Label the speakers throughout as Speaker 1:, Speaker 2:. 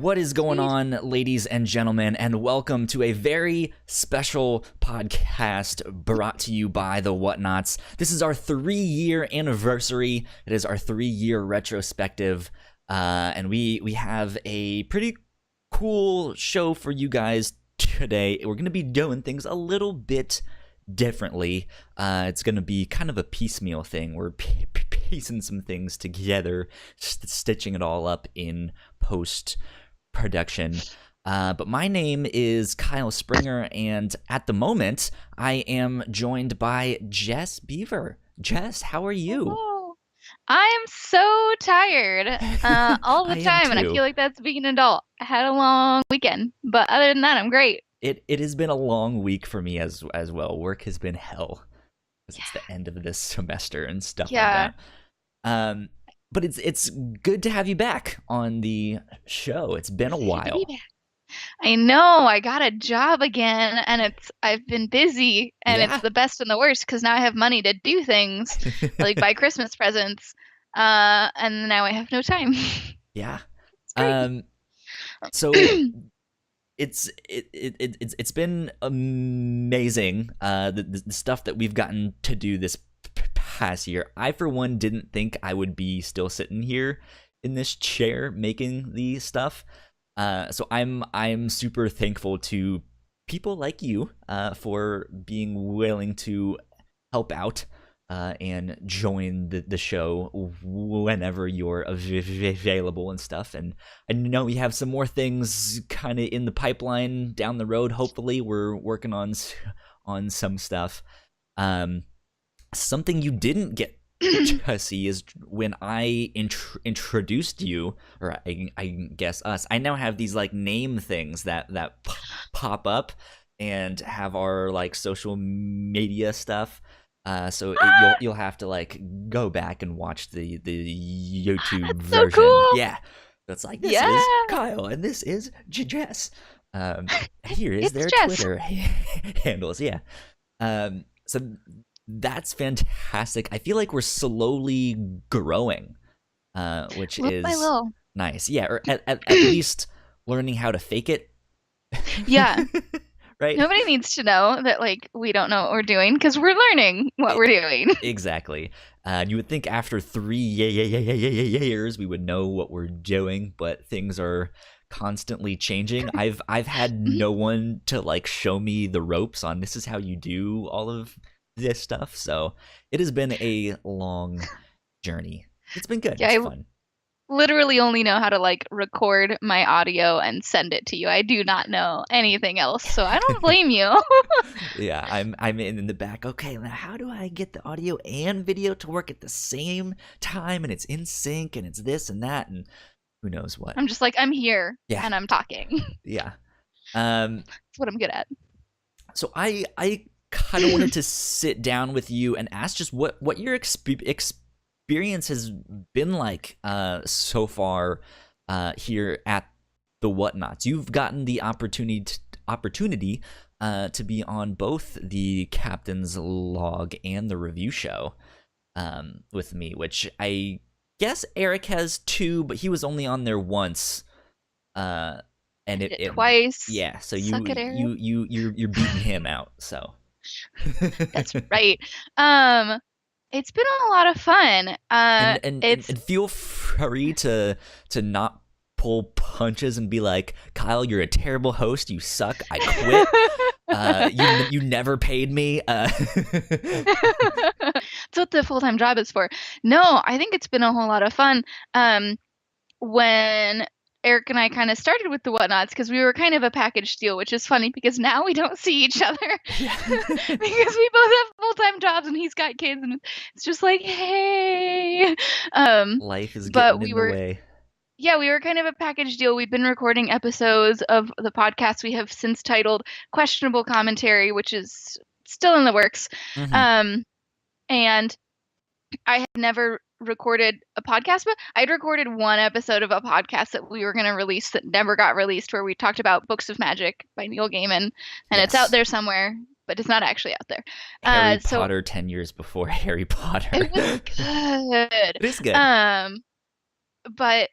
Speaker 1: What is going on, ladies and gentlemen, and welcome to a very special podcast brought to you by the Whatnauts. This is our 3-year anniversary. It is our 3-year retrospective, and we have a pretty cool show for you guys today. We're going to be doing things a little bit differently. It's going to be kind of a piecemeal thing. We're piecing some things together, stitching it all up in post-production. But my name is Kyle Springer, and at the moment, I am joined by Jess Bever. Jess, how are you?
Speaker 2: Oh, I'm so tired all the time, and I feel like that's being an adult. I had a long weekend, but other than that, I'm great.
Speaker 1: It has been a long week for me as well. Work has been hell because it's the end of this semester and stuff like that. But it's good to have you back on the show. It's been a while.
Speaker 2: I know. I got a job again, and I've been busy, and it's the best and the worst because now I have money to do things like buy Christmas presents, and now I have no time.
Speaker 1: Yeah.
Speaker 2: It's
Speaker 1: so it's been amazing. The stuff that we've gotten to do this past year. I, for one, didn't think I would be still sitting here in this chair making the stuff. So I'm super thankful to people like you for being willing to help out and join the show whenever you're available and stuff. And I know we have some more things kind of in the pipeline down the road. Hopefully, we're working on some stuff. Something you didn't get to see is when I introduced you, or I guess us. I now have these like name things that pop up and have our like social media stuff. So you'll have to like go back and watch the YouTube version.
Speaker 2: So cool.
Speaker 1: Yeah, that's like this is Kyle and this is Jess. Here is their
Speaker 2: Jess.
Speaker 1: Twitter handles. Yeah. So that's fantastic. I feel like we're slowly growing, which
Speaker 2: little by
Speaker 1: is
Speaker 2: little.
Speaker 1: Nice. Yeah, or at least learning how to fake it.
Speaker 2: Yeah.
Speaker 1: Right?
Speaker 2: Nobody needs to know that like we don't know what we're doing because we're learning what we're doing.
Speaker 1: Exactly. You would think after 3 years we would know what we're doing, but things are constantly changing. I've had no one to like show me the ropes on this is how you do all of this stuff, so it has been a long journey. It's been good. It's fun.
Speaker 2: Literally only know how to like record my audio and send it to you. I do not know anything else, so I don't blame you.
Speaker 1: Yeah, I'm in the back. Okay, now how do I get the audio and video to work at the same time and it's in sync and it's this and that and who knows what.
Speaker 2: I'm just like, I'm here and I'm talking.
Speaker 1: Yeah.
Speaker 2: That's what I'm good at.
Speaker 1: So I kind of wanted to sit down with you and ask just what your experience has been like so far here at the Whatnauts. You've gotten the opportunity to be on both the Captain's Log and the review show with me, which I guess Eric has too, but he was only on there once. And it
Speaker 2: twice.
Speaker 1: Yeah, so you're beating him out, so.
Speaker 2: That's right. It's been a lot of fun.
Speaker 1: And feel free to not pull punches and be like, Kyle, you're a terrible host. You suck. I quit. You never paid me. That's
Speaker 2: what the full-time job is for. No, I think it's been a whole lot of fun. When Eric and I kind of started with the Whatnauts because we were kind of a package deal, which is funny because now we don't see each other because we both have full-time jobs and he's got kids and it's just like, hey.
Speaker 1: Life is getting in the way.
Speaker 2: Yeah, we were kind of a package deal. We've been recording episodes of the podcast we have since titled Questionable Commentary, which is still in the works.
Speaker 1: Mm-hmm.
Speaker 2: And I had never recorded a podcast, but I'd recorded one episode of a podcast that we were going to release that never got released, where we talked about Books of Magic by Neil Gaiman, and it's out there somewhere, but it's not actually out there.
Speaker 1: Harry Potter 10 years before Harry Potter.
Speaker 2: It was good.
Speaker 1: It is good.
Speaker 2: But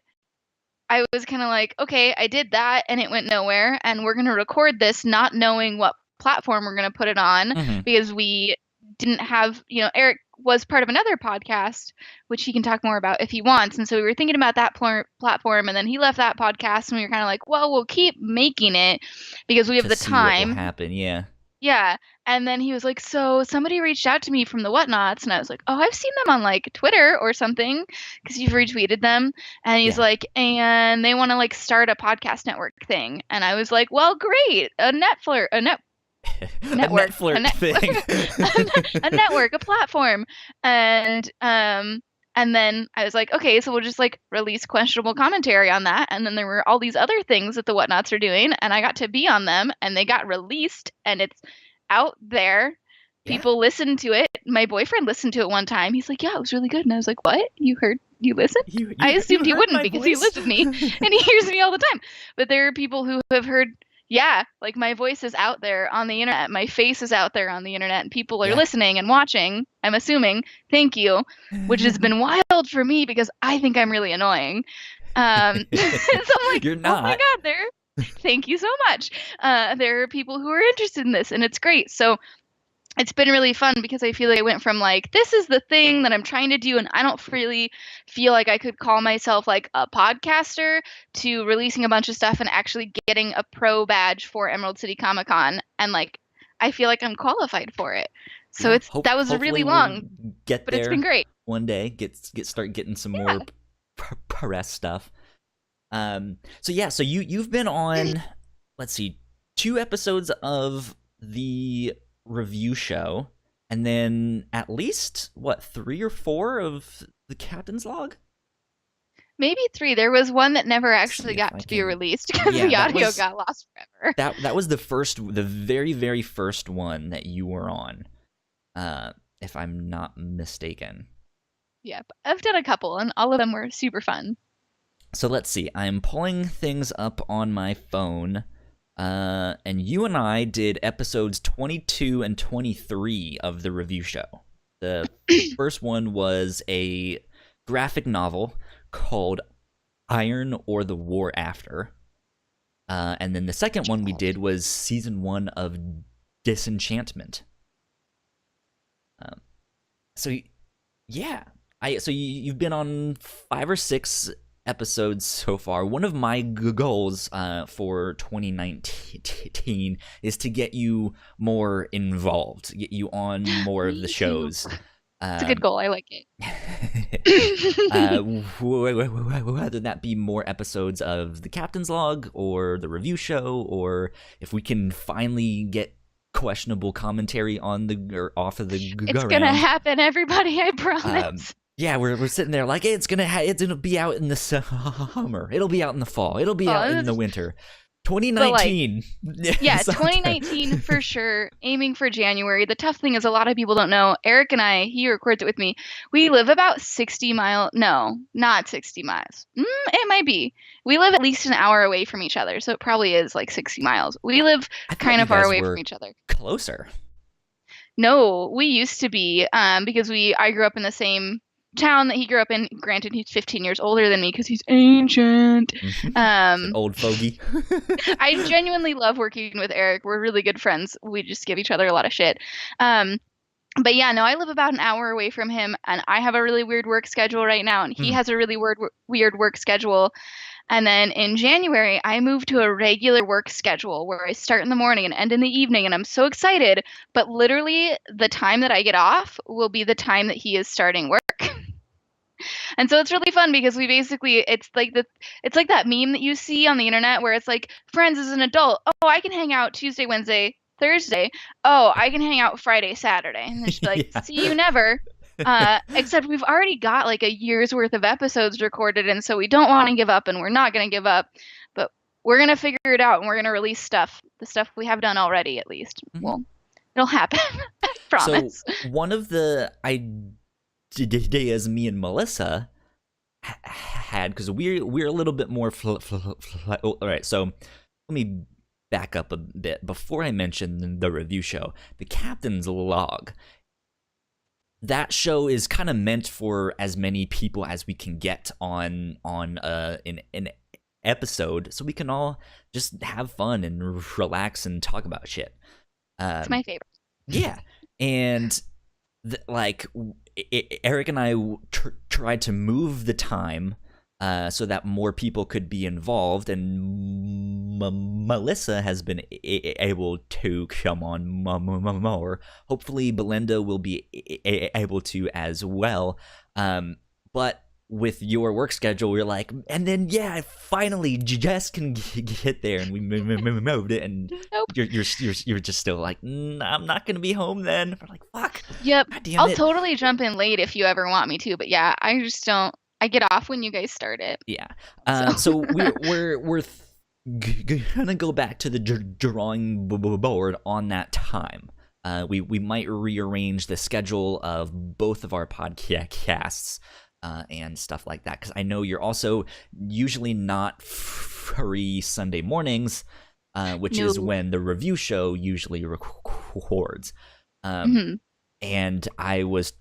Speaker 2: I was kind of like, okay, I did that and it went nowhere, and we're gonna record this not knowing what platform we're gonna put it on because we didn't have, Eric was part of another podcast, which he can talk more about if he wants. And so we were thinking about that platform, and then he left that podcast, and we were kind of like, well, we'll keep making it because we have the
Speaker 1: see what will
Speaker 2: time.
Speaker 1: happen, yeah.
Speaker 2: Yeah. And then he was like, so somebody reached out to me from the Whatnauts, and I was like, oh, I've seen them on like Twitter or something because you've retweeted them. And he's like, and they want to like start a podcast network thing. And I was like, well, great, a network,
Speaker 1: a network thing.
Speaker 2: a network, a platform. And then I was like, okay, so we'll just like release questionable commentary on that. And then there were all these other things that the Whatnauts are doing, and I got to be on them, and they got released, and it's out there. People listened to it. My boyfriend listened to it one time. He's like, yeah, it was really good. And I was like, what? You listened? I assumed he wouldn't because he lives with me and he hears me all the time. But there are people who have heard, like my voice is out there on the internet. My face is out there on the internet, and people are listening and watching, I'm assuming. Thank you. Which has been wild for me because I think I'm really annoying. So I'm like,
Speaker 1: you're not.
Speaker 2: Oh my God, thank you so much. There are people who are interested in this, and it's great. So it's been really fun because I feel like I went from like, this is the thing that I'm trying to do, and I don't really feel like I could call myself like a podcaster, to releasing a bunch of stuff and actually getting a pro badge for Emerald City Comic Con, and like I feel like I'm qualified for it. So that was really long,
Speaker 1: but
Speaker 2: it's been great.
Speaker 1: One day, start getting some more press stuff. So you've been on, let's see, 2 episodes of the review show, and then at least 3 or 4 of the Captain's Log.
Speaker 2: Maybe 3. There was one that never actually got to be released because the audio got lost forever.
Speaker 1: That was the very, very first one that you were on, if I'm not mistaken.
Speaker 2: Yep, I've done a couple, and all of them were super fun.
Speaker 1: So let's see. I'm pulling things up on my phone. And you and I did episodes 22 and 23 of the review show. The first one was a graphic novel called Iron or the War After. And then the second one we did was season 1 of Disenchantment. So you've been on 5 or 6 episodes so far. One of my goals for 2019 is to get you more involved, get you on more of the shows.
Speaker 2: It's a good goal. I like it.
Speaker 1: Whether that be more episodes of the Captain's Log or the review show, or if we can finally get questionable commentary on off of the
Speaker 2: It's gonna happen, everybody, I promise.
Speaker 1: Yeah, we're sitting there like, hey, it's gonna be out in the summer. It'll be out in the fall. It'll be out in the winter. 2019.
Speaker 2: Yeah, 2019 for sure. Aiming for January. The tough thing is, a lot of people don't know. Eric and I, he records it with me. We live about 60 miles. No, not 60 miles. It might be. We live at least an hour away from each other, so it probably is like 60 miles. We live kind of far away from each other.
Speaker 1: Closer.
Speaker 2: No, we used to be, because I grew up in the same town that he grew up in. Granted, he's 15 years older than me because he's ancient.
Speaker 1: An old fogey.
Speaker 2: I genuinely love working with Eric. We're really good friends. We just give each other a lot of shit. But yeah, no, I live about an hour away from him, and I have a really weird work schedule right now, and he has a really weird work schedule. And then in January, I moved to a regular work schedule where I start in the morning and end in the evening, and I'm so excited. But literally, the time that I get off will be the time that he is starting work. And so it's really fun because it's like that meme that you see on the internet where it's like, friends as an adult. Oh, I can hang out Tuesday, Wednesday, Thursday. Oh, I can hang out Friday, Saturday. And it's like, see you never. Except we've already got like a year's worth of episodes recorded, and so we don't want to give up, and we're not going to give up. But we're going to figure it out, and we're going to release the stuff we have done already, at least. Mm-hmm. Well, it'll happen. I promise.
Speaker 1: So one of the ideas me and Melissa had, because we're a little bit more all right, so let me back up a bit before I mention the review show. The Captain's Log, that show is kind of meant for as many people as we can get on an episode so we can all just have fun and relax and talk about shit.
Speaker 2: It's my favorite.
Speaker 1: Yeah. And like Eric and I tried to move the time so that more people could be involved, and Melissa has been able to come on more. Hopefully Belinda will be able to as well. But with your work schedule, we're like, and then finally Jess can get there, and we moved it, and
Speaker 2: Nope.
Speaker 1: you're just still like, I'm not gonna be home then. We're like, fuck.
Speaker 2: Yep.
Speaker 1: God damn
Speaker 2: I'll
Speaker 1: it.
Speaker 2: totally jump in late if you ever want me to, but yeah, I just don't. I get off when you guys start it.
Speaker 1: Yeah. So we're gonna go back to the drawing board on that time. We might rearrange the schedule of both of our podcasts. And stuff like that, because I know you're also usually not free Sunday mornings, which is when the review show usually records. And I was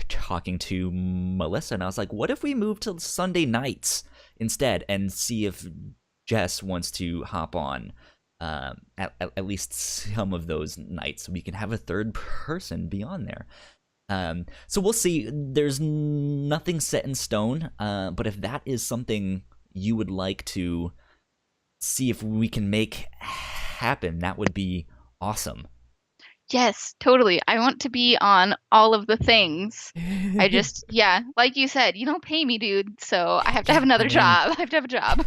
Speaker 1: talking to Melissa, and I was like, what if we move to Sunday nights instead and see if Jess wants to hop on at least some of those nights, so we can have a third person be on there. So we'll see. There's nothing set in stone, but if that is something you would like to see if we can make happen, that would be awesome.
Speaker 2: Yes, totally. I want to be on all of the things. I just, like you said, you don't pay me, dude, so I have to have another job. I have to have a job.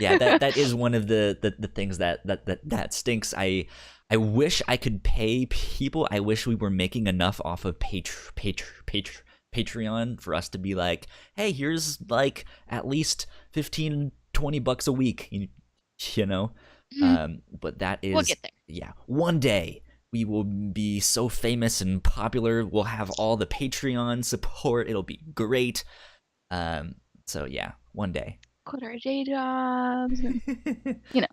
Speaker 1: Yeah, that is one of the things that stinks. I wish I could pay people. I wish we were making enough off of Patreon for us to be like, hey, here's like at least $15-20 a week, you know? But that is,
Speaker 2: we'll get there.
Speaker 1: Yeah, one day we will be so famous and popular. We'll have all the Patreon support. It'll be great. So yeah, one day.
Speaker 2: Quit our day jobs, and, you know.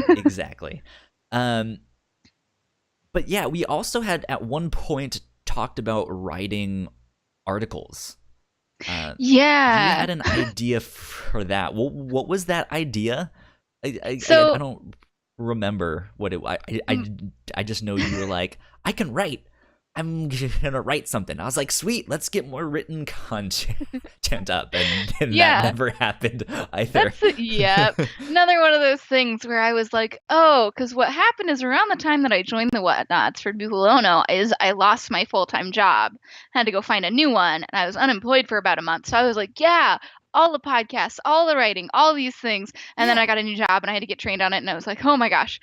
Speaker 1: Exactly. But yeah, we also had at one point talked about writing articles. You had an idea for that. What was that idea? I don't remember what it. I just know you were like, I can write. I'm gonna write something. I was like, sweet, let's get more written content up, and that never happened either.
Speaker 2: Another one of those things where I was like, because what happened is around the time that I joined the Whatnauts for people who don't know, is I lost my full-time job, had to go find a new one, and I was unemployed for about a month. So I was like, all the podcasts, all the writing, all these things, and then I got a new job and I had to get trained on it, and I was like, oh my gosh.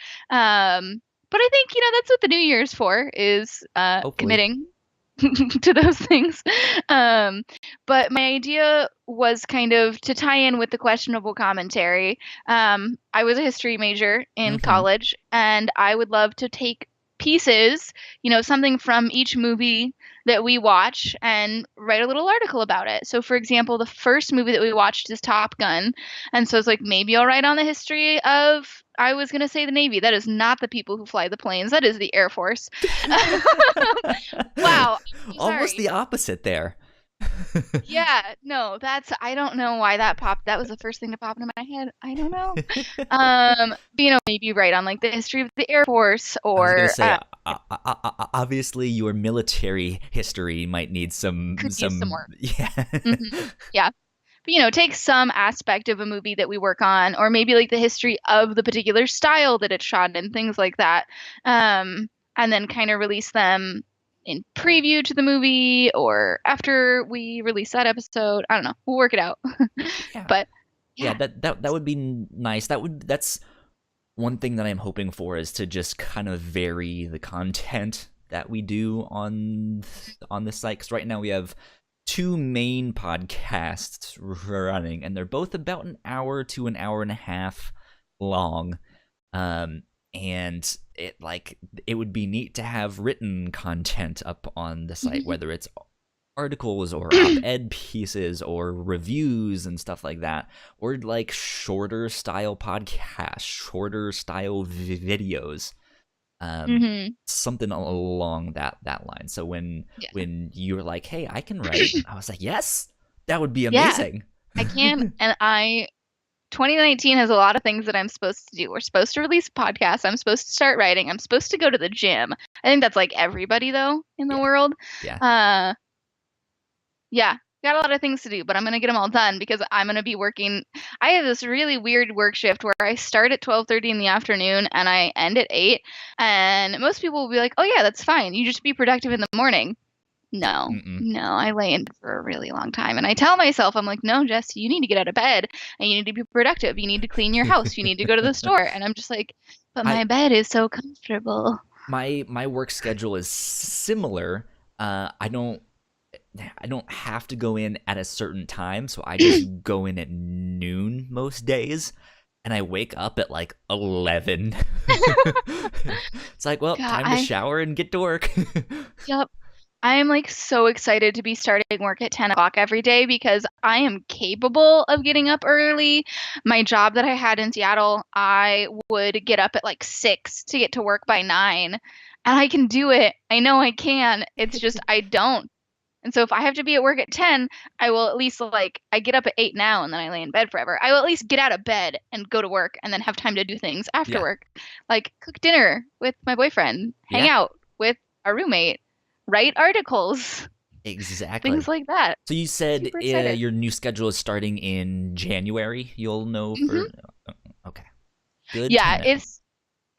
Speaker 2: But I think, that's what the New Year's for, is committing to those things. But my idea was kind of to tie in with the questionable commentary. I was a history major in college, and I would love to take pieces, something from each movie that we watch and write a little article about it. So for example, the first movie that we watched is Top Gun. And so it's like, maybe I'll write on the history of, I was going to say the Navy. That is not the people who fly the planes. That is the Air Force. Wow.
Speaker 1: Almost the opposite there.
Speaker 2: No, I don't know why that popped. That was the first thing to pop into my head. I don't know. But, maybe write on like the history of the Air Force, or
Speaker 1: I was gonna say, obviously your military history might need some
Speaker 2: more.
Speaker 1: Yeah.
Speaker 2: Yeah. But, take some aspect of a movie that we work on, or maybe like the history of the particular style that it's shot in, things like that. And then kind of release them in preview to the movie, or after we release that episode. I don't know. We'll work it out.
Speaker 1: Yeah.
Speaker 2: But
Speaker 1: that would be nice. That's one thing that I'm hoping for, is to just kind of vary the content that we do on this site. Because right now we have 2 main podcasts running, and they're both about an hour to an hour and a half long. And it would be neat to have written content up on the site, whether it's articles or op-ed pieces or reviews and stuff like that, or like shorter style podcasts, shorter style videos, something along that line. So when you were like, hey, I can write, I was like, yes, that would be amazing.
Speaker 2: I can, and I 2019 has a lot of things that I'm supposed to do. We're supposed to release podcasts. I'm supposed to start writing. I'm supposed to go to the gym. I think that's like everybody though in the
Speaker 1: Yeah.
Speaker 2: world.
Speaker 1: Yeah.
Speaker 2: Yeah, got a lot of things to do, but I'm gonna get them all done because I'm gonna be working. I have this really weird work shift where I start at 12:30 in the afternoon and I end at 8. And most people will be like, "Oh yeah, that's fine. You just be productive in the morning." No,
Speaker 1: Mm-mm.
Speaker 2: no, I lay in for a really long time. And I tell myself, I'm like, no, Jess, you need to get out of bed and you need to be productive. You need to clean your house. You need to go to the store. And I'm just like, but my bed is so comfortable.
Speaker 1: My work schedule is similar. I don't have to go in at a certain time, so I just go in at noon most days. And I wake up at like 11. It's like, well,
Speaker 2: God,
Speaker 1: time to shower and get to work.
Speaker 2: Yep. I am like so excited to be starting work at 10 o'clock every day because I am capable of getting up early. My job that I had in Seattle, I would get up at like 6 to get to work by 9. And I can do it. I know I can. It's just I don't. And so if I have to be at work at 10, I will at least like I get up at 8 now and then I lay in bed forever. I will at least get out of bed and go to work and then have time to do things after
Speaker 1: Yeah.
Speaker 2: work. Like cook dinner with my boyfriend, hang
Speaker 1: Yeah.
Speaker 2: out with our roommate, write articles,
Speaker 1: Exactly.
Speaker 2: things like that.
Speaker 1: So you said
Speaker 2: Super excited.
Speaker 1: your new schedule is starting in January. You'll know for okay. Good.
Speaker 2: Yeah,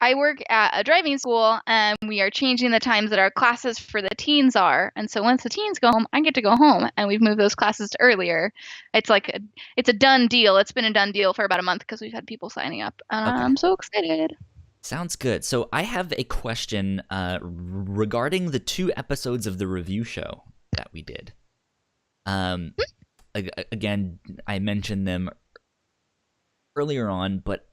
Speaker 2: I work at a driving school and we are changing the times that our classes for the teens are. And so once the teens go home, I get to go home and we've moved those classes to earlier. It's like it's a done deal. It's been a done deal for about a month because we've had people signing up. And
Speaker 1: Okay.
Speaker 2: I'm so excited.
Speaker 1: Sounds good. So I have a question regarding the 2 episodes of the review show that we did. Again, I mentioned them earlier on, but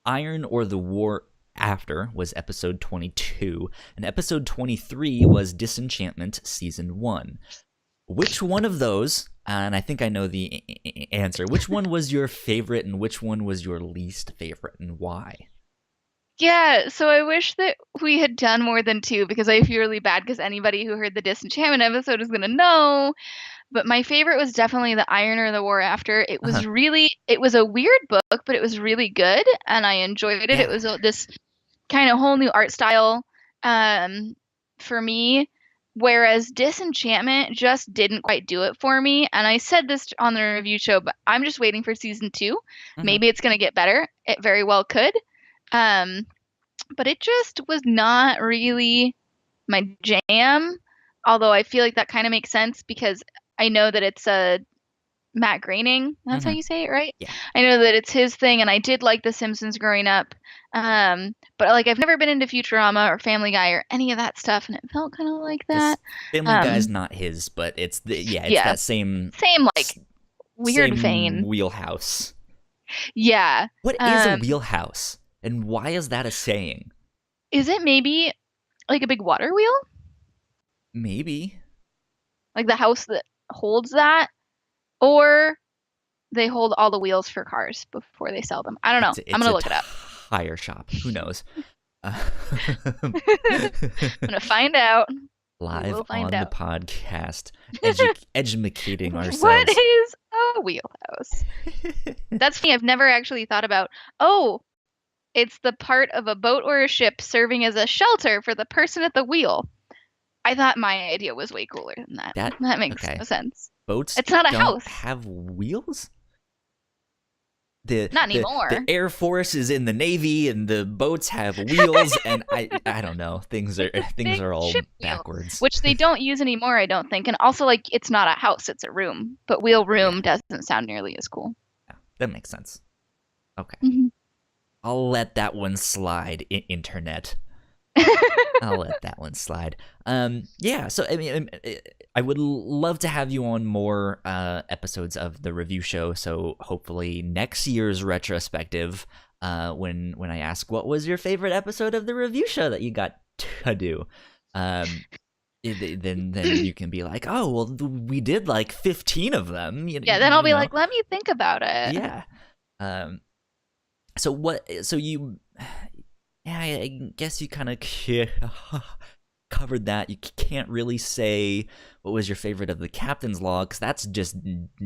Speaker 1: Iron or the War After was episode 22, and episode 23 was Disenchantment Season 1. Which one of those, and I think I know the answer, which one was your favorite and which one was your least favorite and why?
Speaker 2: Yeah, so I wish that we had done more than 2 because I feel really bad because anybody who heard the Disenchantment episode is going to know. But my favorite was definitely the Iron or the War After. It was it was a weird book, but it was really good and I enjoyed it.
Speaker 1: Yeah.
Speaker 2: It was this kind of whole new art style for me. Whereas Disenchantment just didn't quite do it for me. And I said this on the review show, but I'm just waiting for season 2. Maybe it's going to get better. It very well could. But it just was not really my jam. Although I feel like that kind of makes sense because I know that it's a Matt Groening. That's how you say it, right?
Speaker 1: Yeah.
Speaker 2: I know that it's his thing, and I did like The Simpsons growing up. But like I've never been into Futurama or Family Guy or any of that stuff, and it felt kind of like that.
Speaker 1: Family Guy's not his, but it's that same
Speaker 2: like weird vein
Speaker 1: wheelhouse.
Speaker 2: Yeah.
Speaker 1: What is a wheelhouse, and why is that a saying?
Speaker 2: Is it maybe like a big water wheel?
Speaker 1: Maybe.
Speaker 2: Like the house that holds that? Or they hold all the wheels for cars before they sell them. I don't know. I'm going to look it up.
Speaker 1: Tire shop. Who knows?
Speaker 2: I'm going to find out.
Speaker 1: Live on the podcast. Educating ourselves.
Speaker 2: What is a wheelhouse? That's funny. I've never actually thought about, it's the part of a boat or a ship serving as a shelter for the person at the wheel. I thought my idea was way cooler than that. That makes no sense.
Speaker 1: Boats
Speaker 2: it's not a house.
Speaker 1: Have wheels?
Speaker 2: Not anymore.
Speaker 1: The Air Force is in the Navy, and the boats have wheels, and I don't know. Things are all backwards.
Speaker 2: Which they don't use anymore, I don't think. And also, like, it's not a house; it's a room. But wheel room doesn't sound nearly as cool.
Speaker 1: Yeah, that makes sense. Okay, I'll let that one slide. Internet. I'll let that one slide. Yeah. So I mean, I would love to have you on more episodes of the review show. So hopefully next year's retrospective, when I ask what was your favorite episode of the review show that you got to do, then you can be like, oh well, we did like 15 of them.
Speaker 2: Then I'll be like, let me think about it.
Speaker 1: Yeah. So what? So you. Yeah, I guess you kind of covered that. You can't really say what was your favorite of the Captain's Log, because that's just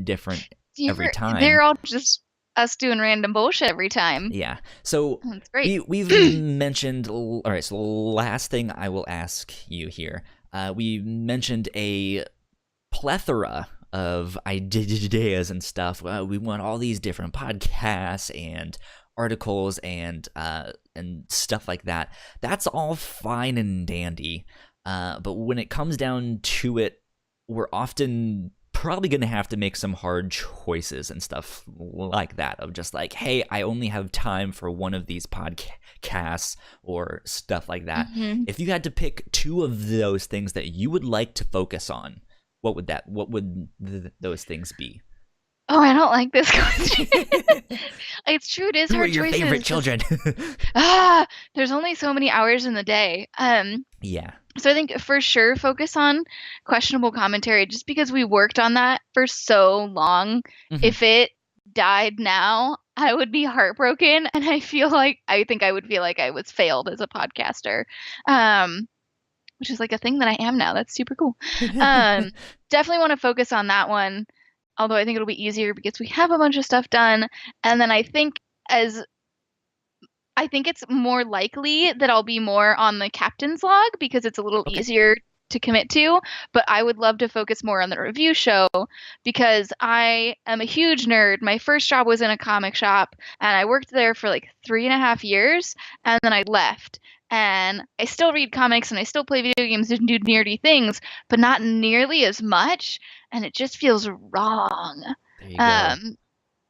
Speaker 1: different every time.
Speaker 2: They're all just us doing random bullshit every time.
Speaker 1: Yeah. So
Speaker 2: That's great.
Speaker 1: we've mentioned. All right. So last thing I will ask you here. We mentioned a plethora of ideas and stuff. We want all these different podcasts and articles and stuff like that. That's all fine and dandy. But when it comes down to it, we're often probably going to have to make some hard choices and stuff like that, of just like, hey, I only have time for one of these podcasts or stuff like that.
Speaker 2: Mm-hmm.
Speaker 1: If you had to pick two of those things that you would like to focus on, what would those things be?
Speaker 2: Oh, I don't like this question. It's true, it is
Speaker 1: Who are
Speaker 2: hard
Speaker 1: your
Speaker 2: choices.
Speaker 1: favorite children?
Speaker 2: There's only so many hours in the day.
Speaker 1: Yeah.
Speaker 2: So I think for sure focus on questionable commentary, just because we worked on that for so long.
Speaker 1: Mhm.
Speaker 2: If it died now, I would be heartbroken, and I think I would feel like I was failed as a podcaster. Which is like a thing that I am now. That's super cool. Definitely want to focus on that one. Although I think it'll be easier because we have a bunch of stuff done. And then I think it's more likely that I'll be more on the captain's log because it's a little easier to commit to. But I would love to focus more on the review show because I am a huge nerd. My first job was in a comic shop and I worked there for like 3.5 years and then I left. And I still read comics and I still play video games and do nerdy things, but not nearly as much. And it just feels wrong.
Speaker 1: There you go.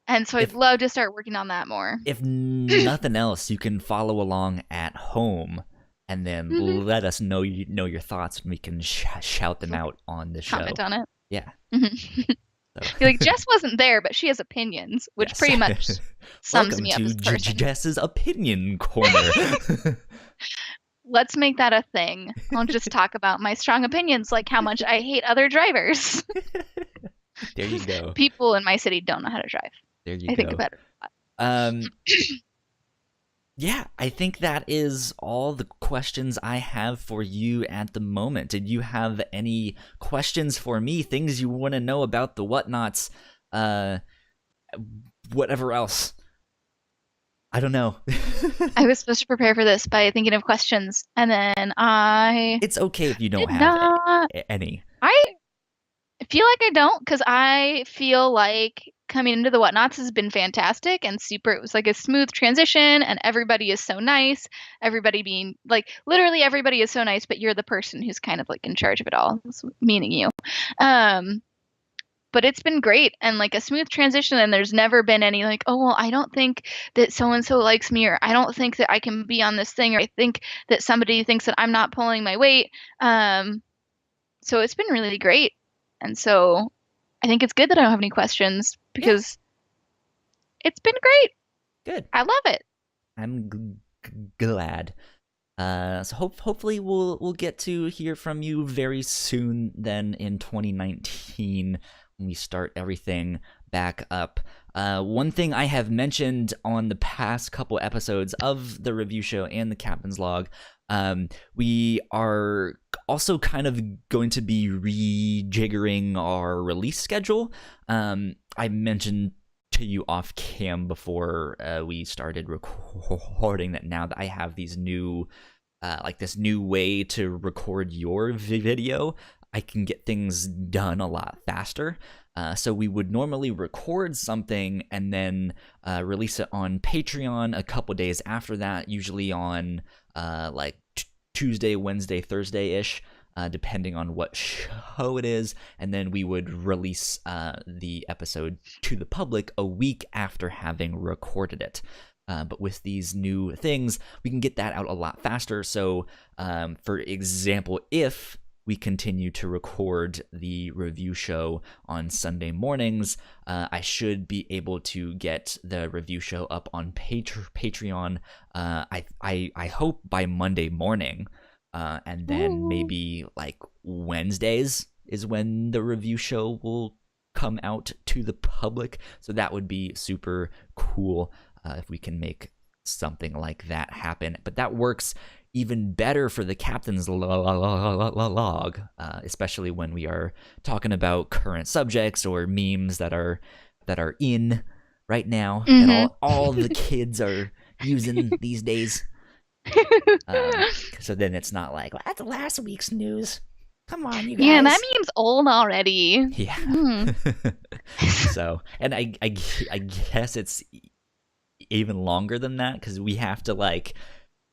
Speaker 2: And so I'd love to start working on that more.
Speaker 1: If nothing else, you can follow along at home and then let us know your thoughts, and we can shout them out on the show.
Speaker 2: Comment on it.
Speaker 1: Yeah.
Speaker 2: You're like, Jess wasn't there, but she has opinions, which pretty much sums me up as a person.
Speaker 1: Welcome to Jess's Opinion Corner.
Speaker 2: Let's make that a thing. I'll just talk about my strong opinions, like how much I hate other drivers.
Speaker 1: There you go.
Speaker 2: People in my city don't know how to drive.
Speaker 1: There you
Speaker 2: go. I think about it.
Speaker 1: Yeah, I think that is all the questions I have for you at the moment. Did you have any questions for me? Things you want to know about the Whatnauts? Whatever else. I don't know.
Speaker 2: I was supposed to prepare for this by thinking of questions, and then
Speaker 1: It's okay if you don't have any.
Speaker 2: I feel like I don't, because I feel like coming into the Whatnauts has been fantastic and super. It was like a smooth transition, and everybody is so nice. Everybody being like, literally everybody is so nice, but you're the person who's kind of like in charge of it all, meaning you. But it's been great and like a smooth transition, and there's never been any like, oh, well, I don't think that so-and-so likes me, or I don't think that I can be on this thing, or I think that somebody thinks that I'm not pulling my weight. So it's been really great. And so I think it's good that I don't have any questions because it's been great.
Speaker 1: Good.
Speaker 2: I love it.
Speaker 1: I'm glad. So hopefully we'll get to hear from you very soon then in 2019 when we start everything back up. One thing I have mentioned on the past couple episodes of the review show and the Captain's Log, we are also kind of going to be rejiggering our release schedule. I mentioned to you off cam before we started recording that now that I have these new this new way to record your video, I can get things done a lot faster. So we would normally record something and then release it on Patreon a couple days after that, usually on Tuesday, Wednesday, Thursday-ish, depending on what show it is, and then we would release the episode to the public a week after having recorded it. But with these new things, we can get that out a lot faster. So, for example, if we continue to record the review show on Sunday mornings, I should be able to get the review show up on Patreon, I hope by Monday morning. And then maybe like Wednesdays is when the review show will come out to the public. So that would be super cool if we can make something like that happen. But that works even better for the Captain's Log, especially when we are talking about current subjects or memes that are in right now that all the kids are using these days. So then it's not like, well, that's last week's news. Come on, you guys.
Speaker 2: Yeah, that meme's old already.
Speaker 1: Yeah. So, and I guess it's even longer than that, because we have to, like,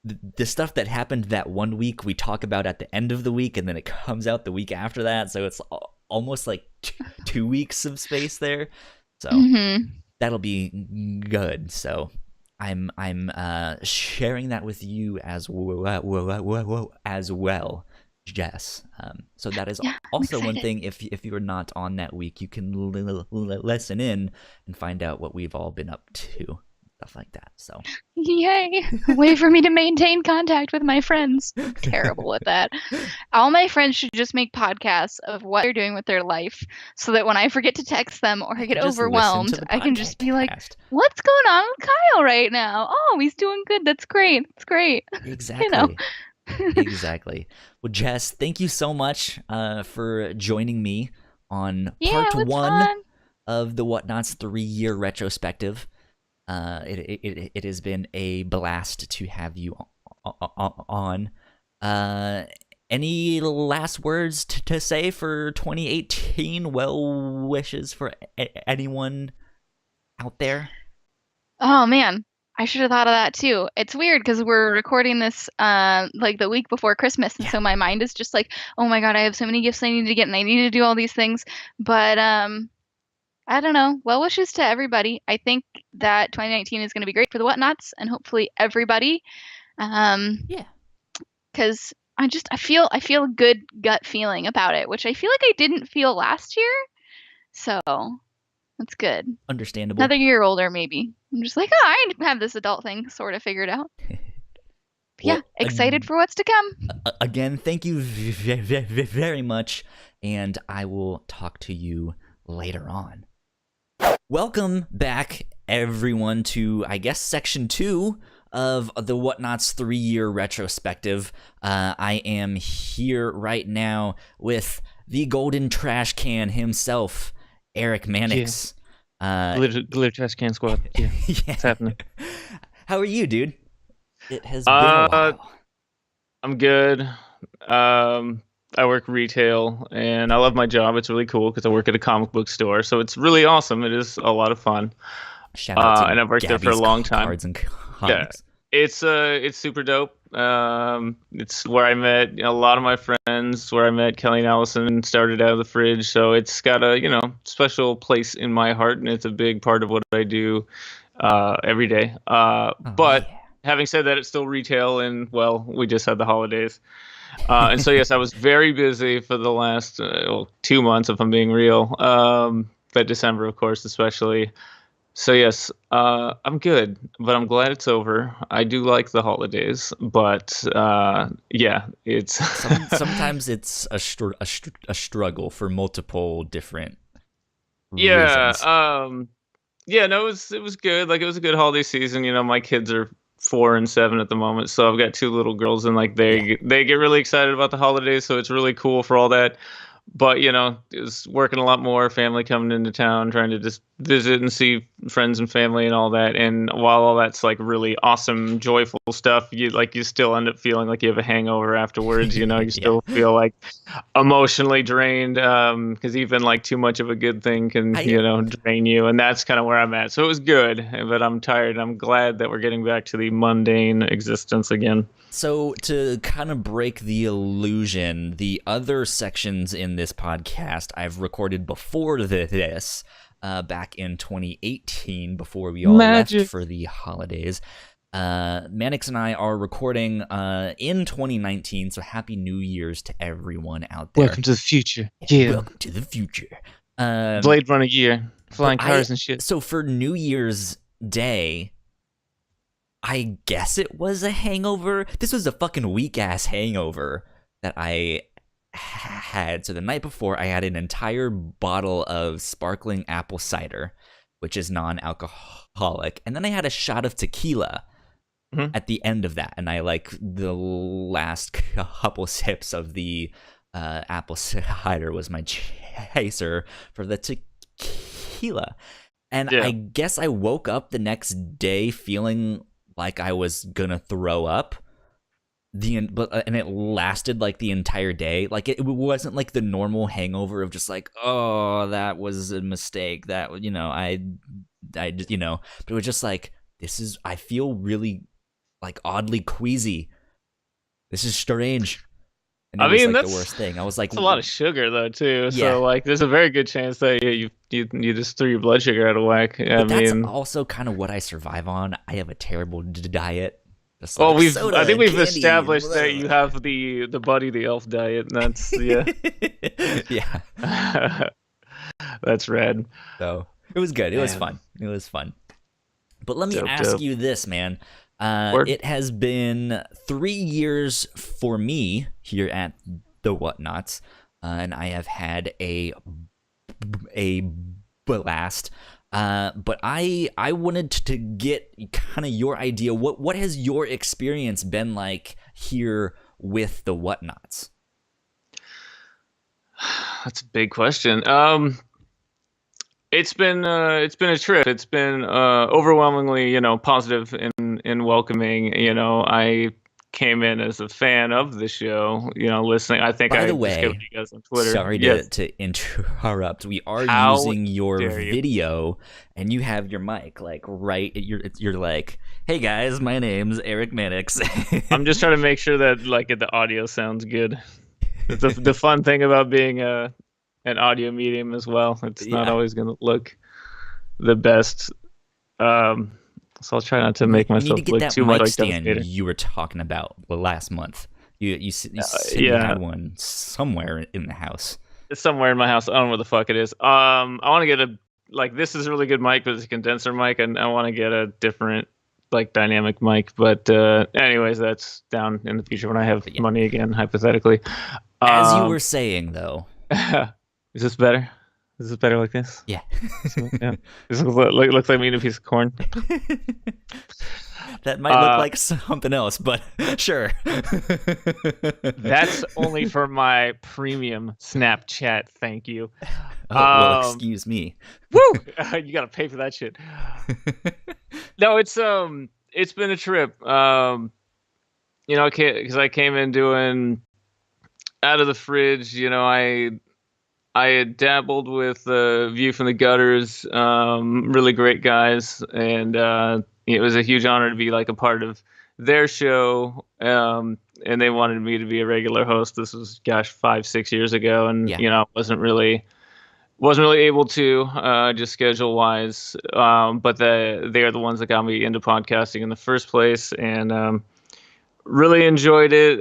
Speaker 1: the stuff that happened that one week we talk about at the end of the week, and then it comes out the week after that. So it's almost like 2 weeks of space there. So that'll be good. So I'm sharing that with you as well, Jess. So that is also one thing. If you're not on that week, you can listen in and find out what we've all been up to, stuff like that. So
Speaker 2: yay! Wait for me to maintain contact with my friends. I'm terrible at that. All my friends should just make podcasts of what they're doing with their life, so that when I forget to text them or I get overwhelmed, I can just be like, "What's going on with Kyle right now? Oh, he's doing good. That's great. That's great."
Speaker 1: Exactly.
Speaker 2: You know?
Speaker 1: Exactly. Well, Jess, thank you so much for joining me on part 1 of the Whatnauts 3-year retrospective. It has been a blast to have you on. Any last words to say for 2018? Well wishes for anyone out there?
Speaker 2: Oh man, I should have thought of that too. It's weird because we're recording this like the week before Christmas, and so my mind is just like, oh my god, I have so many gifts I need to get, and I need to do all these things. But I don't know. Well wishes to everybody. I think that 2019 is going to be great for the Whatnauts, and hopefully everybody. Because I feel a good gut feeling about it, which I feel like I didn't feel last year. So that's good.
Speaker 1: Understandable.
Speaker 2: Another year older, maybe. I'm just like, oh, I have this adult thing sort of figured out. Well, excited for what's to come.
Speaker 1: Again, thank you very much, and I will talk to you later on. Welcome back, everyone, to, I guess, section 2 of the Whatnauts 3-year retrospective. I am here right now with the golden trash can himself, Erick Maddox.
Speaker 3: Glitter trash can squad. Yeah. What's happening?
Speaker 1: How are you, dude? It has been a while.
Speaker 3: I'm good. I work retail, and I love my job. It's really cool because I work at a comic book store, so it's really awesome. It is a lot of fun.
Speaker 1: Shout out to
Speaker 3: and I've worked there for a long time.
Speaker 1: Cards and comics.
Speaker 3: Yeah, it's super dope. It's where I met a lot of my friends. Where I met Kelly and Allison, started out of the fridge. So it's got a special place in my heart, and it's a big part of what I do every day. But having said that, it's still retail, and well, we just had the holidays. And so, yes, I was very busy for the last 2 months, if I'm being real. But December, of course, especially. So, yes, I'm good, but I'm glad it's over. I do like the holidays, but it's
Speaker 1: sometimes it's a struggle for multiple different reasons.
Speaker 3: No, it was good. Like, it was a good holiday season. My kids are 4 and 7 at the moment, so I've got 2 little girls, and like they get really excited about the holidays, so it's really cool for all that. But it was working a lot more, family coming into town, trying to just visit and see friends and family and all that. And while all that's like really awesome, joyful stuff, you still end up feeling like you have a hangover afterwards. You still feel like emotionally drained, because even like too much of a good thing can drain you. And that's kind of where I'm at. So it was good, but I'm tired. I'm glad that we're getting back to the mundane existence again.
Speaker 1: So to kind of break the illusion, the other sections in this podcast I've recorded before this, back in 2018, before we all left for the holidays. Manix and I are recording in 2019, so happy New Year's to everyone out there.
Speaker 3: Welcome to the future. Yeah.
Speaker 1: Welcome to the future.
Speaker 3: Blade Runner year, flying cars and shit.
Speaker 1: So for New Year's Day, I guess it was a hangover. This was a fucking weak-ass hangover that I had. So the night before, I had an entire bottle of sparkling apple cider, which is non-alcoholic. And then I had a shot of tequila at the end of that. And I the last couple sips of the apple cider was my chaser for the tequila. And I guess I woke up the next day feeling like I was gonna throw up. And it lasted like the entire day. Like it wasn't like the normal hangover of just like, oh, that was a mistake. That I just but it was just like, I feel really like oddly queasy. This is strange. And it was like the worst thing. I was like,
Speaker 3: it's a lot of sugar though too. So like, there's a very good chance that you just threw your blood sugar out of whack.
Speaker 1: That's also kind of what I survive on. I have a terrible diet.
Speaker 3: Well, I think we've established that you have the Buddy the Elf diet, and that's
Speaker 1: yeah.
Speaker 3: That's rad.
Speaker 1: So it was good. It was fun. But let me ask you this, man. It has been 3 years for me here at the Whatnauts, and I have had a blast. But I wanted to get kind of your idea. What has your experience been like here with the Whatnauts?
Speaker 3: That's a big question. It's been a trip. It's been overwhelmingly, positive and welcoming. I came in as a fan of the show, listening. I think
Speaker 1: By
Speaker 3: I
Speaker 1: the way,
Speaker 3: discovered you guys on Twitter.
Speaker 1: Sorry to interrupt. We are using your video, and you have your mic like right. You're like, hey guys, my name's Erick Maddox.
Speaker 3: I'm just trying to make sure that like the audio sounds good. The fun thing about being an audio medium as well. It's not always going to look the best. So I'll try not to make myself look too much like
Speaker 1: stand you were talking about last month. You said you had one somewhere in the house.
Speaker 3: It's somewhere in my house. I don't know where the fuck it is. I want to get this is a really good mic, but it's a condenser mic, and I want to get a different dynamic mic. But anyways, that's down in the future when I have money again, hypothetically.
Speaker 1: As you were saying, though.
Speaker 3: Is this better? Is this better like this?
Speaker 1: Yeah.
Speaker 3: Yeah. This looks like me eating a piece of corn.
Speaker 1: That might look like something else, but sure.
Speaker 3: That's only for my premium Snapchat. Thank you.
Speaker 1: Well, excuse me.
Speaker 3: Woo! You gotta pay for that shit. No, it's been a trip. Because I came in doing Out of the Fridge. I had dabbled with View from the Gutters, really great guys, and it was a huge honor to be a part of their show. And they wanted me to be a regular host. This was 5-6 years ago, and I wasn't really able to just schedule wise. But they are the ones that got me into podcasting in the first place, and really enjoyed it.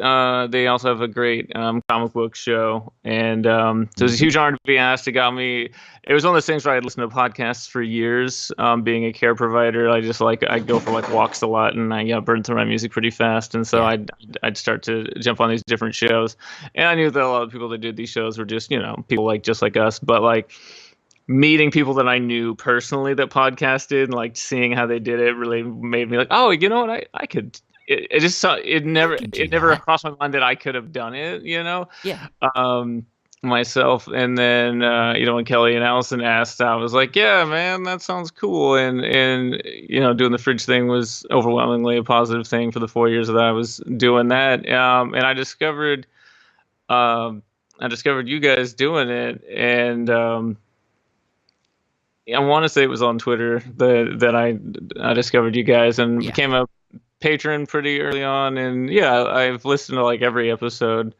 Speaker 3: They also have a great comic book show, and so it was a huge honor to be asked. It was one of those things where I had listened to podcasts for years. Being a care provider, I go for walks a lot, and I burn through my music pretty fast, and so I'd start to jump on these different shows. And I knew that a lot of people that did these shows were just people just like us, but meeting people that I knew personally that podcasted and seeing how they did it really made me oh, you know what, I could. It never crossed my mind that I could have done it, myself. And then, when Kelly and Allison asked, I was like, yeah, man, that sounds cool. And doing the fridge thing was overwhelmingly a positive thing for the 4 years that I was doing that. And I discovered you guys doing it. And, I want to say it was on Twitter that I discovered you guys and became a patron pretty early on, and I've listened to every episode,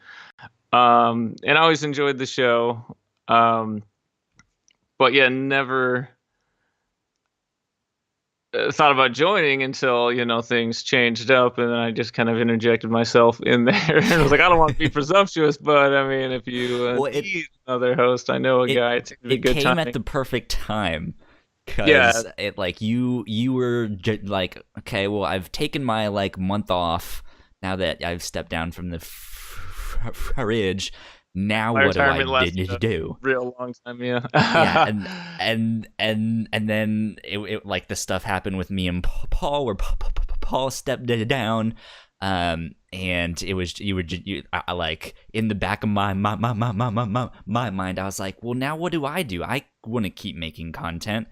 Speaker 3: and I always enjoyed the show, but never thought about joining until things changed up, and then I just kind of interjected myself in there, and I was like, I don't want to be presumptuous, but I mean, if you need another host, I know a guy. It's a good
Speaker 1: came
Speaker 3: time.
Speaker 1: At the perfect time. Because it you were okay, well, I've taken my month off now that I've stepped down from the fridge. Now what do I do?
Speaker 3: Real long time, yeah.
Speaker 1: and then it the stuff happened with me and Paul, where Paul stepped down. And it was in the back of my mind, I was like, well, now what do? I want to keep making content.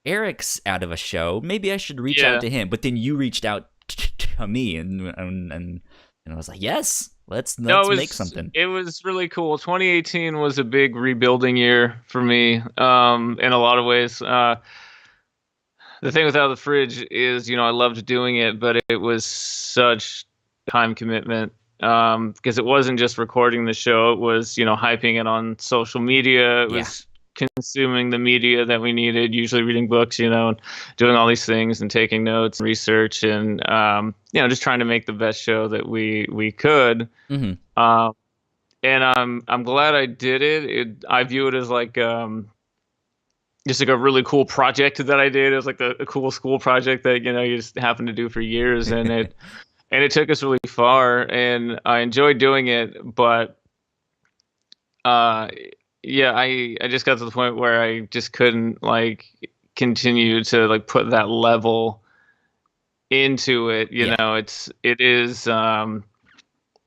Speaker 1: Eric's out of a show. Maybe I should reach out to him. But then you reached out to me, and I was like, yes, let's make something.
Speaker 3: It was really cool. 2018 was a big rebuilding year for me, in a lot of ways. The thing with Out of the Fridge is, I loved doing it, but it was such time commitment. Because it wasn't just recording the show, it was, hyping it on social media. It was consuming the media that we needed, usually reading books, and doing all these things and taking notes and research and, just trying to make the best show that we could.
Speaker 1: Mm-hmm.
Speaker 3: And I'm glad I did it. I view it as like, just like a really cool project that I did. It was like a cool school project that, you just happened to do for years, and it took us really far, and I enjoyed doing it, but I just got to the point where I just couldn't like continue to like put that level into it. It is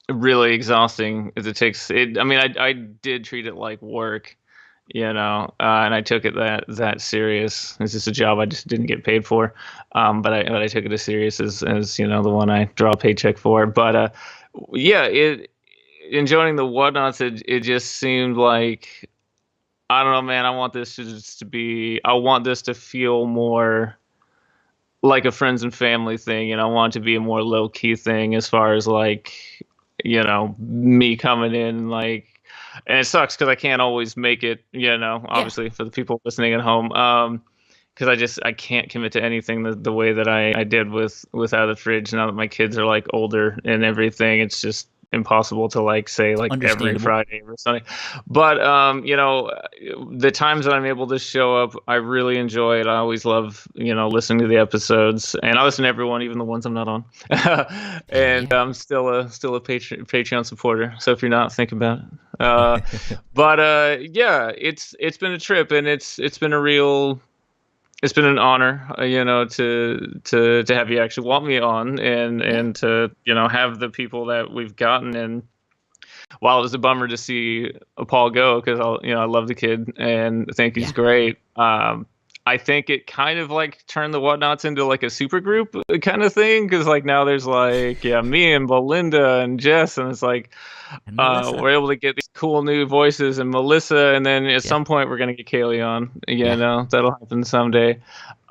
Speaker 3: really exhausting as it takes it. I mean, I did treat it like work, and I took it that serious. It's just a job I just didn't get paid for. But I took it as serious as the one I draw a paycheck for. But in joining the Whatnauts, it just seemed like, I don't know, man. I want this to feel more like a friends and family thing, and I want it to be a more low key thing as far as like, me coming in like. And it sucks because I can't always make it, obviously for the people listening at home, because I can't commit to anything the way that I did with Out of the Fridge. Now that my kids are like older and everything, it's just impossible to like say like every Friday or Sunday. But the times that I'm able to show up, I really enjoy it. I always love listening to the episodes, and I listen to everyone, even the ones I'm not on. And I'm still a Patreon supporter, so if you're not, think about it. But it's been a trip, and it's been an honor, to have you actually want me on, and to have the people that we've gotten. And while it was a bummer to see Paul go, because I love the kid and think he's great. I think it kind of like turned the Whatnauts into like a super group kind of thing, because like now there's like me and Belinda and Jess, and it's like we're able to get these cool new voices, and Melissa, and then at some point we're gonna get Kaylee on. That'll happen someday.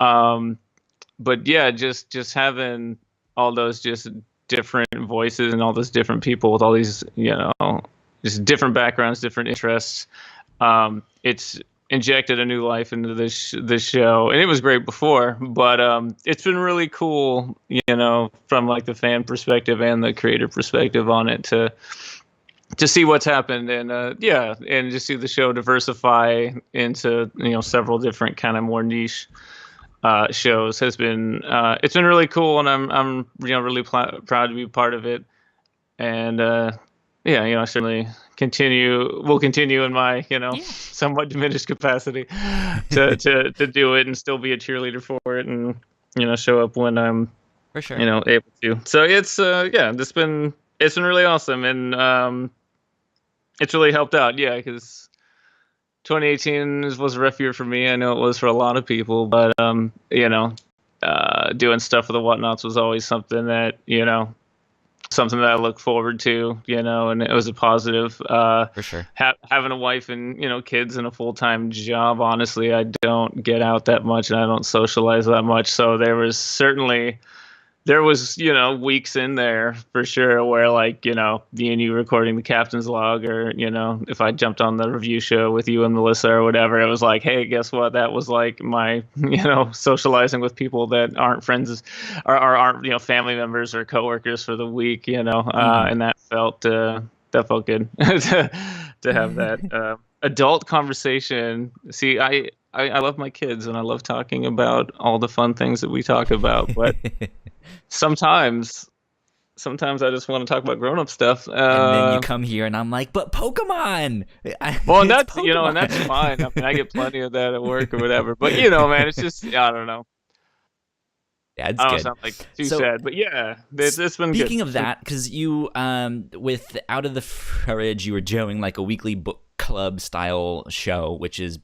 Speaker 3: But just having all those just different voices and all those different people with all these just different backgrounds, different interests. It's injected a new life into this show, and it was great before, but it's been really cool, from like the fan perspective and the creator perspective on it, to see what's happened, and and just see the show diversify into several different kind of more niche shows has been it's been really cool, and I'm really proud to be part of it. And I certainly will continue in my somewhat diminished capacity to do it and still be a cheerleader for it, and show up when I'm
Speaker 1: for sure
Speaker 3: able to. So it's it's been really awesome, and it's really helped out, because 2018 was a rough year for me. I know it was for a lot of people, but doing stuff for the Whatnauts was always something that something that I look forward to, and it was a positive.
Speaker 1: For sure.
Speaker 3: Having a wife and, kids and a full-time job, honestly, I don't get out that much, and I don't socialize that much. So there was, weeks in there for sure where like, me and you recording the captain's log, or, if I jumped on the review show with you and Melissa or whatever, it was like, hey, guess what? That was like my, socializing with people that aren't friends or aren't, family members or coworkers for the week, and that felt good to have that adult conversation. See, I love my kids, and I love talking about all the fun things that we talk about, but sometimes I just want to talk about grown-up stuff.
Speaker 1: And then you come here, and I'm like, but Pokemon.
Speaker 3: Well, and that's Pokemon. And that's fine. I mean, I get plenty of that at work or whatever. But man, it's just I don't know.
Speaker 1: Yeah, it's
Speaker 3: I don't
Speaker 1: good.
Speaker 3: sound like too sad, but it's been good.
Speaker 1: Speaking of that, because you with Out of the Fridge, you were doing like a weekly book club style show, which is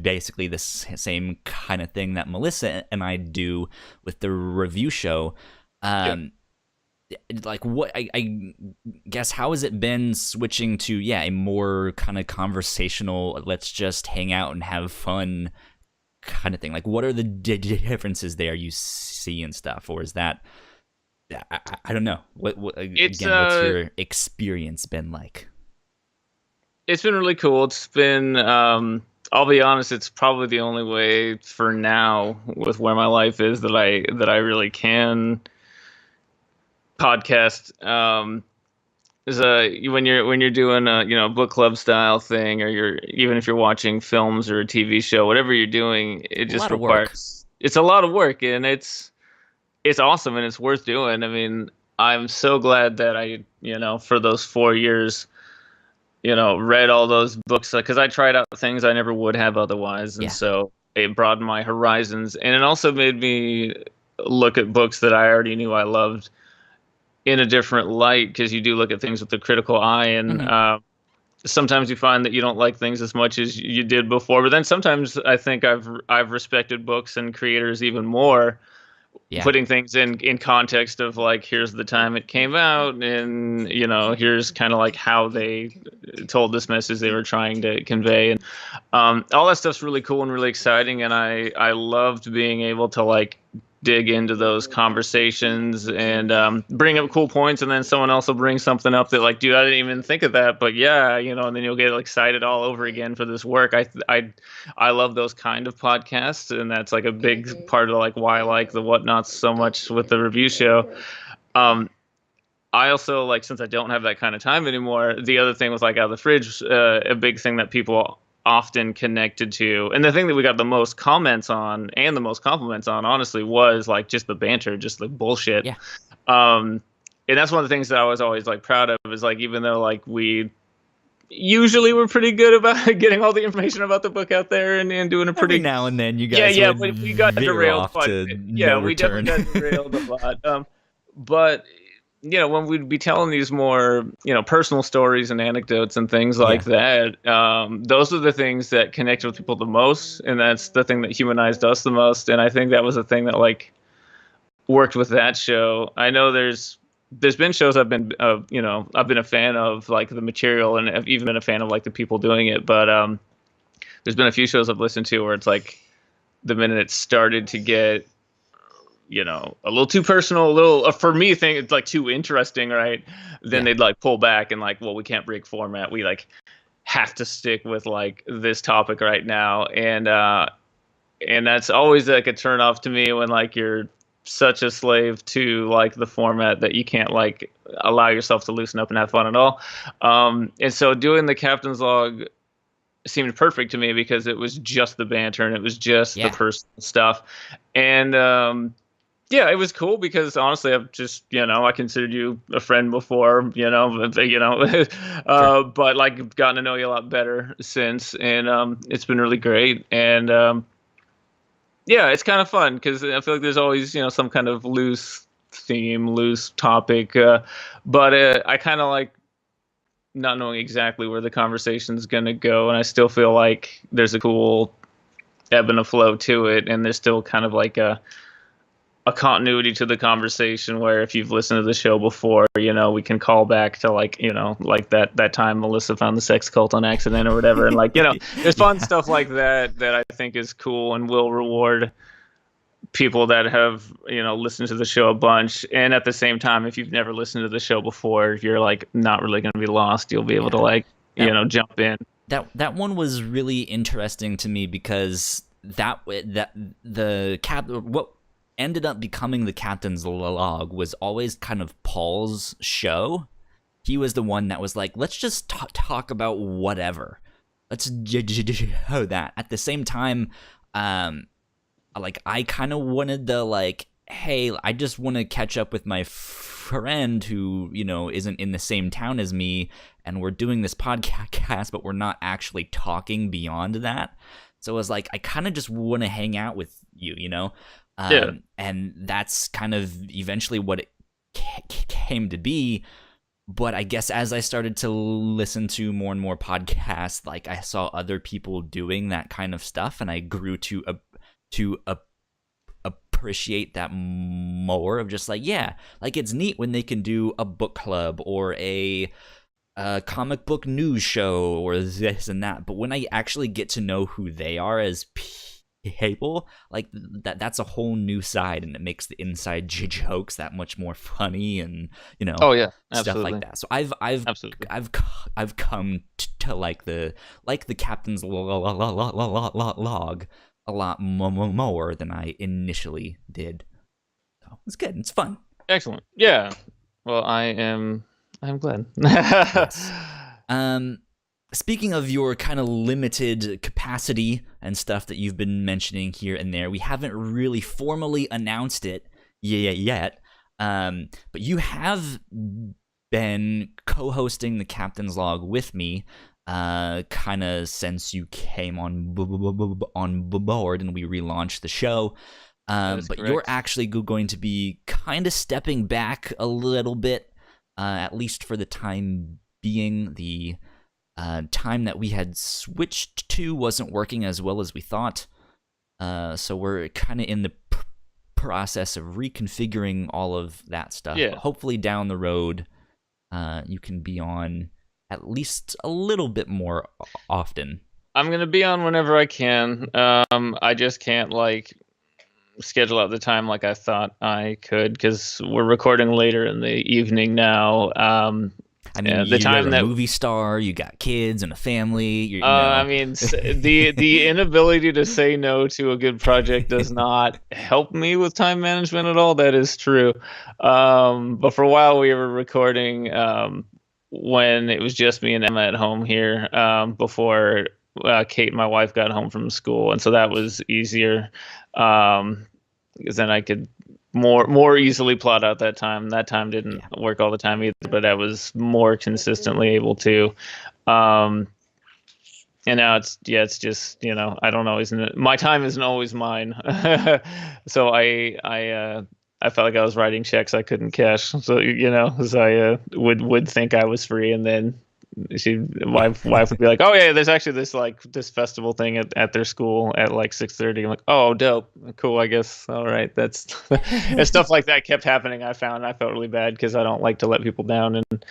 Speaker 1: basically the same kind of thing that Melissa and I do with the review show. Like, what I guess, how has it been switching to a more kind of conversational, let's just hang out and have fun kind of thing? Like, what are the differences there you see and stuff, or is that I don't know. What again? What's your experience been like?
Speaker 3: It's been really cool. It's been, I'll be honest, it's probably the only way for now with where my life is that I really can podcast. Is when you're doing a book club style thing, or even if you're watching films or a TV show, whatever you're doing, it just requires. It's a lot of work, and it's awesome, and it's worth doing. I mean, I'm so glad that I, for those 4 years, read all those books, because I tried out things I never would have otherwise. And so it broadened my horizons. And it also made me look at books that I already knew I loved in a different light, because you do look at things with a critical eye. And sometimes you find that you don't like things as much as you did before. But then sometimes I think I've respected books and creators even more. Putting things in context of, like, here's the time it came out, and here's kind of like how they told this message they were trying to convey, and all that stuff's really cool and really exciting. And I loved being able to, like, dig into those conversations and bring up cool points, and then someone else will bring something up that, like, dude, I didn't even think of that, but and then you'll get excited all over again for this work. I love those kind of podcasts, and that's, like, a big part of, like, why I like the Whatnauts so much with the review show. I also, like, since I don't have that kind of time anymore, the other thing was, like, Out of the Fridge, a big thing that people often connected to, and the thing that we got the most comments on and the most compliments on, honestly, was, like, just the banter, just the bullshit. And that's one of the things that I was always, like, proud of, is, like, even though, like, we usually were pretty good about getting all the information about the book out there and doing a pretty
Speaker 1: every now and then you guys would
Speaker 3: we got derailed, but we definitely got derailed a lot. But when we'd be telling these more, personal stories and anecdotes and things like that, those are the things that connected with people the most, and that's the thing that humanized us the most. And I think that was the thing that, like, worked with that show. I know there's been shows I've been a fan of, like, the material, and I've even been a fan of, like, the people doing it. But there's been a few shows I've listened to where it's like, the minute it started to get a little too personal, a little, for me, think it's, like, too interesting, right? Then they'd, like, pull back and, like, well, we can't break format. We, like, have to stick with, like, this topic right now. And that's always, like, a turnoff to me, when, like, you're such a slave to, like, the format that you can't, like, allow yourself to loosen up and have fun at all. And so doing the Captain's Log seemed perfect to me, because it was just the banter and it was just the personal stuff. And it was cool, because honestly, I've just, I considered you a friend before, but, like, gotten to know you a lot better since, and it's been really great. And it's kind of fun, because I feel like there's always, some kind of loose theme, loose topic, but I kind of like not knowing exactly where the conversation's gonna go, and I still feel like there's a cool ebb and a flow to it, and there's still kind of like a continuity to the conversation, where if you've listened to the show before, we can call back to, like, like that time Melissa found the sex cult on accident or whatever. And, like, there's fun stuff like that I think is cool and will reward people that have, listened to the show a bunch. And at the same time, if you've never listened to the show before, you're, like, not really going to be lost. You'll be able to, like, jump in.
Speaker 1: That one was really interesting to me, because what ended up becoming the Captain's Log was always kind of Paul's show. He was the one that was like, let's just talk about whatever. Let's do that. At the same time, like, I kind of wanted the, like, hey, I just want to catch up with my friend who, isn't in the same town as me, and we're doing this podcast, but we're not actually talking beyond that. So it was like, I kind of just want to hang out with you, and that's kind of eventually what it came to be. But I guess as I started to listen to more and more podcasts, like I saw other people doing that kind of stuff, and I grew to appreciate that more. Of just like, yeah, like it's neat when they can do a book club or a comic book news show or this and that. But when I actually get to know who they are as people, like that's a whole new side, and it makes the inside jokes that much more funny, and
Speaker 3: Oh yeah,
Speaker 1: stuff
Speaker 3: absolutely.
Speaker 1: like that. So I've come to like the captain's log a lot more than I initially did. So it's good. It's fun.
Speaker 3: Excellent. Yeah. Well, I'm glad.
Speaker 1: Yes. Speaking of your kind of limited capacity and stuff that you've been mentioning here and there, we haven't really formally announced it yet. But you have been co-hosting the Captain's Log with me, kind of since you came on board and we relaunched the show. But
Speaker 3: correct.
Speaker 1: You're actually going to be kind of stepping back a little bit, at least for the time being. The time that we had switched to wasn't working as well as we thought. So we're kind of in the process of reconfiguring all of that stuff.
Speaker 3: Yeah.
Speaker 1: But hopefully down the road, you can be on at least a little bit more often.
Speaker 3: I'm gonna be on whenever I can. I just can't like schedule out the time like I thought I could, because we're recording later in the evening now.
Speaker 1: I mean,
Speaker 3: the time
Speaker 1: you're a
Speaker 3: that
Speaker 1: movie star, you got kids and a family. You know.
Speaker 3: I mean, the inability to say no to a good project does not help me with time management at all. That is true. But for a while we were recording when it was just me and Emma at home here, before Kate, my wife, got home from school, and so that was easier, because then I could more easily plot out that time. That time didn't work all the time either, but I was more consistently able to. And now it's just, I don't always, my time isn't always mine. So I felt like I was writing checks I couldn't cash. So, as I would think I was free, and then wife would be like, oh yeah, there's actually this festival thing at their school at like 6:30. I'm like, oh dope, cool, I guess. All right, that's and stuff like that kept happening. I felt really bad because I don't like to let people down, and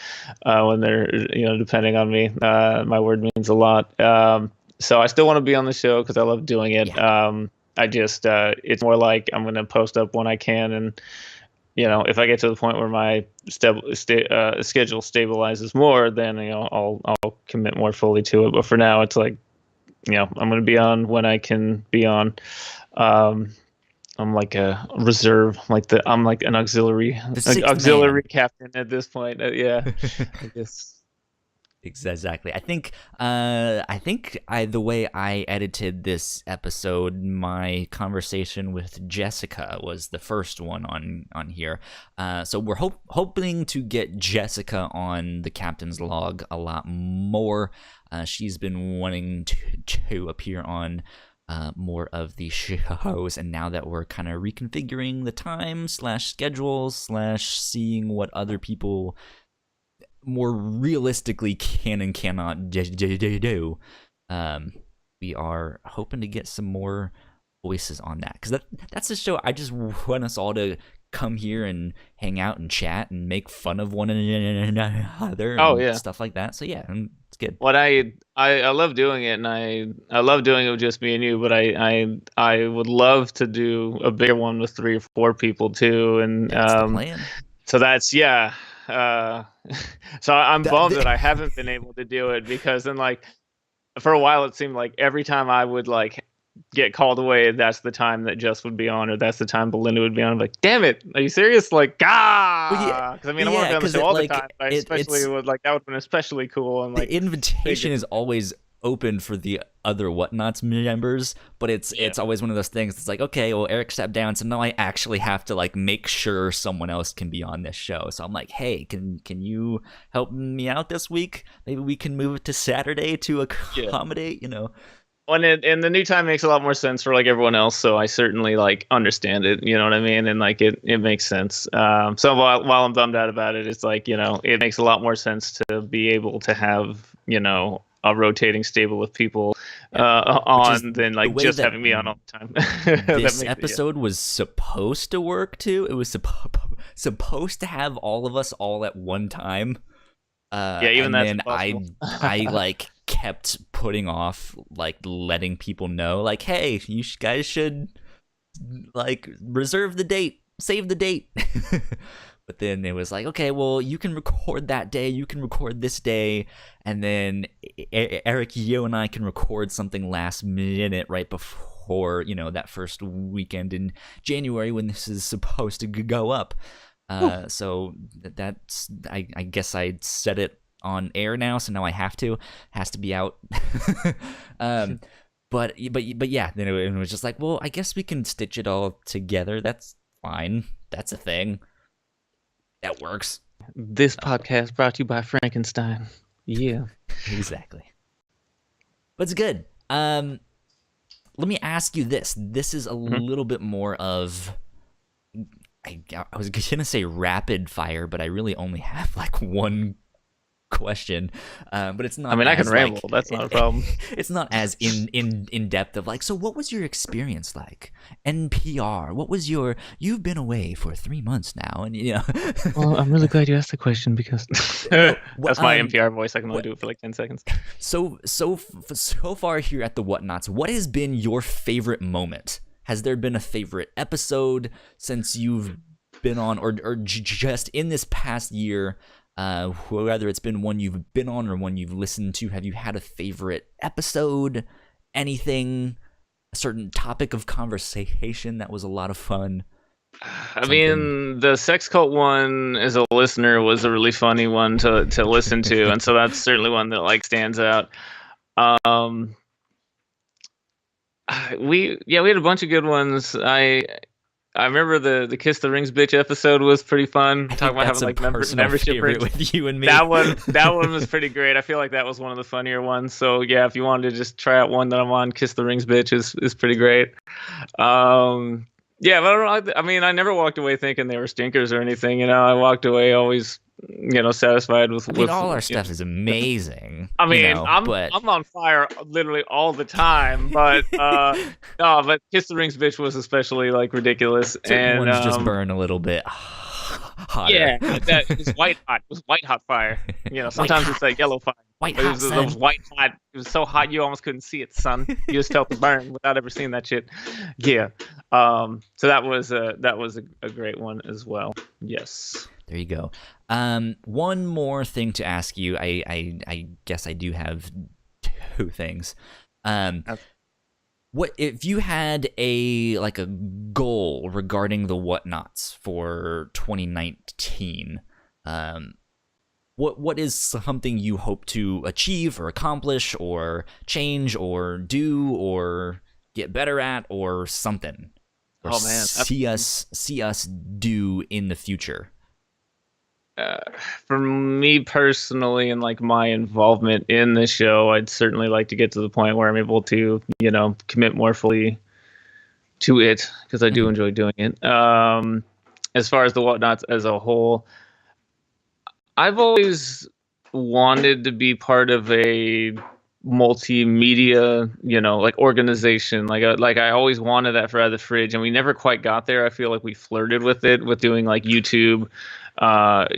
Speaker 3: when they're depending on me, my word means a lot. So I still want to be on the show because I love doing it. I just it's more like I'm gonna post up when I can, and if I get to the point where my schedule stabilizes more, then I'll commit more fully to it. But for now, it's like I'm going to be on when I can be on. I'm like a reserve, I'm like an auxiliary captain at this point. Yeah, I guess.
Speaker 1: Exactly. I think the way I edited this episode, my conversation with Jessica was the first one on here. So we're hoping to get Jessica on the Captain's Log a lot more. She's been wanting to appear on more of the shows, and now that we're kind of reconfiguring the time / schedules / seeing what other people more realistically can and cannot do, we are hoping to get some more voices on that, because that's a show I just want us all to come here and hang out and chat and make fun of one another and stuff like that. So yeah, it's good.
Speaker 3: What I love doing it, and I love doing it with just me and you, but I would love to do a bigger one with 3 or 4 people too, and
Speaker 1: that's the plan.
Speaker 3: So that's so I'm bummed that I haven't been able to do it, because then for a while it seemed like every time I would get called away, that's the time that Jess would be on, or that's the time Belinda would be on. I'm like, damn it, are you serious? Because I mean, I want to be on the show all the time, but especially that would have been especially cool. And
Speaker 1: the invitation is always open for the other Whatnauts members, but it's always one of those things. It's like, okay, well, Eric stepped down, so now I actually have to make sure someone else can be on this show. So I'm like, hey, can you help me out this week? Maybe we can move it to Saturday to accommodate,
Speaker 3: And the new time makes a lot more sense for like everyone else, so I certainly like understand it. You know what I mean? And like it makes sense. So while I'm bummed out about it, it's like, you know, it makes a lot more sense to be able to have, you know, a rotating stable of people on than like just having me on all the time.
Speaker 1: This episode was supposed to work too. It was supposed to have all of us all at one time.
Speaker 3: Even
Speaker 1: and
Speaker 3: that's
Speaker 1: then
Speaker 3: impossible.
Speaker 1: I like kept putting off like letting people know like, hey, you guys should like reserve the date, save the date. But then it was like, okay, well, you can record that day, you can record this day, and then Eric, you and I can record something last minute right before, you know, that first weekend in January when this is supposed to go up. So that's I guess I set it on air now, so now I have to. It has to be out. But yeah, then it was just like, well, I guess we can stitch it all together. That's fine. That's a thing. That works.
Speaker 3: This podcast brought to you by Frankenstein. Yeah.
Speaker 1: Exactly. But it's good. Let me ask you this. This is a little bit more of, I was gonna say rapid fire, but I really only have like one question. But it's not.
Speaker 3: I mean, I can ramble.
Speaker 1: Like,
Speaker 3: that's not a problem.
Speaker 1: It's not as in depth of like. So, what was your experience like? NPR. What was your? You've been away for 3 months now, and you know.
Speaker 3: Well, I'm really glad you asked the question because that's my NPR voice. I can only do it for like 10 seconds.
Speaker 1: So far here at the Whatnauts, what has been your favorite moment? Has there been a favorite episode since you've been on, or just in this past year? Whether it's been one you've been on or one you've listened to, have you had a favorite episode? Anything? A certain topic of conversation that was a lot of fun?
Speaker 3: I mean, the sex cult one as a listener was a really funny one to listen to, and so that's certainly one that like stands out. We had a bunch of good ones. I remember the Kiss the Rings bitch episode was pretty fun. Talking about having like membership rings
Speaker 1: with you and me.
Speaker 3: That one was pretty great. I feel like that was one of the funnier ones. So yeah, if you wanted to just try out one that I'm on, Kiss the Rings bitch is pretty great. Yeah, but I don't know. I mean, I never walked away thinking they were stinkers or anything. You know, I walked away always, you know, satisfied with.
Speaker 1: I mean, all our stuff is amazing.
Speaker 3: I mean,
Speaker 1: you know,
Speaker 3: I'm on fire literally all the time, but no, but Kiss the Rings bitch was especially like ridiculous.
Speaker 1: Certain
Speaker 3: and
Speaker 1: ones just burn a little bit hotter.
Speaker 3: Yeah, that is white hot. It was white hot fire. You know, sometimes it's like yellow fire.
Speaker 1: White
Speaker 3: It
Speaker 1: hot,
Speaker 3: was,
Speaker 1: son.
Speaker 3: it was white hot. It was so hot you almost couldn't see it, son. You just felt the burn without ever seeing that shit. Yeah. So that was a great one as well. Yes.
Speaker 1: There you go. One more thing to ask you. I guess I do have two things. What if you had a goal regarding the Whatnauts for 2019? What is something you hope to achieve or accomplish or change or do or get better at or something? Or
Speaker 3: Oh man,
Speaker 1: see us do in the future.
Speaker 3: For me personally, and like my involvement in the show, I'd certainly like to get to the point where I'm able to, you know, commit more fully to it because I do enjoy doing it. As far as the Whatnauts as a whole, I've always wanted to be part of a multimedia, you know, like organization. Like I always wanted that for Out of the Fridge, and we never quite got there. I feel like we flirted with it, with doing like YouTube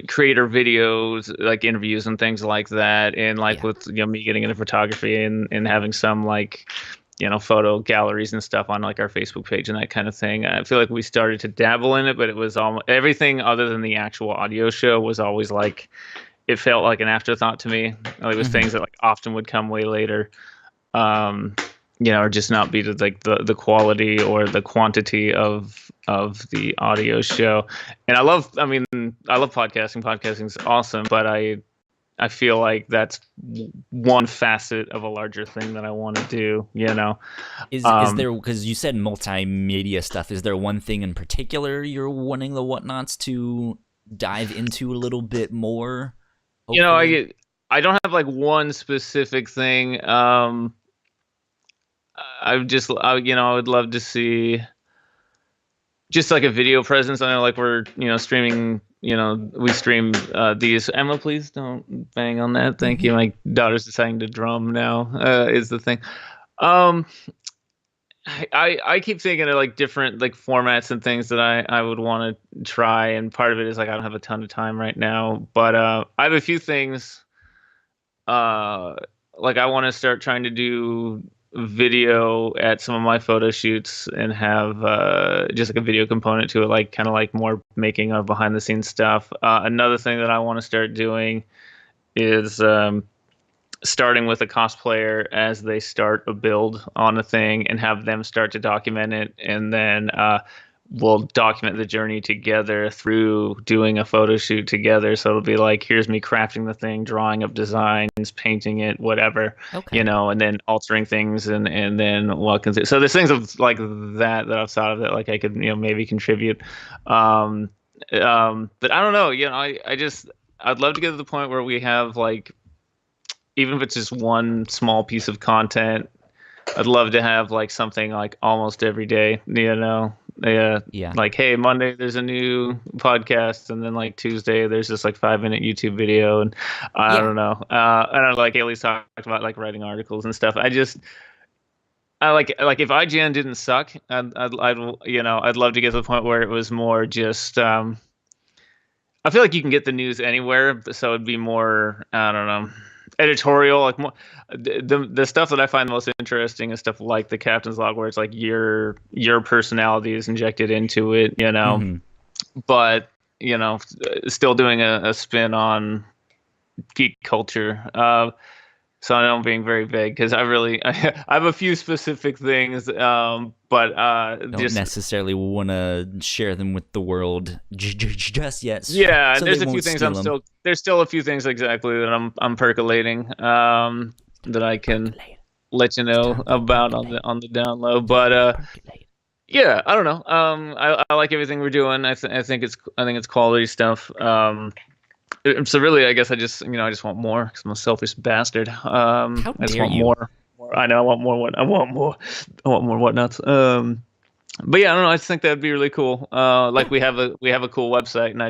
Speaker 3: creator videos, like interviews and things like that, and like with, you know, me getting into photography and having some like, you know, photo galleries and stuff on like our Facebook page and that kind of thing. I feel like we started to dabble in it, but it was almost everything other than the actual audio show was always like, it felt like an afterthought to me. Like, it was things that like often would come way later, you know, or just not be to like the quality or the quantity of the audio show. And I love podcasting. Podcasting's awesome, but I feel like that's one facet of a larger thing that I want to do, you know.
Speaker 1: Is there, because you said multimedia stuff, is there one thing in particular you're wanting the Whatnauts to dive into a little bit more? Hopefully?
Speaker 3: You know, I don't have like one specific thing. I would love to see just like a video presence. I know, like we're streaming. We stream these. Emma, please don't bang on that. Thank you. My daughter's deciding to drum now. Is the thing. Um, I keep thinking of like different like formats and things that I would want to try, and part of it is like I don't have a ton of time right now, but I have a few things. Like I want to start trying to do video at some of my photo shoots and have just like a video component to it, like kind of like more making of behind the scenes stuff. Another thing that I want to start doing is starting with a cosplayer as they start a build on a thing and have them start to document it, and then we'll document the journey together through doing a photo shoot together. So it'll be like, here's me crafting the thing, drawing up designs, painting it, whatever, and then altering things, and then Wilkinson. So there's things of like that I've thought of that like I could maybe contribute. But I don't know. I'd love to get to the point where we have like, even if it's just one small piece of content, I'd love to have like something like almost every day, like, hey, Monday there's a new podcast, and then like Tuesday there's just like 5-minute YouTube video, and I don't know. Like Ailey's talked about like writing articles and stuff. I like if IGN didn't suck, I'd love to get to the point where it was more just. I feel like you can get the news anywhere, so it'd be more, I don't know, editorial, like more the stuff that I find most interesting is stuff like the Captain's Log, where it's like your personality is injected into it, but still doing a spin on geek culture. So I know I'm being very vague because I have a few specific things, but
Speaker 1: don't
Speaker 3: just
Speaker 1: necessarily want to share them with the world just yet.
Speaker 3: Yeah,
Speaker 1: so
Speaker 3: there's a few things there's still a few things exactly that I'm percolating that I can let you know about on the down low. But yeah, I don't know. I like everything we're doing. I think it's quality stuff. So really, I guess I just want more because I'm a selfish bastard. I just want more. I know I want more. I want more Whatnauts. But yeah, I don't know. I just think that'd be really cool. Like we have a cool website, and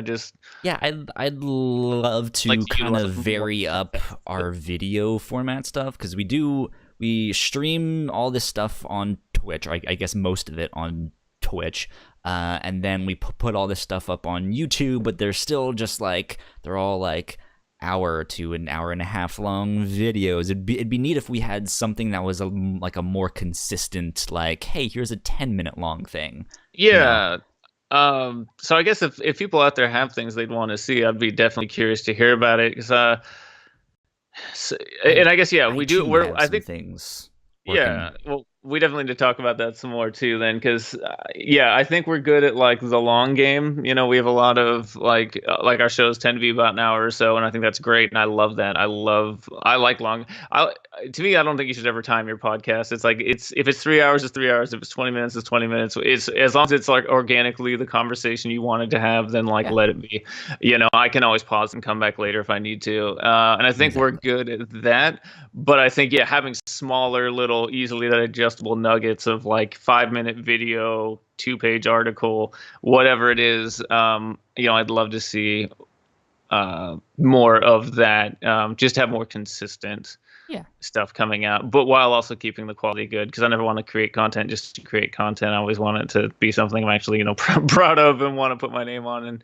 Speaker 1: I'd love to kind of vary up our video format stuff, because we stream all this stuff on Twitch. I guess most of it on Twitch. And then we put all this stuff up on YouTube, but they're still just like, they're all like hour to an hour and a half long videos. It'd be neat if we had something that was like a more consistent, like, hey, here's a 10-minute long thing.
Speaker 3: Yeah. So I guess if people out there have things they'd want to see, I'd be definitely curious to hear about it. Because and I guess we do. I think
Speaker 1: things.
Speaker 3: Yeah. Well, we definitely need to talk about that some more too, then, because I think we're good at like the long game. We have a lot of like our shows tend to be about an hour or so, and I think that's great, and I love that. I like long. To me, I don't think you should ever time your podcast. It's like if it's 3 hours, it's 3 hours. If it's 20 minutes, it's 20 minutes. It's as long as it's like organically the conversation you wanted to have, then let it be. I can always pause and come back later if I need to. And I think we're good at that. But I think having smaller, little, easily digestible nuggets of like 5-minute video, 2-page article, whatever it is, I'd love to see more of that. Just have more consistent stuff coming out, but while also keeping the quality good, because I never want to create content just to create content. I always want it to be something I'm actually proud of and want to put my name on.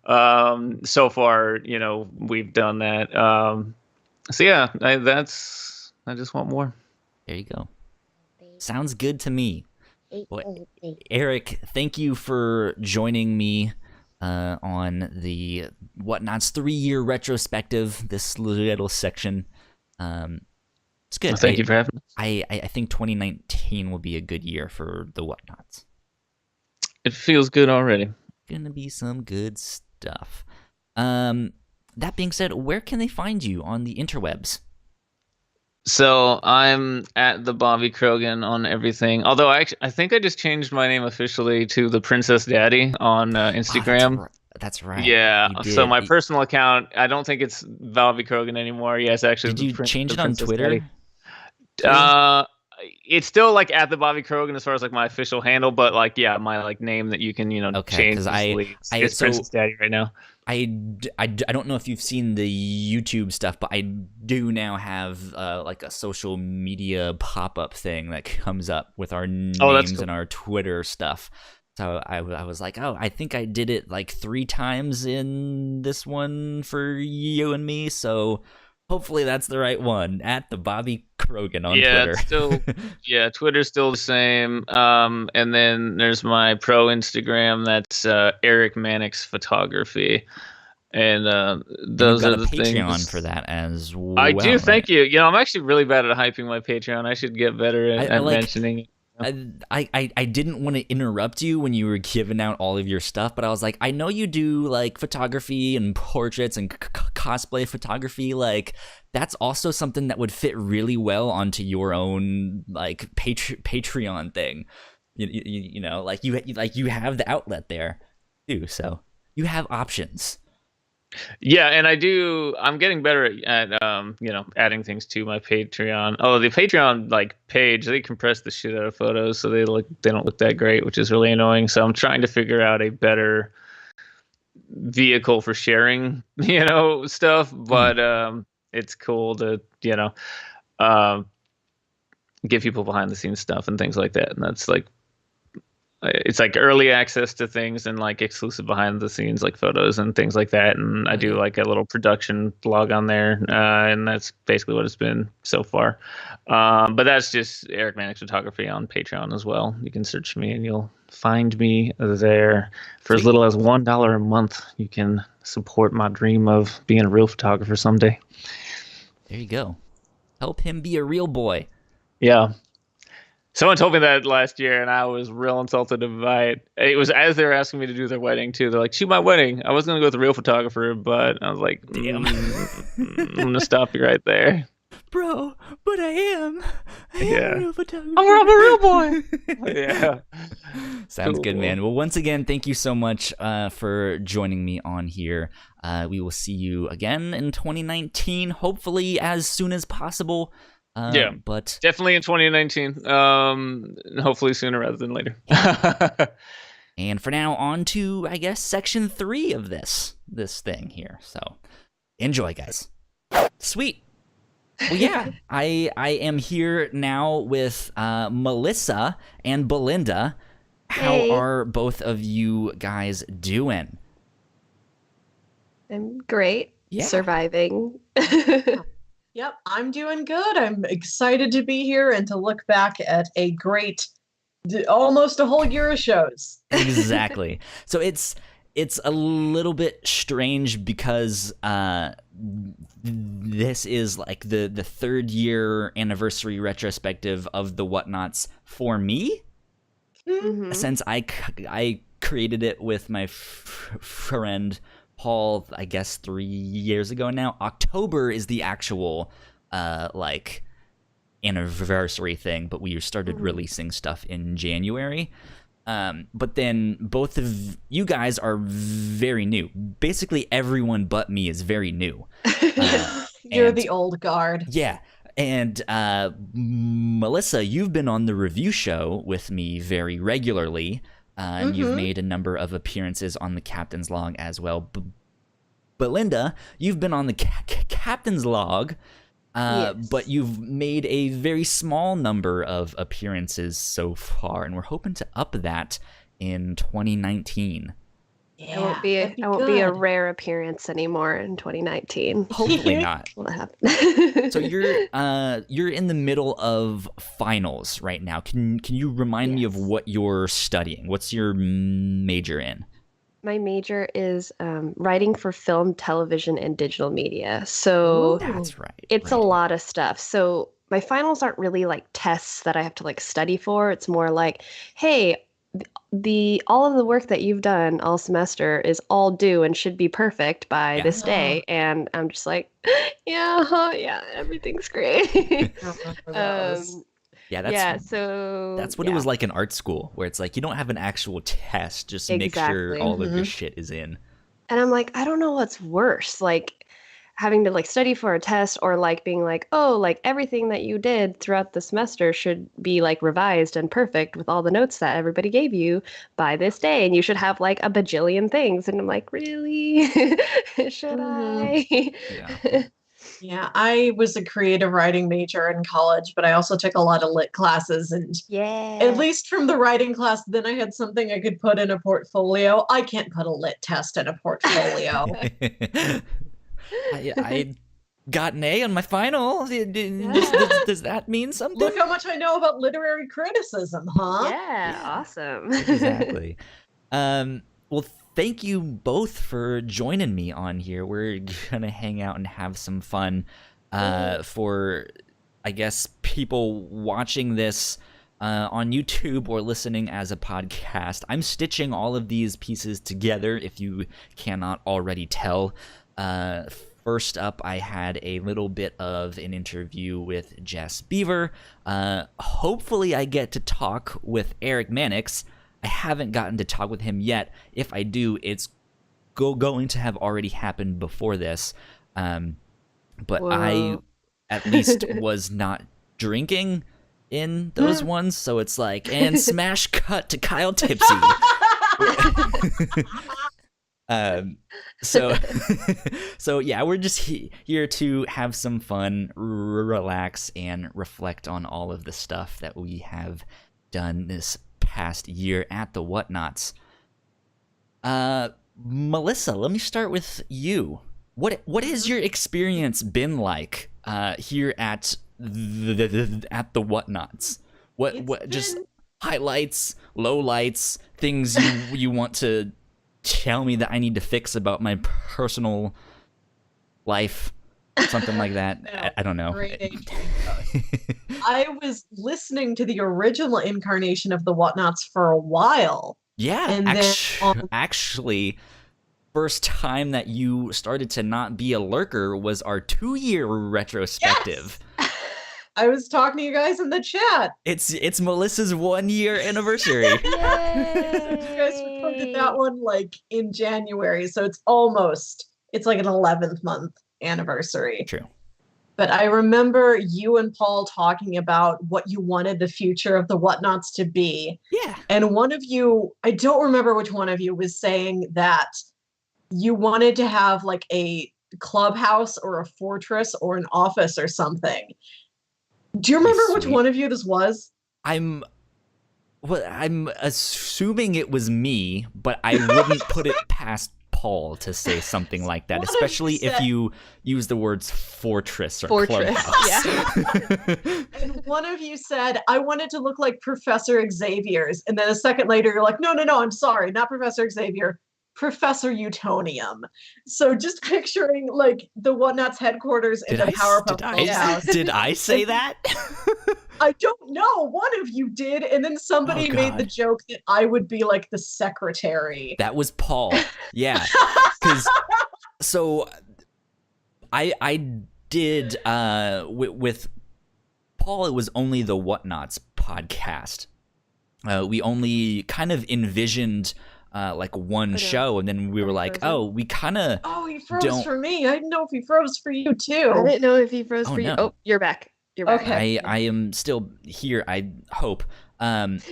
Speaker 3: And so far, we've done that. So yeah, I just want more.
Speaker 1: There you go. Sounds good to me. Well, Erick, thank you for joining me on the Whatnauts 3-year retrospective, this little section. It's good.
Speaker 3: Well, thank you for having
Speaker 1: me. I think 2019 will be a good year for the Whatnauts.
Speaker 3: It feels good already.
Speaker 1: Gonna be some good stuff. That being said, where can they find you on the interwebs?
Speaker 3: So I'm at the Bobby Krogan on everything. Although I think I just changed my name officially to the Princess Daddy on Instagram.
Speaker 1: Oh, that's right.
Speaker 3: Yeah. So my personal account, I don't think it's Bobby Krogan anymore. Yes, actually.
Speaker 1: Did you change it on Twitter?
Speaker 3: it's still like at the Bobby Krogan as far as like my official handle, but like my like name that you can
Speaker 1: Okay,
Speaker 3: change
Speaker 1: because
Speaker 3: easily. It's Princess Daddy right now.
Speaker 1: I don't know if you've seen the YouTube stuff, but I do now have like a social media pop-up thing that comes up with our names
Speaker 3: cool.
Speaker 1: and our Twitter stuff. So I was like, oh, I think I did it like 3 times in this one for you and me, so hopefully that's the right one, at the Bobby Krogan on Twitter.
Speaker 3: It's still, Twitter's still the same. And then there's my pro Instagram. That's Erick Maddox Photography. And those are the things.
Speaker 1: Patreon for that as well.
Speaker 3: I do.
Speaker 1: Right?
Speaker 3: Thank you. I'm actually really bad at hyping my Patreon. I should get better at mentioning it.
Speaker 1: I didn't want to interrupt you when you were giving out all of your stuff, but I was like, I know you do like photography and portraits and cosplay photography. Like, that's also something that would fit really well onto your own like Patreon thing. You know, like you have the outlet there too, so you have options.
Speaker 3: Yeah, and I'm getting better at adding things to my Patreon. Oh, the Patreon like page, they compress the shit out of photos, so they don't look that great, which is really annoying. So I'm trying to figure out a better vehicle for sharing, stuff. But it's cool to give people behind the scenes stuff and things like that, and that's like. It's like early access to things and like exclusive behind the scenes like photos and things like that, and I do like a little production blog on there, and that's basically what it's been so far. But that's just Erick Maddox Photography on Patreon as well. You can search me and you'll find me there. For as little as $1 a month, you can support my dream of being a real photographer someday.
Speaker 1: There you go. Help him be a real boy.
Speaker 3: Yeah. Someone told me that last year, and I was real insulted by it. It was as they were asking me to do their wedding, too. They're like, shoot my wedding. I was going to go with a real photographer, but I was like, damn. I'm going to stop you right there.
Speaker 1: Bro, but I am a real photographer.
Speaker 3: I'm a real boy. Yeah.
Speaker 1: Sounds good, man. Well, once again, thank you so much for joining me on here. We will see you again in 2019, hopefully as soon as possible. But
Speaker 3: definitely in 2019. Hopefully sooner rather than later.
Speaker 1: And for now, on to, I guess, section 3 of this thing here. So enjoy, guys. Sweet. Well, yeah, I am here now with Melissa and Belinda. How are both of you guys doing?
Speaker 4: I'm great.
Speaker 1: Yeah.
Speaker 4: Surviving.
Speaker 5: Yep, I'm doing good. I'm excited to be here and to look back at a great, almost a whole year of shows.
Speaker 1: Exactly. So it's a little bit strange because this is like the 3rd year anniversary retrospective of the Whatnauts for me.
Speaker 4: Mm-hmm.
Speaker 1: Since I created it with my friend Paul, I guess 3 years ago now. October is the actual like anniversary thing, but we started releasing stuff in January. But then both of you guys are very new. Basically everyone but me is very new.
Speaker 5: You're the old guard.
Speaker 1: Yeah. And Melissa, you've been on the review show with me very regularly. And you've made a number of appearances on the Captain's Log as well. Belinda, you've been on the Captain's Log,
Speaker 4: yes.
Speaker 1: But you've made a very small number of appearances so far, and we're hoping to up that in 2019.
Speaker 5: Yeah,
Speaker 4: I won't be a rare appearance anymore in 2019.
Speaker 1: Hopefully not.
Speaker 4: Will happen.
Speaker 1: So you're in the middle of finals right now. Can you remind me of what you're studying? What's your major in?
Speaker 4: My major is writing for film, television, and digital media. So
Speaker 1: that's right.
Speaker 4: It's a lot of stuff. So my finals aren't really like tests that I have to like study for. It's more like, hey, all of the work that you've done all semester is all due and should be perfect by this day, and I'm just like, yeah, everything's great.
Speaker 1: That's what it was like in art school, where it's like you don't have an actual test, just make sure all of your shit is in.
Speaker 4: And I'm like, I don't know what's worse. Like, having to like study for a test or like being like, oh, like everything that you did throughout the semester should be like revised and perfect with all the notes that everybody gave you by this day. And you should have like a bajillion things. And I'm like, really? Should I?
Speaker 1: Yeah.
Speaker 5: Yeah, I was a creative writing major in college, but I also took a lot of lit classes. And
Speaker 4: Yeah.
Speaker 5: at least from the writing class, then I had something I could put in a portfolio. I can't put a lit test in a portfolio.
Speaker 1: I got an A on my final. Does that mean something?
Speaker 5: Look how much I know about literary criticism, huh?
Speaker 4: Yeah, awesome.
Speaker 1: Exactly. Well, thank you both for joining me on here. We're gonna hang out and have some fun. For, I guess, people watching this on YouTube or listening as a podcast. I'm stitching all of these pieces together, if you cannot already tell. First up, I had a little bit of an interview with Jess Bever. Hopefully I get to talk with Erick Maddox. I haven't gotten to talk with him yet. If I do, it's going to have already happened before this. But
Speaker 4: Whoa.
Speaker 1: I at least was not drinking in those ones, so it's like, and smash cut to Kyle Tipsy. So yeah, we're just here to have some fun, relax, and reflect on all of the stuff that we have done this past year at the Whatnauts. Melissa, let me start with you. What has your experience been like here at the Whatnauts? What just highlights, lowlights, things you want to tell me that I need to fix about my personal life, something like that?
Speaker 5: No,
Speaker 1: I don't know.
Speaker 5: great age. I was listening to the original incarnation of the Whatnauts for a while.
Speaker 1: Yeah,
Speaker 5: And then
Speaker 1: actually, first time that you started to not be a lurker was our 2-year retrospective.
Speaker 5: Yes! I was talking to you guys in the chat.
Speaker 1: It's Melissa's 1-year anniversary.
Speaker 5: You guys recorded that one like in January, so it's like an 11th month anniversary.
Speaker 1: True.
Speaker 5: But I remember you and Paul talking about what you wanted the future of the Whatnauts to be.
Speaker 1: Yeah.
Speaker 5: And one of you, I don't remember which one of you, was saying that you wanted to have like a clubhouse or a fortress or an office or something. Do you remember which one of you this was?
Speaker 1: I'm assuming it was me, but I wouldn't put it past Paul to say something like that, especially if you use the words fortress or clubhouse.
Speaker 4: Yeah.
Speaker 5: And one of you said, I wanted to look like Professor Xavier's. And then a second later, you're like, no, I'm sorry, not Professor Xavier, Professor Utonium. So just picturing like the Whatnauts headquarters in the Powerpuff House.
Speaker 1: Did I say that?
Speaker 5: I don't know. One of you did, and then somebody made the joke that I would be like the secretary.
Speaker 1: That was Paul. Yeah. So I did with Paul, it was only the Whatnauts podcast. We only kind of envisioned like one show, and then we were like, we kind of
Speaker 5: he froze for me. I didn't know if he froze for you too.
Speaker 4: I didn't know if he froze for you.
Speaker 1: No.
Speaker 4: Oh, you're back. You're back.
Speaker 5: Okay.
Speaker 1: I am still here, I hope. But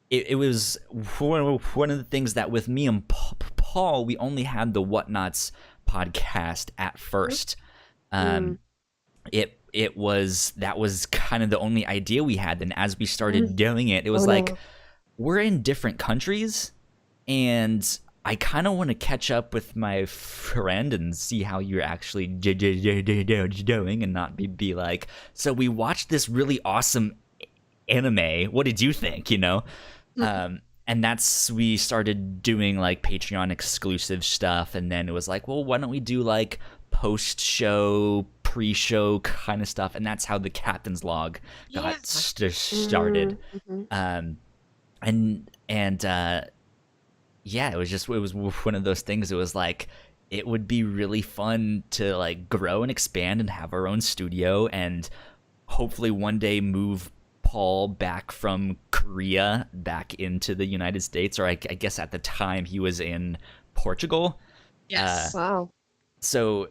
Speaker 1: it was one of the things that with me and Paul, we only had the Whatnauts podcast at first. That was kind of the only idea we had. Then as we started doing it, it was we're in different countries, and I kind of want to catch up with my friend and see how you're actually doing, and not be like, so we watched this really awesome anime. What did you think? And we started doing like Patreon exclusive stuff, and then it was like, well, why don't we do like post-show, pre-show kind of stuff? And that's how the Captain's Log got started. Yeah, it was one of those things. It was like, it would be really fun to like grow and expand and have our own studio, and hopefully one day move Paul back from Korea back into the United States, or I guess at the time he was in Portugal.
Speaker 5: Yes.
Speaker 4: Wow.
Speaker 1: so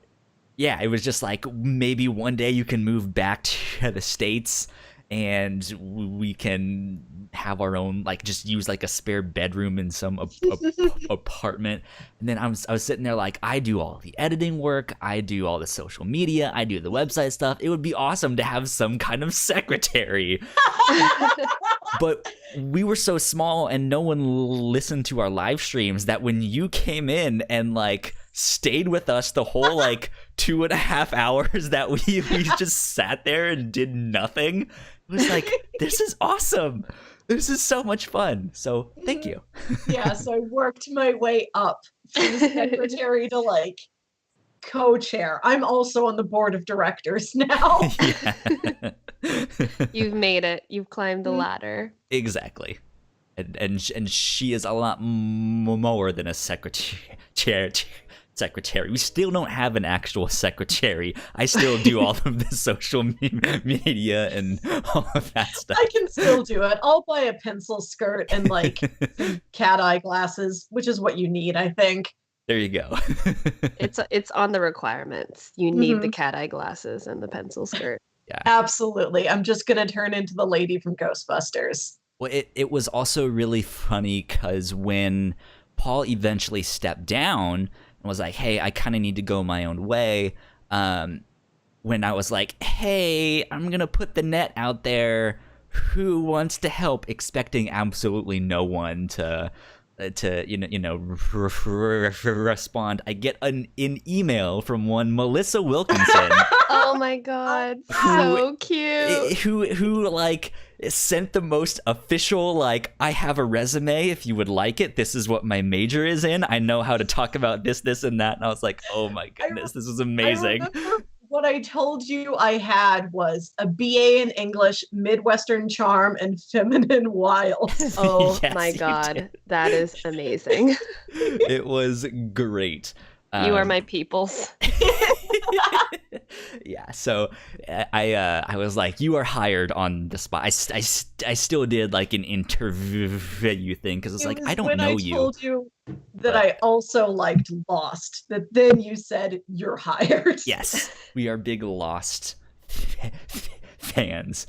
Speaker 1: yeah, it was just like maybe one day you can move back to the States and we can have our own, like, just use like a spare bedroom in some apartment. And then I was sitting there like, I do all the editing work, I do all the social media, I do the website stuff. It would be awesome to have some kind of secretary. But we were so small and no one listened to our live streams that when you came in and like stayed with us the whole like 2.5 hours that we just sat there and did nothing, it was like, this is awesome. This is so much fun. So thank you.
Speaker 5: Yeah, so I worked my way up from secretary to like co-chair. I'm also on the board of directors now.
Speaker 1: Yeah.
Speaker 4: You've made it. You've climbed the ladder.
Speaker 1: Exactly. And she is a lot more than a secretary. We still don't have an actual secretary. I still do all of the social media and all of that stuff.
Speaker 5: I can still do it. I'll buy a pencil skirt and like some cat eye glasses, which is what you need, I think.
Speaker 1: There you go.
Speaker 4: It's on the requirements. You need the cat eye glasses and the pencil skirt.
Speaker 1: Yeah.
Speaker 5: Absolutely. I'm just going to turn into the lady from Ghostbusters.
Speaker 1: Well, it was also really funny because when Paul eventually stepped down and was like, hey, I kind of need to go my own way, when I was like, hey, I'm going to put the net out there, who wants to help, expecting absolutely no one to respond, I get an email from one Melissa Wilkinson.
Speaker 4: Oh my god, so cute.
Speaker 1: Who like sent the most official, like, I have a resume if you would like it. This is what my major is in. I know how to talk about this, and that. And I was like, oh my goodness, this is amazing.
Speaker 5: What I told you I had was a BA in English, Midwestern charm, and feminine wild.
Speaker 4: Oh
Speaker 1: Yes,
Speaker 4: my
Speaker 1: you
Speaker 4: god,
Speaker 1: did.
Speaker 4: that is amazing.
Speaker 1: It was great.
Speaker 4: You are my peoples.
Speaker 1: Yeah, so I was like, you are hired on the spot. I still did like an interview thing because it's like, I don't know you.
Speaker 5: I told you that I also liked Lost, that then you said you're hired.
Speaker 1: Yes, we are big Lost fans.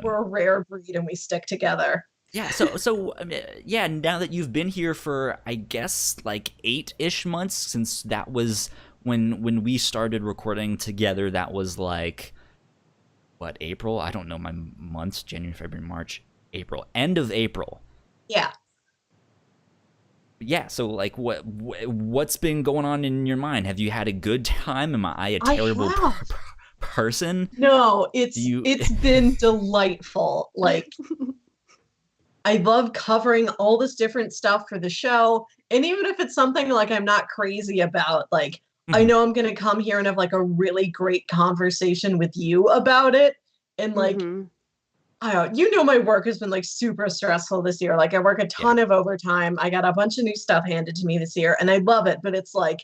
Speaker 5: We're a rare breed and we stick together.
Speaker 1: Yeah, so yeah, now that you've been here for, I guess, like 8-ish months, since that was when we started recording together, that was like, what, April? I don't know my months, January, February, March, April, end of April.
Speaker 5: Yeah.
Speaker 1: Yeah, so like what's been going on in your mind? Have you had a good time? Am I a terrible person?
Speaker 5: No, it's been delightful. Like, I love covering all this different stuff for the show. And even if it's something like I'm not crazy about, like, I know I'm going to come here and have like a really great conversation with you about it. And like, I don't, my work has been like super stressful this year. Like, I work a ton of overtime. I got a bunch of new stuff handed to me this year and I love it, but it's like,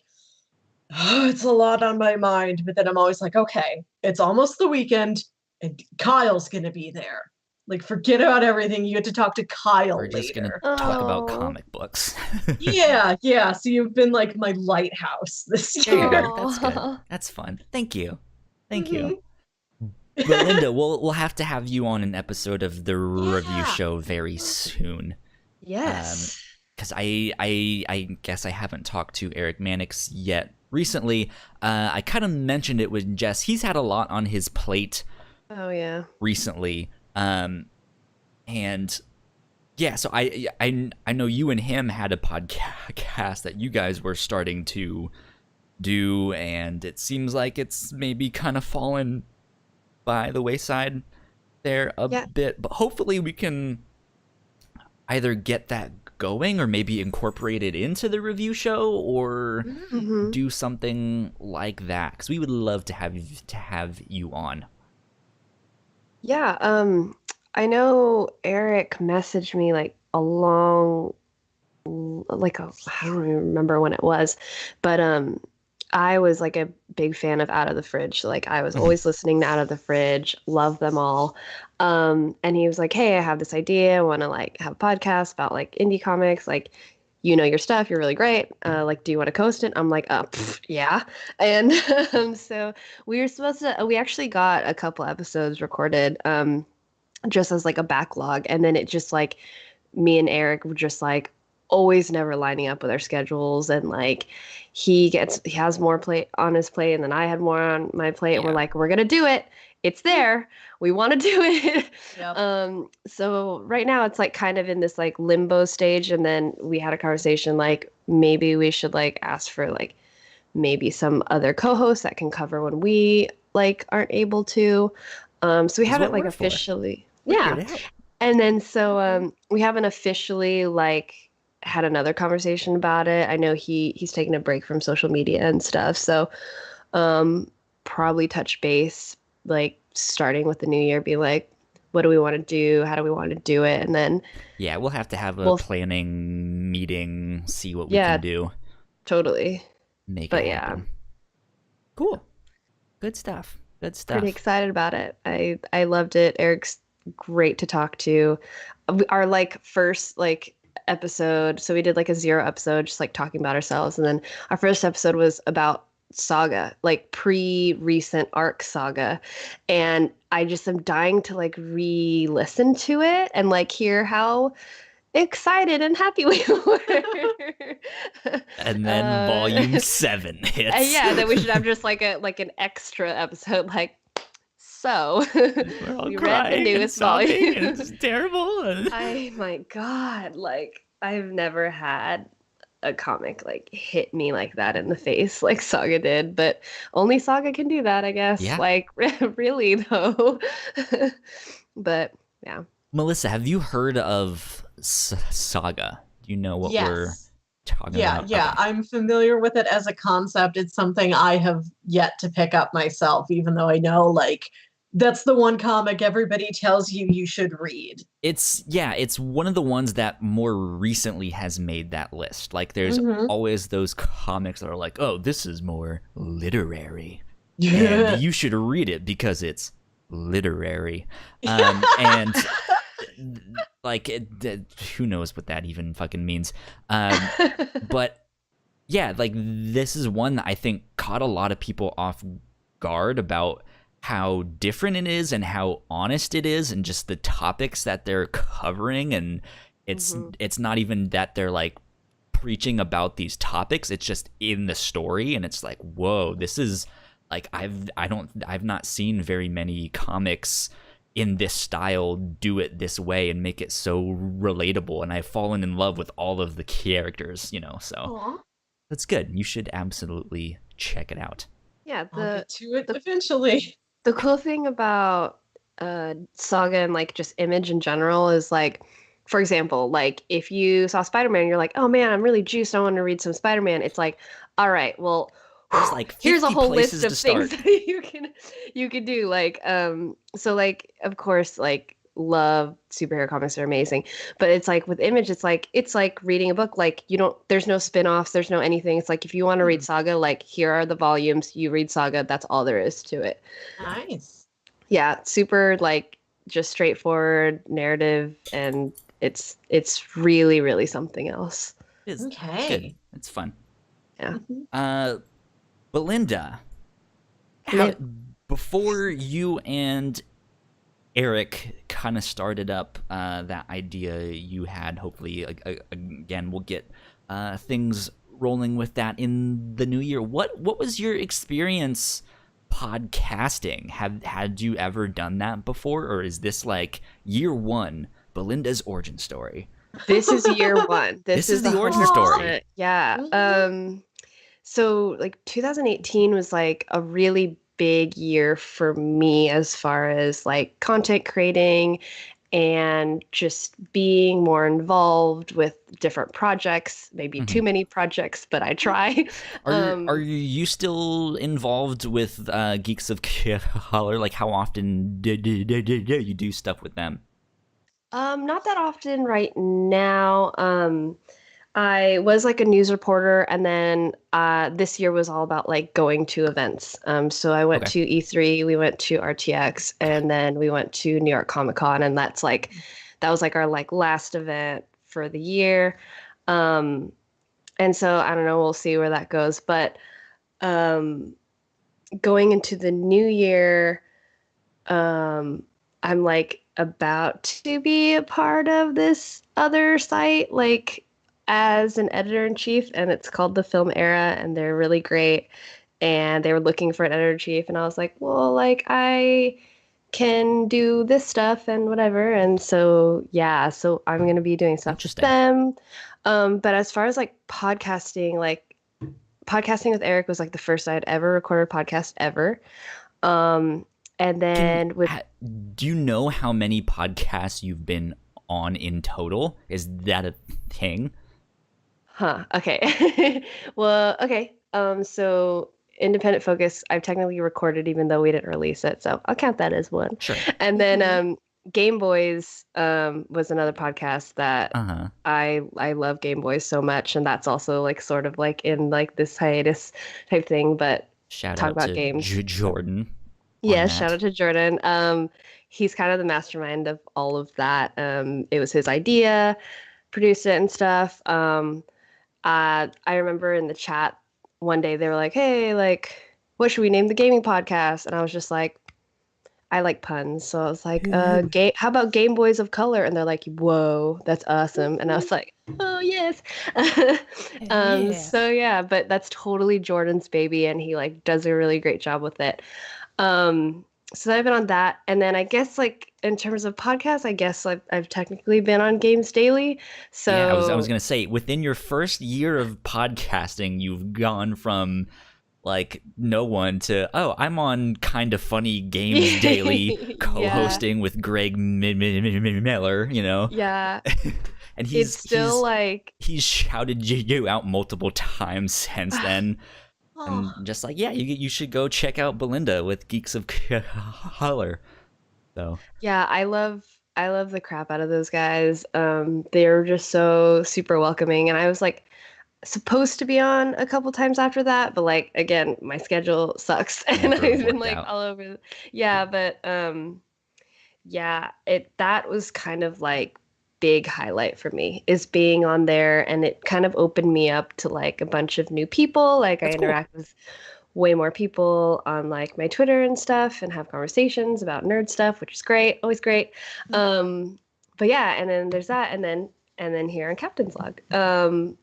Speaker 5: it's a lot on my mind. But then I'm always like, okay, it's almost the weekend and Kyle's going to be there. Like, forget about everything. You get to talk to Kyle
Speaker 1: We're just
Speaker 5: later.
Speaker 1: going to talk about comic books.
Speaker 5: Yeah. So you've been like my lighthouse this year.
Speaker 1: That's good. That's fun. Thank you. Belinda, we'll have to have you on an episode of the review show very soon.
Speaker 4: Yes.
Speaker 1: Because I guess I haven't talked to Erick Maddox yet recently. I kind of mentioned it with Jess. He's had a lot on his plate.
Speaker 4: Oh yeah.
Speaker 1: Recently. And yeah, so I know you and him had a podcast that you guys were starting to do, and it seems like it's maybe kind of fallen by the wayside there a bit, but hopefully we can either get that going or maybe incorporate it into the review show or do something like that, because we would love to have you on.
Speaker 4: Yeah, I know Eric messaged me like I don't even remember when it was, but I was like a big fan of Out of the Fridge. Like, I was always listening to Out of the Fridge, love them all. And he was like, hey, I have this idea. I want to like have a podcast about like indie comics. Like, you know your stuff, you're really great. Like, do you want to coast it? I'm like, yeah. And so we actually got a couple episodes recorded just as like a backlog. And then it just like, me and Eric were just like always never lining up with our schedules. And like, he has more plate on his plate, and then I had more on my plate. And we're like, we're going to do it. It's there. We want to do it.
Speaker 5: Yep.
Speaker 4: So right now it's like kind of in this like limbo stage. And then we had a conversation like maybe we should like ask for like maybe some other co-hosts that can cover when we like aren't able to. So we haven't like officially. Yeah. And then so we haven't officially like had another conversation about it. I know he's taking a break from social media and stuff. So probably touch base like starting with the new year, be like, what do we want to do? How do we want to do it? And then
Speaker 1: we'll have to have a planning meeting, see what we can do.
Speaker 4: Totally.
Speaker 1: Make it happen. Cool. Good stuff.
Speaker 4: Pretty excited about it. I loved it. Eric's great to talk to. Our like first like episode, so we did like a 0 episode just like talking about ourselves, and then our first episode was about Saga, like pre-recent arc Saga, and I just am dying to like re-listen to it and like hear how excited and happy we were.
Speaker 1: And then volume 7 hits.
Speaker 4: Then we should have just like an extra episode like, so we read the newest volume.
Speaker 1: It's terrible.
Speaker 4: Oh my God, like I've never had a comic like hit me like that in the face like Saga did, but only Saga can do that, I guess.
Speaker 1: Yeah.
Speaker 4: Like really though. But yeah.
Speaker 1: Melissa, have you heard of Saga? Do you know what we're talking about?
Speaker 5: Yeah,
Speaker 1: Okay.
Speaker 5: I'm familiar with it as a concept. It's something I have yet to pick up myself, even though I know like that's the one comic everybody tells you should read.
Speaker 1: It's one of the ones that more recently has made that list. Like there's always those comics that are like, oh, this is more literary. And you should read it because it's literary. And like who knows what that even fucking means. But yeah, like this is one that I think caught a lot of people off guard about how different it is and how honest it is, and just the topics that they're covering. And it's not even that they're like preaching about these topics, it's just in the story. And it's like, whoa, this is like I've not seen very many comics in this style do it this way and make it so relatable. And I've fallen in love with all of the characters, so
Speaker 5: Aww.
Speaker 1: that's good. You should absolutely check it out.
Speaker 4: Yeah,
Speaker 5: I'll get to it eventually.
Speaker 4: The cool thing about Saga and like just Image in general is like, for example, like if you saw Spider-Man, you're like, oh man, I'm really juiced, I want to read some Spider-Man. It's like, all right, well,
Speaker 1: there's like
Speaker 4: here's a whole list of things
Speaker 1: start.
Speaker 4: that you can do. Like, so like, of course, like love superhero comics are amazing, but it's like with Image, it's like reading a book. Like there's no spin-offs, there's no anything. It's like if you want to read Saga, like here are the volumes, you read Saga, that's all there is to it.
Speaker 5: Nice.
Speaker 4: Yeah, super like just straightforward narrative, and it's really, really something else.
Speaker 1: It is.
Speaker 5: Okay.
Speaker 1: Good. It's fun.
Speaker 4: Yeah.
Speaker 1: Belinda, before you and Eric kind of started up that idea you had, hopefully again we'll get things rolling with that in the new year. What was your experience podcasting? Had you ever done that before, or is this like year one, Belinda's origin story?
Speaker 4: This is year one. This is
Speaker 1: the origin story.
Speaker 4: Yeah. So like 2018 was like a really big year for me as far as like content creating and just being more involved with different projects, maybe too many projects, but I try.
Speaker 1: Are you still involved with Geeks of Color? Like how often do you do stuff with them?
Speaker 4: Not that often right now. I was like a news reporter, and then this year was all about like going to events. So I went to E3, we went to RTX, and then we went to New York Comic Con, and that was like our like last event for the year. And so I don't know, we'll see where that goes. But going into the new year, I'm like about to be a part of this other site, like as an editor-in-chief, and it's called the Film Era, and they're really great. And they were looking for an editor-in-chief, and I was like, well, like I can do this stuff and whatever. And so yeah, so I'm gonna be doing stuff with them. But as far as like podcasting with Eric was like the first I'd ever recorded a podcast ever. And then
Speaker 1: do you know how many podcasts you've been on in total? Is that a thing?
Speaker 4: Okay. Well, okay. So Independent Focus, I've technically recorded even though we didn't release it, so I'll count that as one.
Speaker 1: Sure.
Speaker 4: And then Game Boys was another podcast that I love Game Boys so much, and that's also like sort of like in like this hiatus type thing. But
Speaker 1: shout
Speaker 4: talk
Speaker 1: out
Speaker 4: about
Speaker 1: to
Speaker 4: games.
Speaker 1: Jordan.
Speaker 4: Yes, shout out to Jordan. He's kind of the mastermind of all of that. It was his idea, produced it and stuff. I remember in the chat one day they were like, hey, like, what should we name the gaming podcast? And I was just like, I like puns. So I was like, how about Game Boys of Color? And they're like, whoa, that's awesome. And I was like, oh, yes. So yeah, but that's totally Jordan's baby. And he like does a really great job with it. So I've been on that. And then I guess like in terms of podcasts, I guess I've technically been on Games Daily. So
Speaker 1: yeah, I was going to say, within your first year of podcasting, you've gone from like no one to, oh, I'm on Kind of Funny Games Daily co-hosting with Greg Miller, you know?
Speaker 4: Yeah.
Speaker 1: And he's shouted you out multiple times since then. And just like, yeah, you should go check out Belinda with Geeks of Color. So
Speaker 4: yeah, I love the crap out of those guys. They're just so super welcoming, and I was like supposed to be on a couple times after that, but like again, my schedule sucks, and I've been like all over. Yeah, but yeah, that was kind of like big highlight for me is being on there, and it kind of opened me up to like a bunch of new people. Like I interact with way more people on like my Twitter and stuff and have conversations about nerd stuff, which is great, always great. But yeah, and then there's that, and then here on Captain's Log,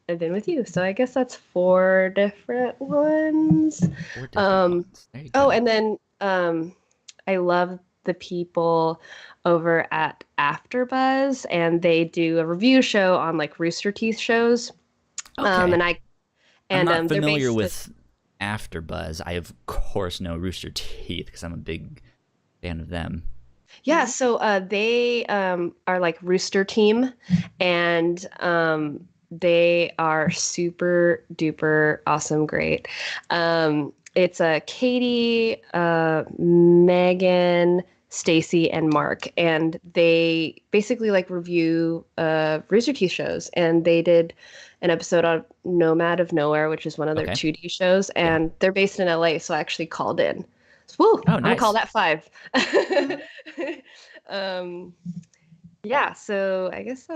Speaker 4: I've been with you, so I guess that's 4 different ones. And then I love the people over at AfterBuzz, and they do a review show on like Rooster Teeth shows. I'm
Speaker 1: not familiar with AfterBuzz. I of course know Rooster Teeth because I'm a big fan of them.
Speaker 4: Yeah, so they are like Rooster Team, and they are super duper awesome, great. It's Katie, Megan, Stacy, and Mark, and they basically like review Rooster Teeth shows, and they did an episode on Nomad of Nowhere, which is one of their 2D shows, and they're based in LA, so I actually called in. Woo! I'm gonna call that 5. Yeah, so I guess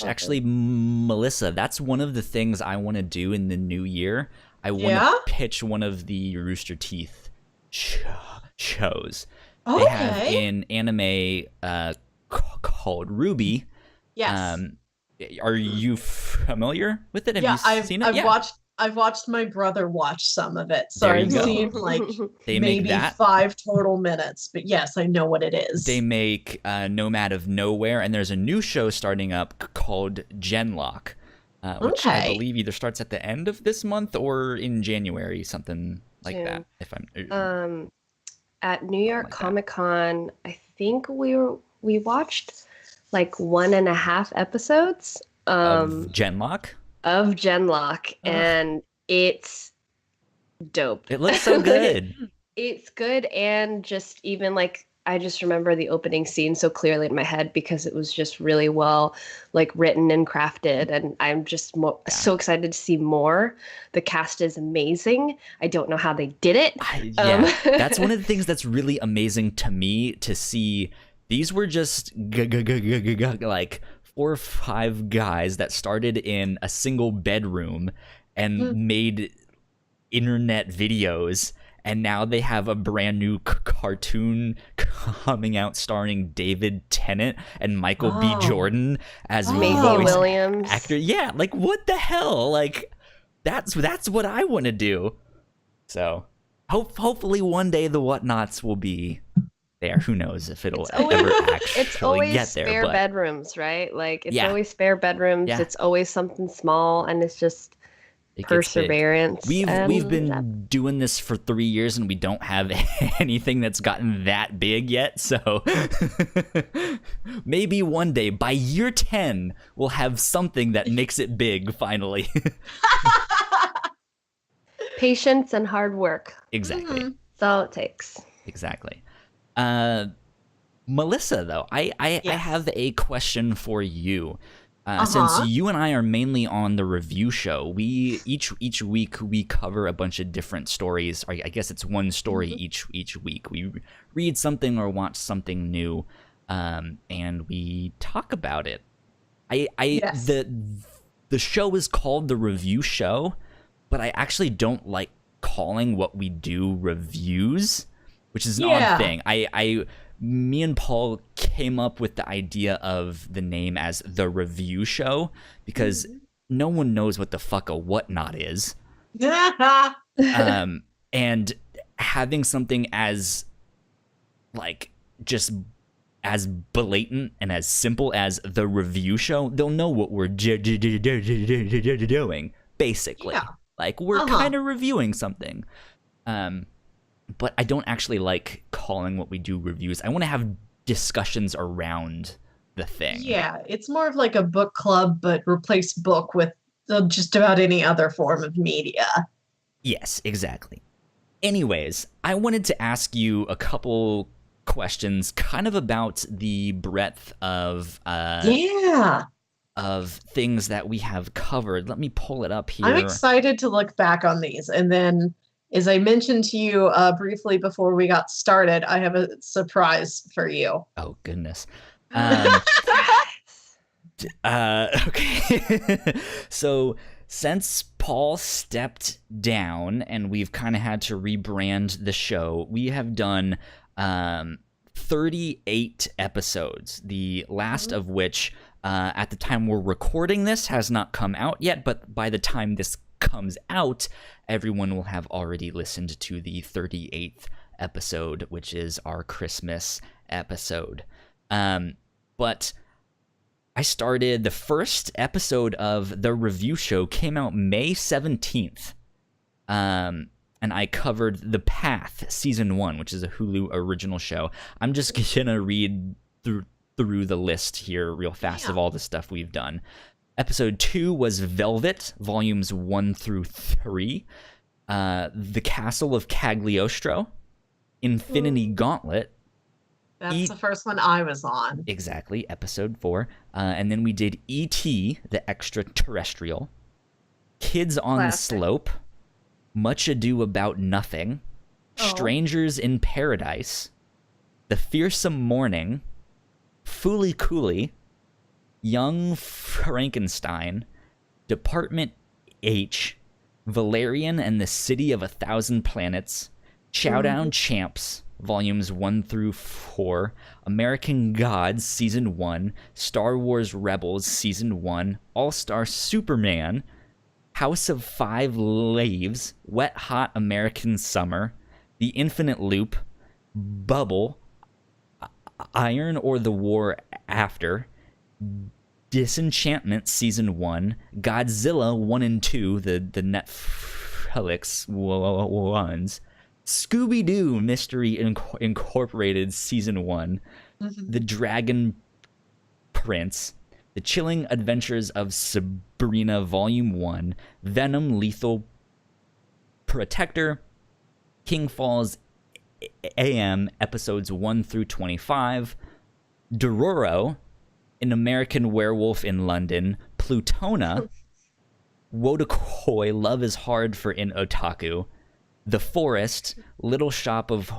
Speaker 1: actually, Melissa, that's one of the things I want to do in the new year. I want to pitch one of the Rooster Teeth shows.
Speaker 5: Okay.
Speaker 1: They have an anime called Ruby.
Speaker 5: Yes.
Speaker 1: Are you familiar with it? Have you seen it?
Speaker 5: I've watched my brother watch some of it, so I've seen like maybe 5 total minutes. But yes, I know what it is.
Speaker 1: They make Nomad of Nowhere, and there's a new show starting up called Genlock, which I believe either starts at the end of this month or in January, something like that. If I'm
Speaker 4: at New York Comic Con, I think we watched like 1.5 episodes
Speaker 1: of Genlock.
Speaker 4: And it's dope.
Speaker 1: It looks so good.
Speaker 4: It's good, and just even like I just remember the opening scene so clearly in my head because it was just really well like written and crafted, and I'm just so excited to see more. The cast is amazing. I don't know how they did it.
Speaker 1: That's one of the things that's really amazing to me to see. These were just like 4 or 5 guys that started in a single bedroom and made internet videos, and now they have a brand new cartoon coming out starring David Tennant and Michael B. Jordan as
Speaker 4: Maisie
Speaker 1: voice
Speaker 4: Williams.
Speaker 1: actor. Yeah, like what the hell? Like that's what I want to do. So hopefully one day the Whatnauts will be there. Who knows if it'll ever actually
Speaker 4: It's always
Speaker 1: get there?
Speaker 4: spare
Speaker 1: But
Speaker 4: bedrooms, right? Like it's
Speaker 1: Yeah.
Speaker 4: always spare bedrooms.
Speaker 1: Yeah.
Speaker 4: It's always something small, and it's just
Speaker 1: it gets big.
Speaker 4: perseverance.
Speaker 1: We've
Speaker 4: and
Speaker 1: been doing this for 3 years and we don't have anything that's gotten that big yet. So maybe one day by year 10 we'll have something that makes it big finally.
Speaker 4: patience and hard work.
Speaker 1: Exactly.
Speaker 4: That's all it takes.
Speaker 1: Exactly. Melissa, though, I have a question for you. Since you and I are mainly on the review show, we each week we cover a bunch of different stories. Or I guess it's one story each week. We read something or watch something new, and we talk about it. The show is called the review show, but I actually don't like calling what we do reviews, which is an odd thing. Me and Paul came up with the idea of the name as the review show because no one knows what the fuck a whatnot is. And having something as like just as blatant and as simple as the review show, they'll know what we're doing basically. Like we're kind of reviewing something. But I don't actually like calling what we do reviews. I want to have discussions around the thing.
Speaker 5: Yeah, it's more of like a book club, but replace book with just about any other form of media.
Speaker 1: Yes, exactly. Anyways, I wanted to ask you a couple questions kind of about the breadth of of things that we have covered. Let me pull it up here.
Speaker 5: I'm excited to look back on these, and then as I mentioned to you briefly before we got started, I have a surprise for you.
Speaker 1: Oh, goodness. Okay. So since Paul stepped down and we've kind of had to rebrand the show, we have done 38 episodes, the last of which at the time we're recording this has not come out yet, but by the time this comes out, everyone will have already listened to the 38th episode, which is our Christmas episode. But I started the first episode of the review show came out May 17th. And I covered The Path season 1, which is a Hulu original show. I'm just gonna read through the list here real fast of all the stuff we've done. Episode 2 was Velvet, volumes 1 through 3. The Castle of Cagliostro, Infinity Gauntlet.
Speaker 5: That's the first one I was on.
Speaker 1: Exactly, episode 4. And then we did E.T., the Extraterrestrial. Kids on the Slope. Much Ado About Nothing. Strangers in Paradise. The Fearsome Morning. Fooly Cooley. Young Frankenstein, Department H, Valerian and the City of 1,000 Planets, Chowdown Champs, volumes 1 through 4, American Gods, season 1, Star Wars Rebels, season 1, All-Star Superman, House of 5 Leaves, Wet Hot American Summer, The Infinite Loop, Bubble, Iron or the War After, Disenchantment season 1, Godzilla 1 and 2, the Netflix ones, Scooby-Doo Mystery Incorporated season 1, The Dragon Prince, The Chilling Adventures of Sabrina volume 1, Venom Lethal Protector, King Falls AM episodes 1 through 25, Dororo, An American Werewolf in London, Plutona, Wodakoi, Love is Hard for an Otaku, The Forest, Little Shop of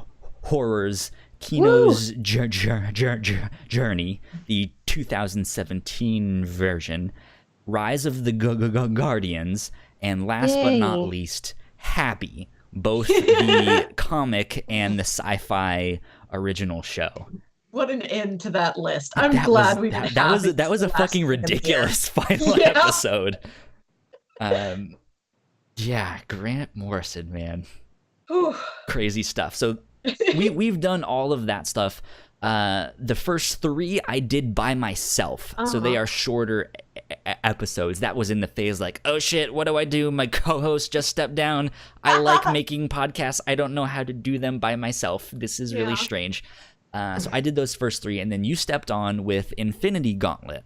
Speaker 1: Horrors, Kino's Journey, The 2017 version, Rise of the Guardians, and last but not
Speaker 4: Yay.
Speaker 1: least, Happy, both the comic and the sci-fi original show.
Speaker 5: What an end to that list. I'm glad we've been having
Speaker 1: that was a
Speaker 5: the last
Speaker 1: fucking
Speaker 5: 10
Speaker 1: ridiculous
Speaker 5: years.
Speaker 1: final
Speaker 5: Yeah.
Speaker 1: episode. Yeah, Grant Morrison, man.
Speaker 5: Whew.
Speaker 1: Crazy stuff. So we've done all of that stuff. The first 3 I did by myself, so they are shorter episodes. That was in the phase like, oh shit, what do I do? My co-host just stepped down. I like making podcasts. I don't know how to do them by myself. This is really strange. So I did those first 3, and then you stepped on with Infinity Gauntlet.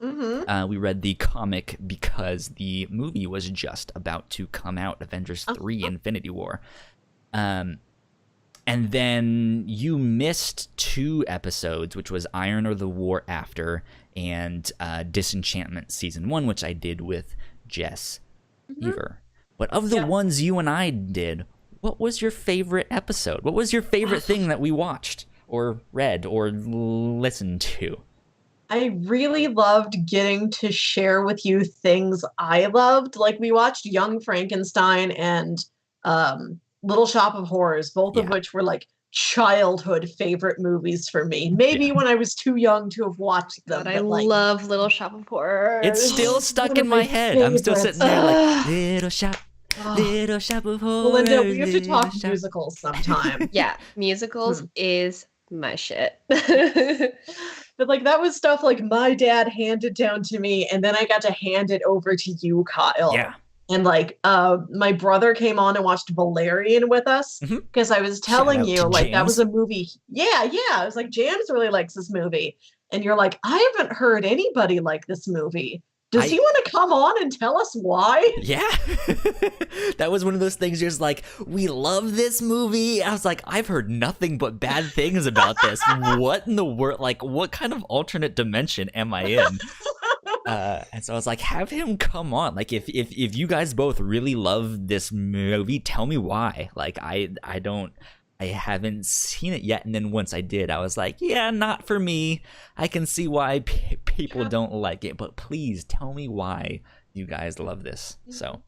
Speaker 1: We read the comic because the movie was just about to come out, Avengers 3 Infinity War. And then you missed 2 episodes, which was Iron or the War After and Disenchantment Season 1, which I did with Jess Bever. But of the ones you and I did, what was your favorite episode? What was your favorite thing that we watched or read or listened to?
Speaker 5: I really loved getting to share with you things I loved. Like we watched Young Frankenstein and Little Shop of Horrors, both of which were like childhood favorite movies for me. Maybe when I was too young to have watched them.
Speaker 4: But I
Speaker 5: like,
Speaker 4: love Little Shop of Horrors.
Speaker 1: It's still stuck
Speaker 5: one
Speaker 1: in
Speaker 5: of
Speaker 1: my
Speaker 5: my
Speaker 1: head. I'm still sitting there like, Little Shop of Horrors.
Speaker 5: Belinda, we have to
Speaker 1: Little
Speaker 5: talk
Speaker 1: Shop-
Speaker 5: musicals sometime.
Speaker 4: Yeah, musicals is my shit.
Speaker 5: But like that was stuff like my dad handed down to me, and then I got to hand it over to you, Kyle.
Speaker 1: Yeah.
Speaker 5: And like my brother came on and watched Valerian with us because I was telling
Speaker 1: out
Speaker 5: you
Speaker 1: to
Speaker 5: like that
Speaker 1: James.
Speaker 5: was a movie. Yeah. I was like, James really likes this movie. And you're like, I haven't heard anybody like this movie. Does he want to come on and tell us why?
Speaker 1: Yeah. That was one of those things you're just like, we love this movie. I was like, I've heard nothing but bad things about this. What in the world? Like, what kind of alternate dimension am I in? And so I was like, have him come on. Like, if you guys both really love this movie, tell me why. Like, I haven't seen it yet. And then once I did, I was like, yeah, not for me. I can see why people don't like it, but please tell me why you guys love this. So,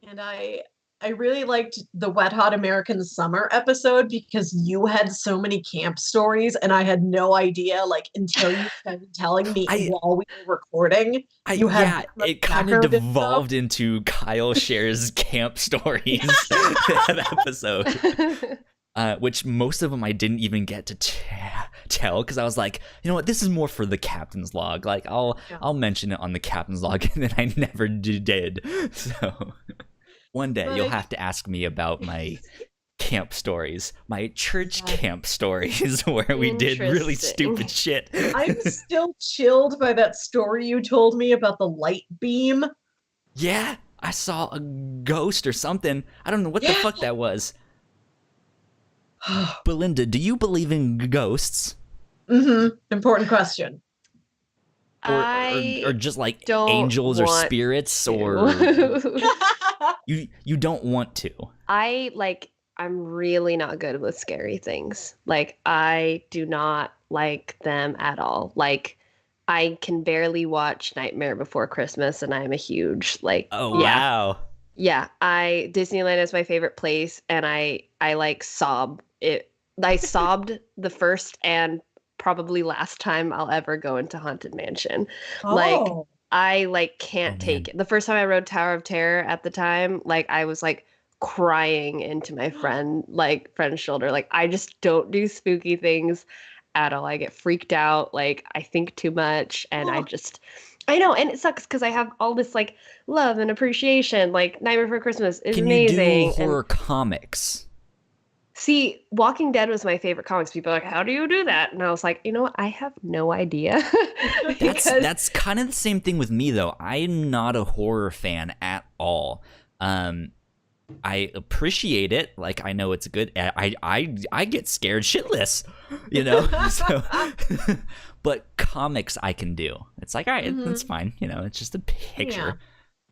Speaker 5: And I really liked the Wet Hot American Summer episode because you had so many camp stories and I had no idea, like, until you started telling me while we were recording.
Speaker 1: It kind of devolved into Kyle shares camp stories that episode. Which most of them I didn't even get to tell because I was like, you know what, this is more for the captain's log. Like I'll mention it on the captain's log, and then I never did. So one day you'll have to ask me about my camp stories, my church camp stories where we did really stupid shit.
Speaker 5: I'm still chilled by that story you told me about the light beam.
Speaker 1: Yeah, I saw a ghost or something. I don't know what the fuck that was. Belinda, do you believe in ghosts?
Speaker 5: Important question.
Speaker 1: Or just like
Speaker 4: don't
Speaker 1: angels or
Speaker 4: want
Speaker 1: spirits
Speaker 4: to.
Speaker 1: or you don't want to.
Speaker 4: I'm really not good with scary things. Like I do not like them at all. Like I can barely watch Nightmare Before Christmas and I'm a huge
Speaker 1: Wow.
Speaker 4: Yeah, Disneyland is my favorite place and I like sob it. I sobbed the first and probably last time I'll ever go into Haunted Mansion. Like I can't take it. The first time I rode Tower of Terror at the time, like I was like crying into my friend's shoulder. Like I just don't do spooky things at all. I get freaked out. Like I think too much and I know, and it sucks because I have all this like love and appreciation. Like Nightmare Before Christmas is amazing.
Speaker 1: Can you do horror comics?
Speaker 4: See, Walking Dead was my favorite comics. People are like, how do you do that? And I was like, you know what? I have no idea.
Speaker 1: That's kind of the same thing with me, though. I'm not a horror fan at all. I appreciate it. Like, I know it's good. I get scared shitless, you know? So, but comics I can do. It's like, all right, it's fine. You know, it's just a picture.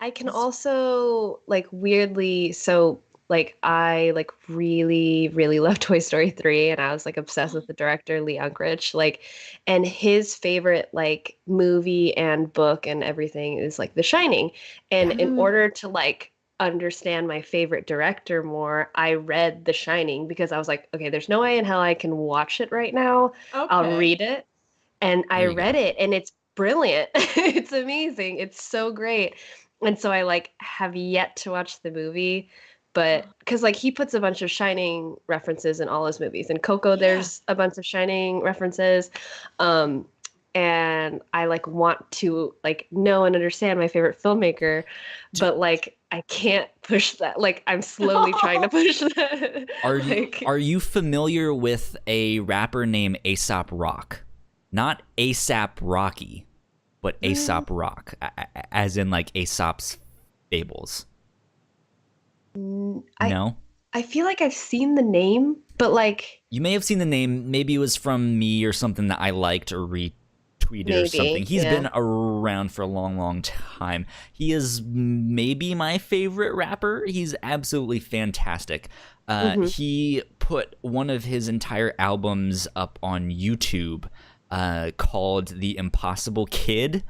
Speaker 4: I can also, like, weirdly, so Like I like really, really love Toy Story 3 and I was like obsessed with the director Lee Unkrich. Like and his favorite like movie and book and everything is like The Shining. And in
Speaker 5: Mhm.
Speaker 4: order to like understand my favorite director more, I read The Shining because I was like, okay, there's no way in hell I can watch it right now. I'll
Speaker 5: Okay.
Speaker 4: read it. And I
Speaker 1: There you
Speaker 4: read
Speaker 1: go.
Speaker 4: it and it's brilliant. It's amazing. It's so great. And so I like have yet to watch the movie, but because like he puts a bunch of Shining references in all his movies. In Coco,
Speaker 5: Yeah.
Speaker 4: there's a bunch of Shining references. Um, and I like want to like know and understand my favorite filmmaker, but like I can't push that. Like I'm slowly trying to push that. Like
Speaker 1: Are you familiar with a rapper named Aesop Rock? Not ASAP Rocky, but Aesop Rock, as in like Aesop's fables.
Speaker 4: I
Speaker 1: No?
Speaker 4: I feel like I've seen the name, but like
Speaker 1: You may have seen the name. Maybe it was from me or something that I liked or retweeted or
Speaker 4: maybe,
Speaker 1: something. He's
Speaker 4: yeah.
Speaker 1: been around for a long, long time. He is maybe my favorite rapper. He's absolutely fantastic. He put one of his entire albums up on YouTube called The Impossible Kid.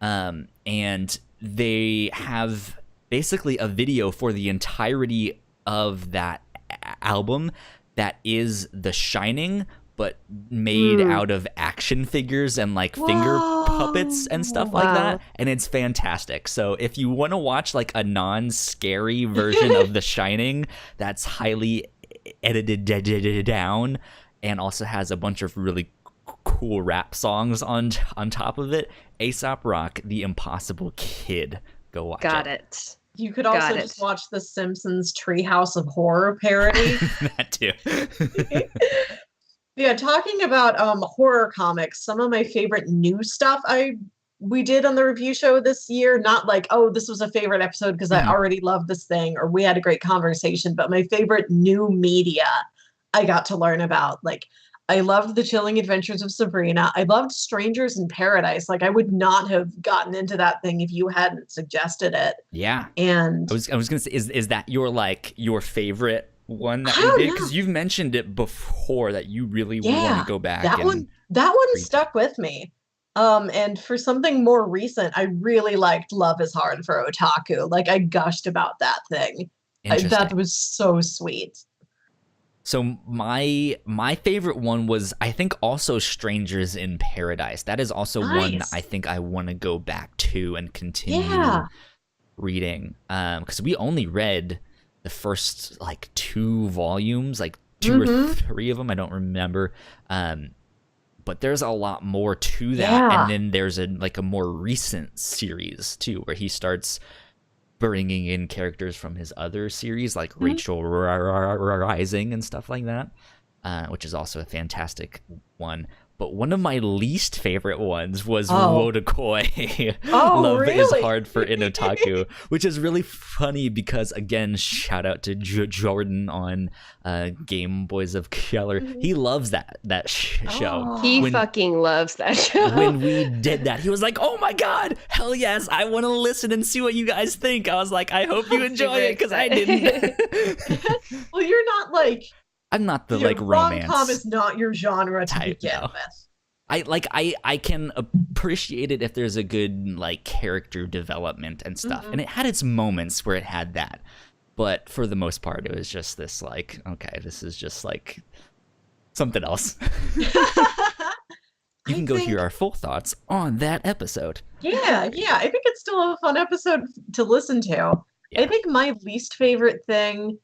Speaker 1: And they have basically a video for the entirety of that album that is The Shining, but made out of action figures and like finger puppets and stuff like
Speaker 4: Wow.
Speaker 1: that. And it's fantastic. So if you want to watch like a non-scary version of The Shining that's highly edited down and also has a bunch of really cool rap songs on top of it, Aesop Rock, The Impossible Kid. Go watch
Speaker 4: Got
Speaker 1: it.
Speaker 4: it.
Speaker 5: You could also
Speaker 4: Got
Speaker 5: just
Speaker 4: it.
Speaker 5: watch the Simpsons Treehouse of Horror parody.
Speaker 1: That too.
Speaker 5: Yeah, talking about horror comics, some of my favorite new stuff we did on the review show this year, not like, oh, this was a favorite episode because I already love this thing or we had a great conversation, but my favorite new media I got to learn about. Like I loved The Chilling Adventures of Sabrina. I loved Strangers in Paradise. Like I would not have gotten into that thing if you hadn't suggested it.
Speaker 1: Yeah.
Speaker 5: And
Speaker 1: I was gonna say, is that your favorite one that
Speaker 5: I
Speaker 1: we
Speaker 5: don't
Speaker 1: did?
Speaker 5: know.
Speaker 1: Because you've mentioned it before that you really want to go back.
Speaker 5: that
Speaker 1: and
Speaker 5: one
Speaker 1: read
Speaker 5: stuck with me. And for something more recent, I really liked Love is Hard for Otaku. Like I gushed about that thing.
Speaker 1: Interesting.
Speaker 5: That was so sweet.
Speaker 1: So my favorite one was, I think, also Strangers in Paradise. That is also one
Speaker 5: Nice.
Speaker 1: I think I want to go back to and continue
Speaker 5: Yeah.
Speaker 1: reading. Because we only read the first like 2 volumes, like 2 or 3 of them. I don't remember. But there's a lot more to that.
Speaker 5: Yeah.
Speaker 1: And then there's a more recent series too, where he starts bringing in characters from his other series, like Rachel Rising and stuff like that, which is also a fantastic one. But one of my least favorite ones was Wodakoi.
Speaker 5: Oh,
Speaker 1: Love is
Speaker 5: really?
Speaker 1: Hard for Inotaku, which is really funny because, again, shout out to Jordan on Game Boys of Keller. He loves that show.
Speaker 4: He
Speaker 1: When-
Speaker 4: fucking loves that show.
Speaker 1: When we did that, he was like, "Oh my god, hell yes! I want to listen and see what you guys think." I was like, "I hope you enjoy it," because I didn't.
Speaker 5: Well, you're not like
Speaker 1: I'm not the
Speaker 5: your
Speaker 1: like romance
Speaker 5: rom-com is not your genre to
Speaker 1: type,
Speaker 5: begin
Speaker 1: no.
Speaker 5: with.
Speaker 1: I can appreciate it if there's a good like character development and stuff, and it had its moments where it had that, but for the most part, it was just this like, okay, this is just like something else. You can go hear our full thoughts on that episode.
Speaker 5: Yeah, I think it's still a fun episode to listen to.
Speaker 1: Yeah.
Speaker 5: I think my least favorite thing,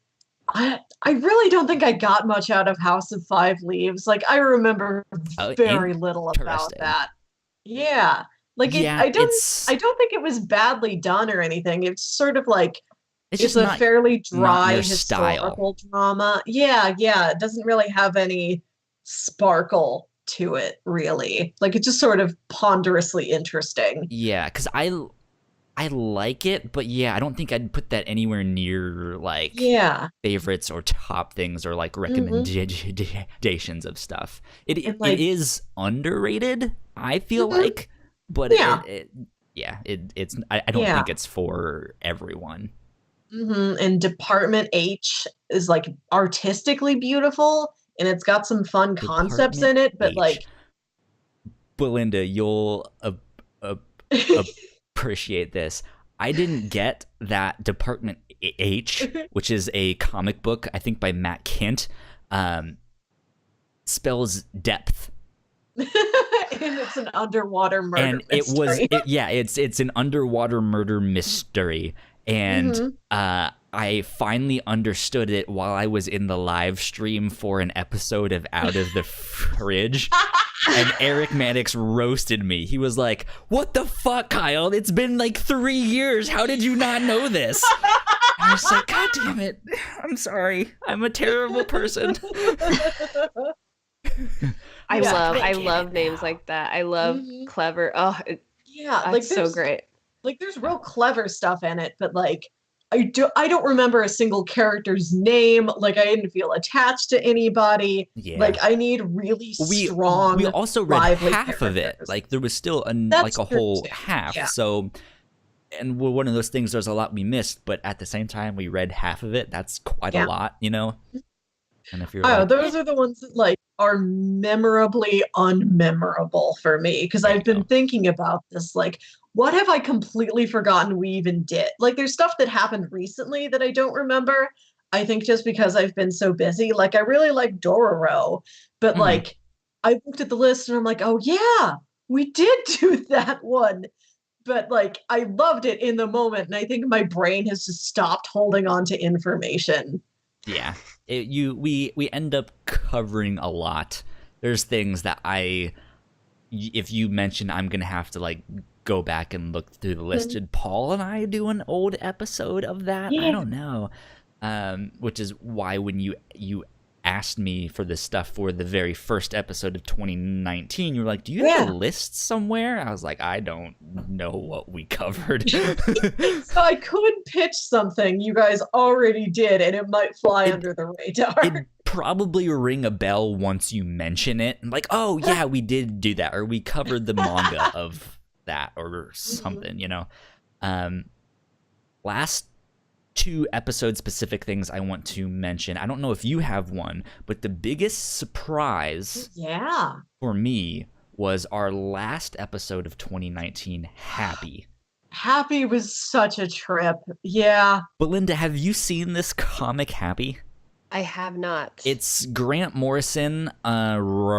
Speaker 5: I really don't think I got much out of House of Five Leaves. Like I remember very little about
Speaker 1: interesting.
Speaker 5: that. Yeah. Like
Speaker 1: Yeah,
Speaker 5: I don't think it was badly done or anything. It's sort of like
Speaker 1: It's
Speaker 5: it's
Speaker 1: just
Speaker 5: a
Speaker 1: not
Speaker 5: fairly dry
Speaker 1: your style.
Speaker 5: historical drama. Yeah. It doesn't really have any sparkle to it, really. Like it's just sort of ponderously interesting.
Speaker 1: Yeah, because I like it, but yeah, I don't think I'd put that anywhere near like
Speaker 5: Yeah.
Speaker 1: favorites or top things or like recommendations of stuff. It is underrated, I feel like, but
Speaker 5: Yeah.
Speaker 1: it's I don't think it's for everyone.
Speaker 5: And Department H is like artistically beautiful, and it's got some fun concepts in
Speaker 1: Department
Speaker 5: it, but
Speaker 1: H.
Speaker 5: like
Speaker 1: Belinda, you'll appreciate this. I didn't get that Department H, which is a comic book, I think by Matt Kent, spells depth.
Speaker 5: and it's an underwater murder
Speaker 1: And
Speaker 5: mystery.
Speaker 1: it's an underwater murder mystery. And I finally understood it while I was in the live stream for an episode of Out of the Fridge. And Erick Maddox roasted me. He was like, "What the fuck, Kyle? It's been like 3 years. How did you not know this?" And I was like, "God damn it. I'm sorry. I'm a terrible person."
Speaker 4: I
Speaker 1: get
Speaker 4: love
Speaker 1: it
Speaker 4: names
Speaker 1: now.
Speaker 4: like that. I love clever. Oh,
Speaker 5: Yeah, like
Speaker 4: that's so
Speaker 5: there's
Speaker 4: great.
Speaker 5: like there's real clever stuff in it, but like I don't remember a single character's name. Like I didn't feel attached to anybody.
Speaker 1: Yeah.
Speaker 5: Like I need really strong.
Speaker 1: We also read
Speaker 5: lively
Speaker 1: half of it.
Speaker 5: characters.
Speaker 1: Like there was still
Speaker 5: That's
Speaker 1: a
Speaker 5: true,
Speaker 1: whole
Speaker 5: too.
Speaker 1: half.
Speaker 5: Yeah.
Speaker 1: So, and one of those things. There's a lot we missed, but at the same time, we read half of it. That's quite a lot, you know. And if you're
Speaker 5: Oh,
Speaker 1: like,
Speaker 5: those are the ones that like are memorably unmemorable for me because
Speaker 1: There you
Speaker 5: I've been
Speaker 1: go.
Speaker 5: thinking about this. Like, what have I completely forgotten we even did? Like, there's stuff that happened recently that I don't remember. I think just because I've been so busy. Like, I really like Dororo, but
Speaker 1: Mhm.
Speaker 5: like, I looked at the list and I'm like, oh yeah, we did do that one. But like, I loved it in the moment, and I think my brain has just stopped holding on to information.
Speaker 1: yeah, we end up covering a lot. There's things that if you mention, I'm gonna have to like go back and look through the list. Did Paul and I do an old episode of that? I
Speaker 5: Yeah.
Speaker 1: don't know. Which is why when you asked me for this stuff for the very first episode of 2019, you were like, "Do you have a list somewhere?" I was like, "I don't know what we covered."
Speaker 5: So I could pitch something you guys already did, and it might fly under the radar.
Speaker 1: It'd probably ring a bell once you mention it. Like, oh yeah, we did do that, or we covered the manga of that, or something, you know. Last 2 episode specific things I want to mention. I don't know if you have one, but the biggest surprise
Speaker 5: Yeah.
Speaker 1: for me was our last episode of 2019, Happy.
Speaker 5: Happy was such a trip. Yeah.
Speaker 1: Belinda, have you seen this comic, Happy?
Speaker 4: I have not.
Speaker 1: It's Grant Morrison writing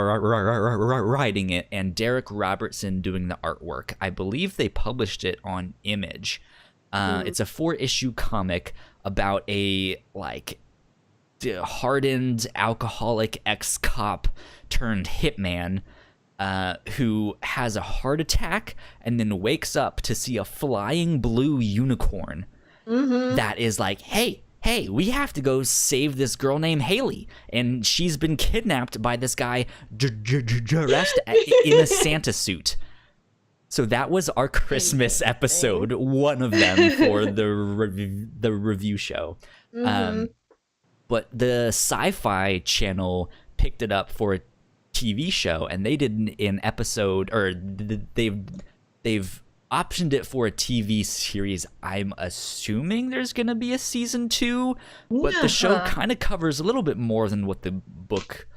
Speaker 1: it and Derek Robertson doing the artwork. I believe they published it on Image. It's a 4-issue comic about a like hardened alcoholic ex-cop turned hitman who has a heart attack and then wakes up to see a flying blue unicorn that is like, hey, we have to go save this girl named Haley, and she's been kidnapped by this guy dressed in a Santa suit. So that was our Christmas episode, one of them for the review show. But the Sci-Fi Channel picked it up for a TV show, and they did an episode, or they've optioned it for a TV series. I'm assuming there's going to be a season 2, but the show kind of covers a little bit more than what the book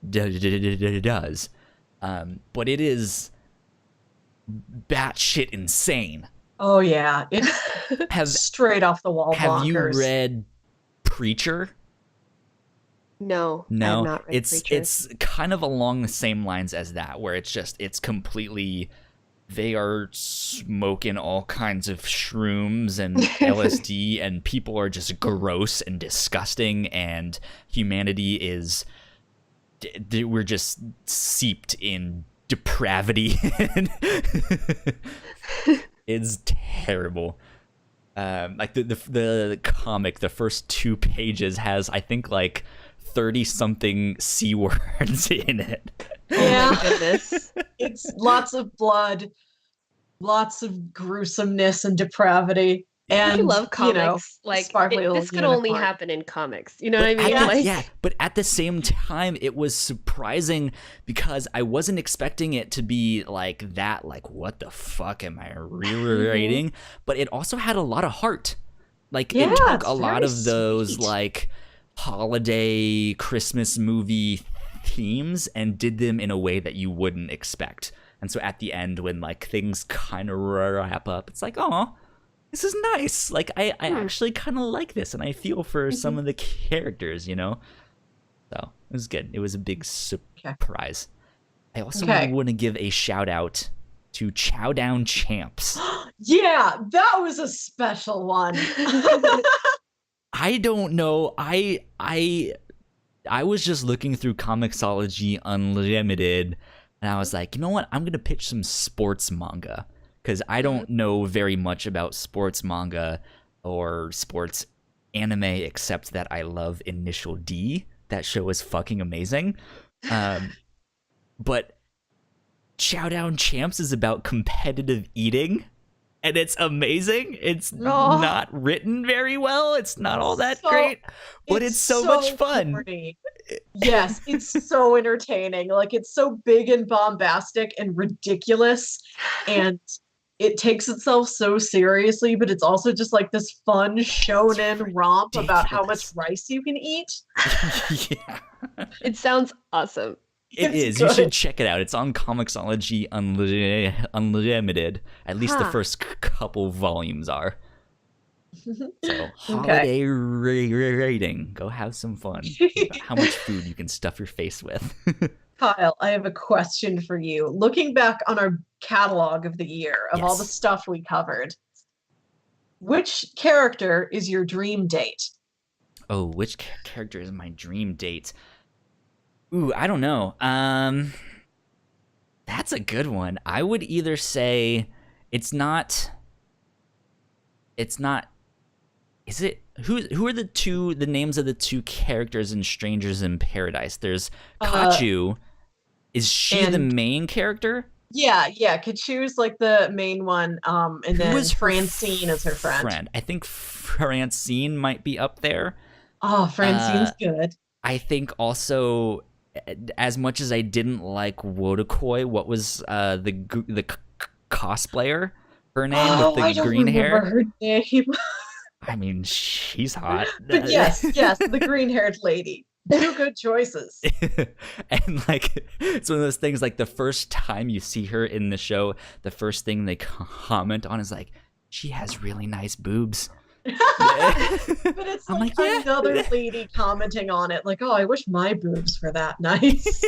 Speaker 1: does. But it is batshit insane.
Speaker 5: Oh yeah. It's straight off the wall.
Speaker 1: Have you
Speaker 5: bonkers.
Speaker 1: read Preacher?
Speaker 4: No, I have not read Preacher.
Speaker 1: It's kind of along the same lines as that, where it's completely, they are smoking all kinds of shrooms and LSD, and people are just gross and disgusting, and humanity is, we're just seeped in depravity. It's terrible. Like the comic, the first 2 pages has, I think, like 30 something C words in it.
Speaker 5: Yeah.
Speaker 4: Oh my goodness.
Speaker 5: It's lots of blood, lots of gruesomeness and depravity. And
Speaker 4: I love comics.
Speaker 5: You know,
Speaker 4: like
Speaker 5: sparkly little
Speaker 4: this could only
Speaker 5: unicorn.
Speaker 4: happen in comics. You know what I mean?
Speaker 1: But at the same time, it was surprising because I wasn't expecting it to be like that. Like, what the fuck am I rereading? But it also had a lot of heart. Like
Speaker 5: Yeah,
Speaker 1: it took
Speaker 5: it's
Speaker 1: a lot
Speaker 5: very
Speaker 1: of those
Speaker 5: sweet.
Speaker 1: like holiday Christmas movie themes and did them in a way that you wouldn't expect. And so at the end, when like things kind of wrap up, it's like, oh, this is nice. Like I actually kind of like this, and I feel for some of the characters, you know. So it was good. It was a big surprise. I also want to give a shout out to Chow Down Champs.
Speaker 5: Yeah, that was a special one.
Speaker 1: I don't know. I was just looking through Comixology Unlimited, and I was like, you know what? I'm gonna pitch some sports manga because I don't know very much about sports manga or sports anime except that I love Initial D. That show is fucking amazing. But Chow Down Champs is about competitive eating, and it's amazing. It's not written very well. It's not all that great, but it's so much fun.
Speaker 5: Corny. Yes, it's so entertaining. Like, it's so big and bombastic and ridiculous, and it takes itself so seriously, but it's also just like this fun shonen romp about how much rice you can eat.
Speaker 1: Yeah.
Speaker 4: It sounds awesome.
Speaker 1: It is.
Speaker 5: Good.
Speaker 1: You should check it out. It's on Comixology Unlimited. At least the first couple volumes are. So, holiday rating. Go have some fun. About how much food you can stuff your face with.
Speaker 5: Kyle, I have a question for you. Looking back on our catalog of the year, of all the stuff we covered, which character is your dream date?
Speaker 1: Oh, which character is my dream date? Ooh, I don't know. That's a good one. I would either say it's not. Is it who are the names of the two characters in Strangers in Paradise? There's Kachu. Is she the main character?
Speaker 5: Yeah. Kachu's like the main one. And then Francine is her friend.
Speaker 1: I think Francine might be up there.
Speaker 5: Oh, Francine's good.
Speaker 1: I think also, as much as I didn't like Wodokoi, what was the cosplayer? Her name with the green hair.
Speaker 5: Her name.
Speaker 1: I mean, she's hot.
Speaker 5: But yes, the green-haired lady. Two good choices.
Speaker 1: And like, it's one of those things. Like the first time you see her in the show, the first thing they comment on is like, she has really nice boobs.
Speaker 5: But it's like another lady commenting on it, like, oh, I wish my boobs were that nice.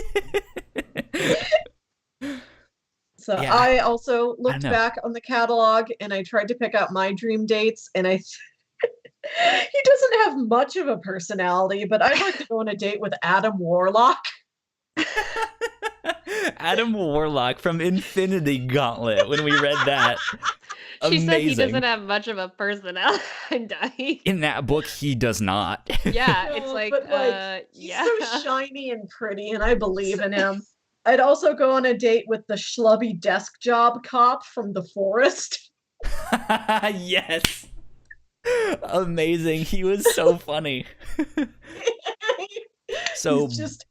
Speaker 5: So I also looked back on the catalog and I tried to pick out my dream dates, and he doesn't have much of a personality, but I'd like to go on a date with Adam Warlock.
Speaker 1: Adam Warlock from Infinity Gauntlet. When we read that,
Speaker 4: She
Speaker 1: amazing.
Speaker 4: said he doesn't have much of a personality. I'm dying.
Speaker 1: In that book, he does not.
Speaker 4: Yeah,
Speaker 5: No,
Speaker 4: it's like,
Speaker 5: but he's so shiny and pretty, and I believe in him. I'd also go on a date with the schlubby desk job cop from The Forest.
Speaker 1: Yes. Amazing. He was so funny. So
Speaker 5: he's just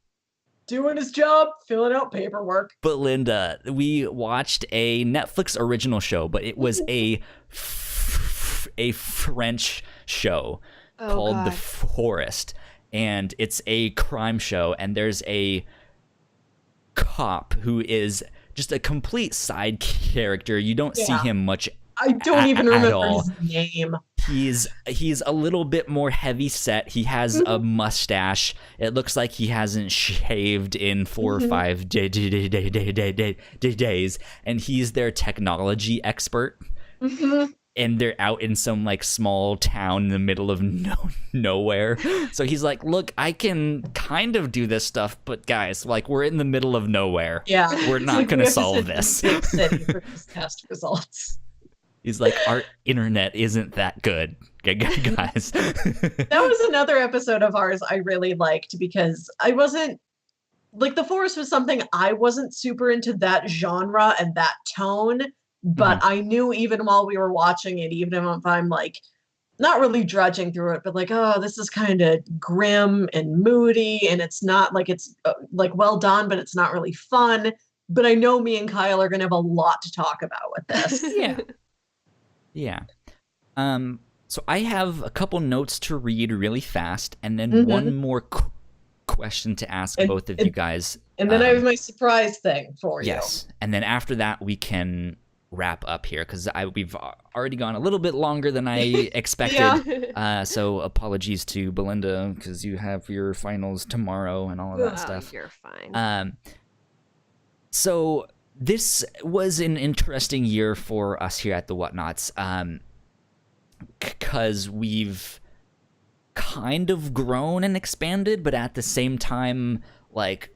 Speaker 5: doing his job, filling out paperwork.
Speaker 1: Belinda, we watched a Netflix original show, but it was a French show called The Forest, and it's a crime show, and there's a cop who is just a complete side character. You don't see him much.
Speaker 5: I don't even remember
Speaker 1: all.
Speaker 5: his name.
Speaker 1: He's a little bit more heavy set. He has a mustache. It looks like he hasn't shaved in 4 or 5 days, and he's their technology expert. And they're out in some like small town in the middle of nowhere. So he's like, look, I can kind of do this stuff, but guys, like, we're in the middle of nowhere.
Speaker 5: Yeah.
Speaker 1: We're not going to solve this.
Speaker 5: Big city for these test results.
Speaker 1: He's like, our internet isn't that good, guys.
Speaker 5: That was another episode of ours I really liked, because I wasn't, like, The Forest was something I wasn't super into that genre and that tone. But I knew even while we were watching it, even if I'm like not really drudging through it, but like, oh, this is kind of grim and moody, and it's not like it's like well done, but it's not really fun. But I know me and Kyle are gonna have a lot to talk about with this.
Speaker 1: Yeah. So I have a couple notes to read really fast, and then one more question to ask both of you guys.
Speaker 5: And then I have my surprise thing for you.
Speaker 1: Yes, and then after that we can wrap up here because we've already gone a little bit longer than I expected. So apologies to Belinda because you have your finals tomorrow and all of that stuff.
Speaker 4: You're fine.
Speaker 1: So this was an interesting year for us here at the Whatnauts because we've kind of grown and expanded, but at the same time, like,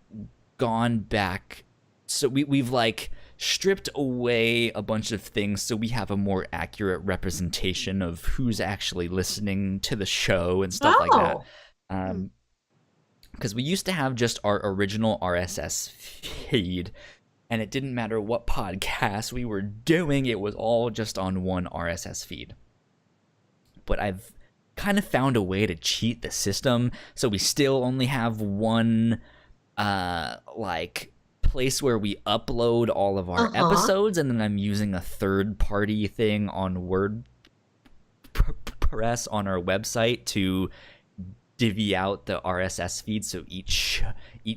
Speaker 1: gone back. So we've like stripped away a bunch of things so we have a more accurate representation of who's actually listening to the show and stuff like that. Because we used to have just our original RSS feed, and it didn't matter what podcast we were doing, it was all just on one RSS feed. But I've kind of found a way to cheat the system, so we still only have one like place where we upload all of our episodes, and then I'm using a third-party thing on WordPress on our website to divvy out the RSS feed, so each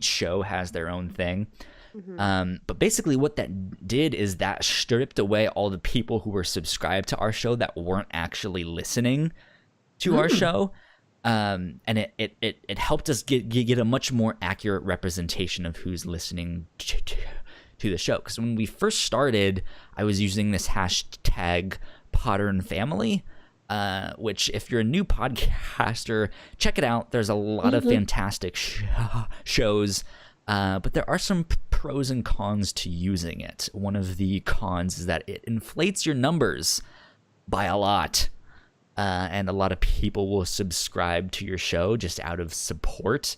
Speaker 1: show has their own thing. But basically what that did is that stripped away all the people who were subscribed to our show that weren't actually listening to our show. And it helped us get a much more accurate representation of who's listening to the show. Because when we first started, I was using this hashtag Podern Family, which if you're a new podcaster, check it out. There's a lot of fantastic shows, but there are some pros and cons to using it. One of the cons is that it inflates your numbers by a lot. And a lot of people will subscribe to your show just out of support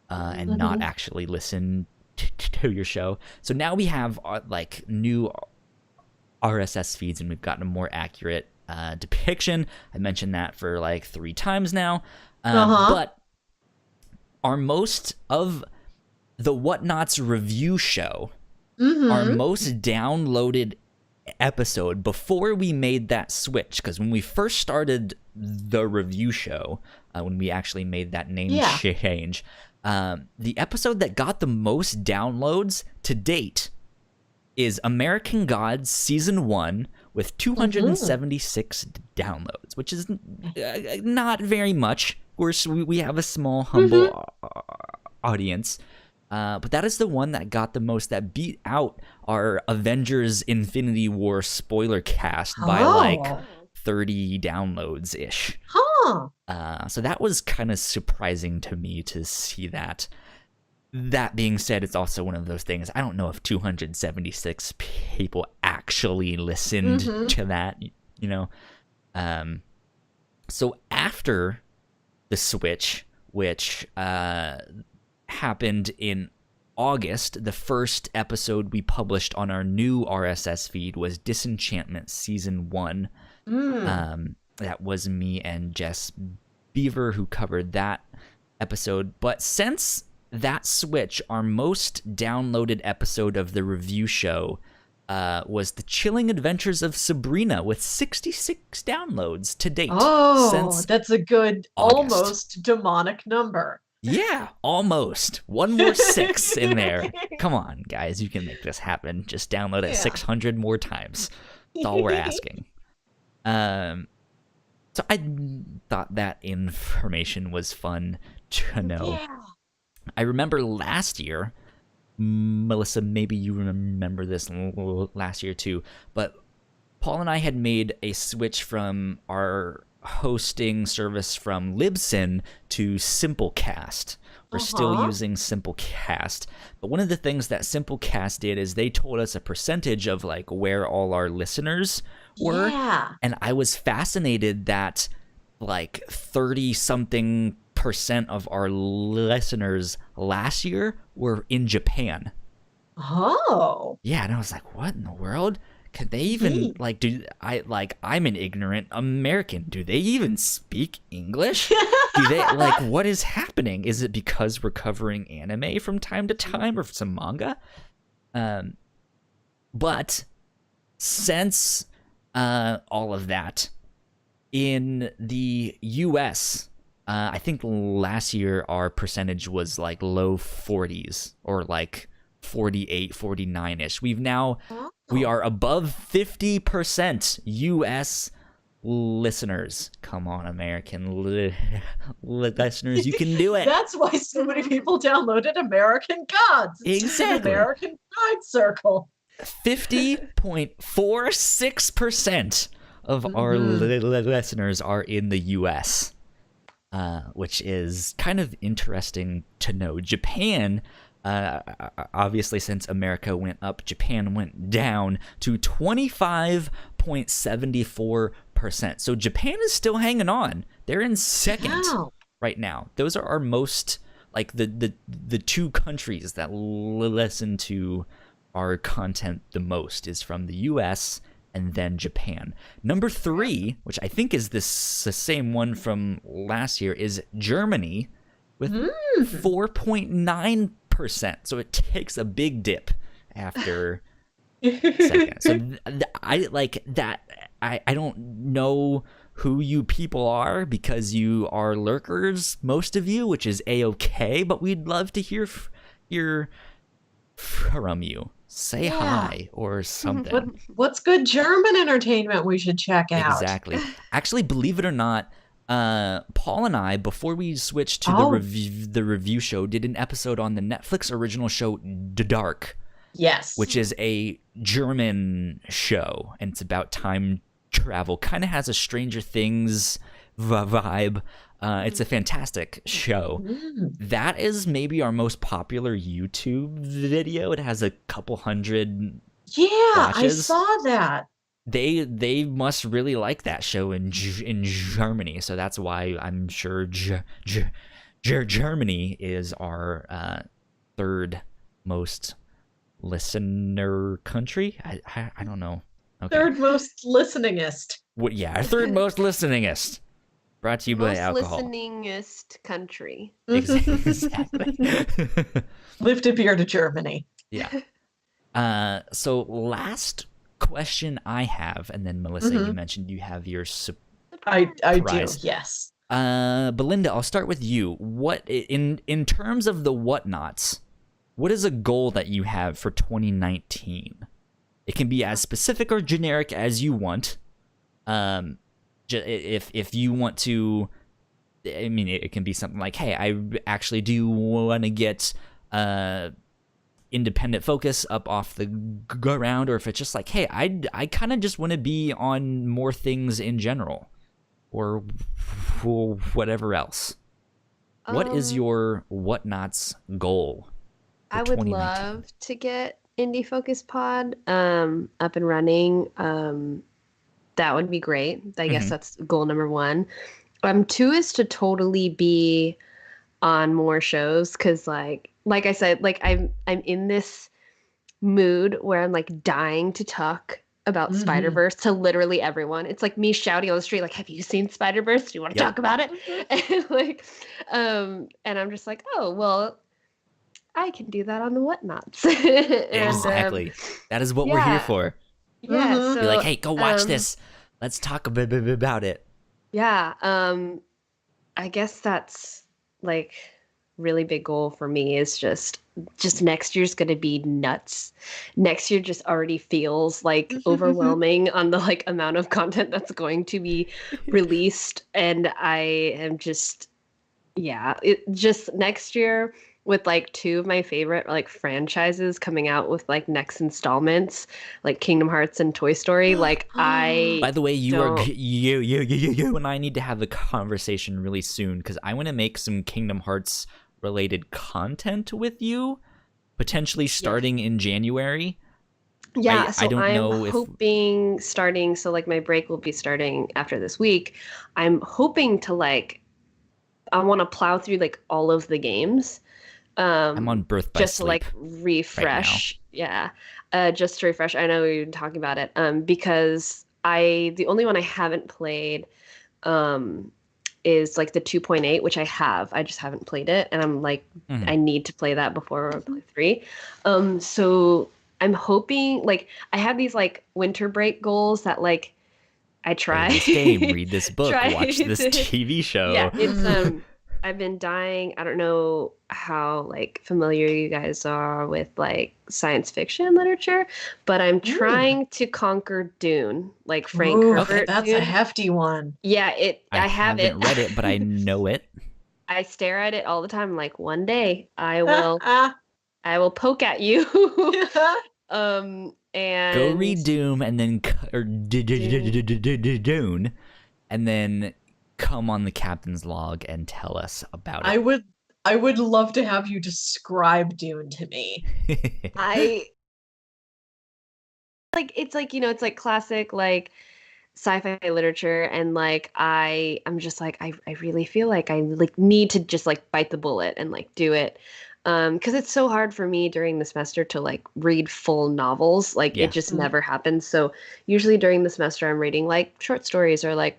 Speaker 1: and not actually listen to your show. So now we have like new RSS feeds, and we've gotten a more accurate depiction. I mentioned that for like 3 times now. But our most of the Whatnauts review show, our most downloaded episode before we made that switch, because when we first started the review show, when we actually made that name change, the episode that got the most downloads to date is American Gods Season 1 with 276 downloads, which is not very much. Of course, we have a small, humble audience. But that is the one that got the most, that beat out our Avengers Infinity War spoiler cast by like 30 downloads-ish. So that was kind of surprising to me to see that. That being said, it's also one of those things, I don't know if 276 people actually listened to that, you know? So after the switch, which happened in August, the first episode we published on our new RSS feed was Disenchantment Season 1. That was me and Jess Bever who covered that episode. But since that switch, our most downloaded episode of the review show was The Chilling Adventures of Sabrina with 66 downloads to date. Since
Speaker 5: that's a good,
Speaker 1: August.
Speaker 5: almost demonic number.
Speaker 1: Yeah, almost. One more 6 in there. Come on, guys, you can make this happen. Just download it 600 more times. That's all we're asking. So I thought that information was fun to know.
Speaker 5: Yeah.
Speaker 1: I remember last year, Melissa, maybe you remember this last year too, but Paul and I had made a switch from our hosting service from Libsyn to Simplecast. We're still using Simplecast, but one of the things that Simplecast did is they told us a percentage of like where all our listeners were, and I was fascinated that like 30 something % of our listeners last year were in Japan. Yeah, and I was like, what in the world? Could they even I'm an ignorant American. Do they even speak English? Do they what is happening? Is it because we're covering anime from time to time or some manga? But since all of that, In the US, I think last year our percentage was like low 40s or like 48, 49-ish. We are above 50% US listeners. Come on, American listeners, you can do it.
Speaker 5: That's why so many people downloaded American Gods.
Speaker 1: Exactly.
Speaker 5: American God Circle.
Speaker 1: 50.46% of our listeners are in the US, which is kind of interesting to know. Japan, obviously, since America went up, Japan went down to 25.74%. So Japan is still hanging on. They're in second right now. Those are our most, like, the two countries that listen to our content the most is from the US and then Japan. Number 3, which I think is the same one from last year, is Germany with 4.9%. So it takes a big dip after second. So I like that. I don't know who you people are because you are lurkers, most of you, which is A-okay, but we'd love to hear from you. Say hi or something.
Speaker 5: What's good German entertainment we should check out?
Speaker 1: Exactly. Actually, believe it or not, Paul and I, before we switched to the review show, did an episode on the Netflix original show Dark.
Speaker 5: Yes.
Speaker 1: Which is a German show, and it's about time travel. Kind of has a Stranger Things vibe. It's a fantastic show. That is maybe our most popular YouTube video. It has a couple hundred watches.
Speaker 5: I saw that.
Speaker 1: They must really like that show in Germany, so that's why I'm sure Germany is our third most listener country. I don't know. Okay.
Speaker 5: Third most listeningest.
Speaker 1: Third most listeningest. Brought to you by alcohol.
Speaker 4: Most listeningest country.
Speaker 1: Exactly.
Speaker 5: Lift a beer to Germany.
Speaker 1: Yeah. So last question I have, and then Melissa, you mentioned you have your
Speaker 5: I do, yes.
Speaker 1: Belinda, I'll start with you. What in terms of the Whatnauts, what is a goal that you have for 2019? It can be as specific or generic as you want. If you want to, I mean, it can be something like, hey, I actually do want to get independent focus up off the ground, or if it's just like, hey, I kind of just want to be on more things in general, or whatever else. What is your Whatnauts goal?
Speaker 4: I would love to get Indie Focus Pod up and running. That would be great. I guess that's goal number 1. 2 is to totally be on more shows, because like I said, like I'm in this mood where I'm like dying to talk about Spider-Verse to literally everyone. It's like me shouting on the street, like, have you seen Spider-Verse? Do you want to talk about it? And like, and I'm just like, oh well, I can do that on the Whatnauts.
Speaker 1: Exactly. That is what we're here for.
Speaker 4: Yeah. So,
Speaker 1: be like, hey, go watch this. Let's talk a bit about it.
Speaker 4: Yeah. I guess that's like really big goal for me is just next year's going to be nuts. Next year just already feels like overwhelming on the like amount of content that's going to be released. And I am just next year with like 2 of my favorite like franchises coming out with like next installments, like Kingdom Hearts and Toy Story. Like
Speaker 1: By the way, you and I need to have a conversation really soon, because I want to make some Kingdom Hearts related content with you, potentially starting in January.
Speaker 4: Yeah,
Speaker 1: I don't know
Speaker 4: hoping starting, so like my break will be starting after this week. I'm hoping to like, I want to plow through like all of the games.
Speaker 1: I'm on Birth by
Speaker 4: just
Speaker 1: Sleep
Speaker 4: to like refresh.
Speaker 1: Right
Speaker 4: Just to refresh. I know we've been talking about it. Because the only one I haven't played is like the 2.8, which I have. I just haven't played it, and I'm like, I need to play that before I play 3. So I'm hoping, like, I have these like winter break goals that like try.
Speaker 1: Play this game, read this book,
Speaker 4: Try
Speaker 1: watch this
Speaker 4: to-
Speaker 1: TV show.
Speaker 4: Yeah, it's I've been dying. I don't know how like familiar you guys are with like science fiction literature, but I'm trying to conquer Dune, like Frank
Speaker 5: Ooh,
Speaker 4: Herbert.
Speaker 5: that's
Speaker 4: Dune.
Speaker 5: a hefty one.
Speaker 4: Yeah, I have
Speaker 1: haven't read it, but I know it.
Speaker 4: I stare at it all the time. Like one day I will
Speaker 5: Ah,
Speaker 4: poke at you. And
Speaker 1: Go read Doom and then Dune, and then come on the captain's log and tell us about it.
Speaker 5: I would love to have you describe Dune to me.
Speaker 4: I like it's like, you know, it's like classic like sci-fi literature, and like I'm just like I really feel like I like need to just like bite the bullet and like do it. Because it's so hard for me during the semester to like read full novels. Like
Speaker 1: Yeah.
Speaker 4: it just never happens. So usually during the semester I'm reading like short stories or like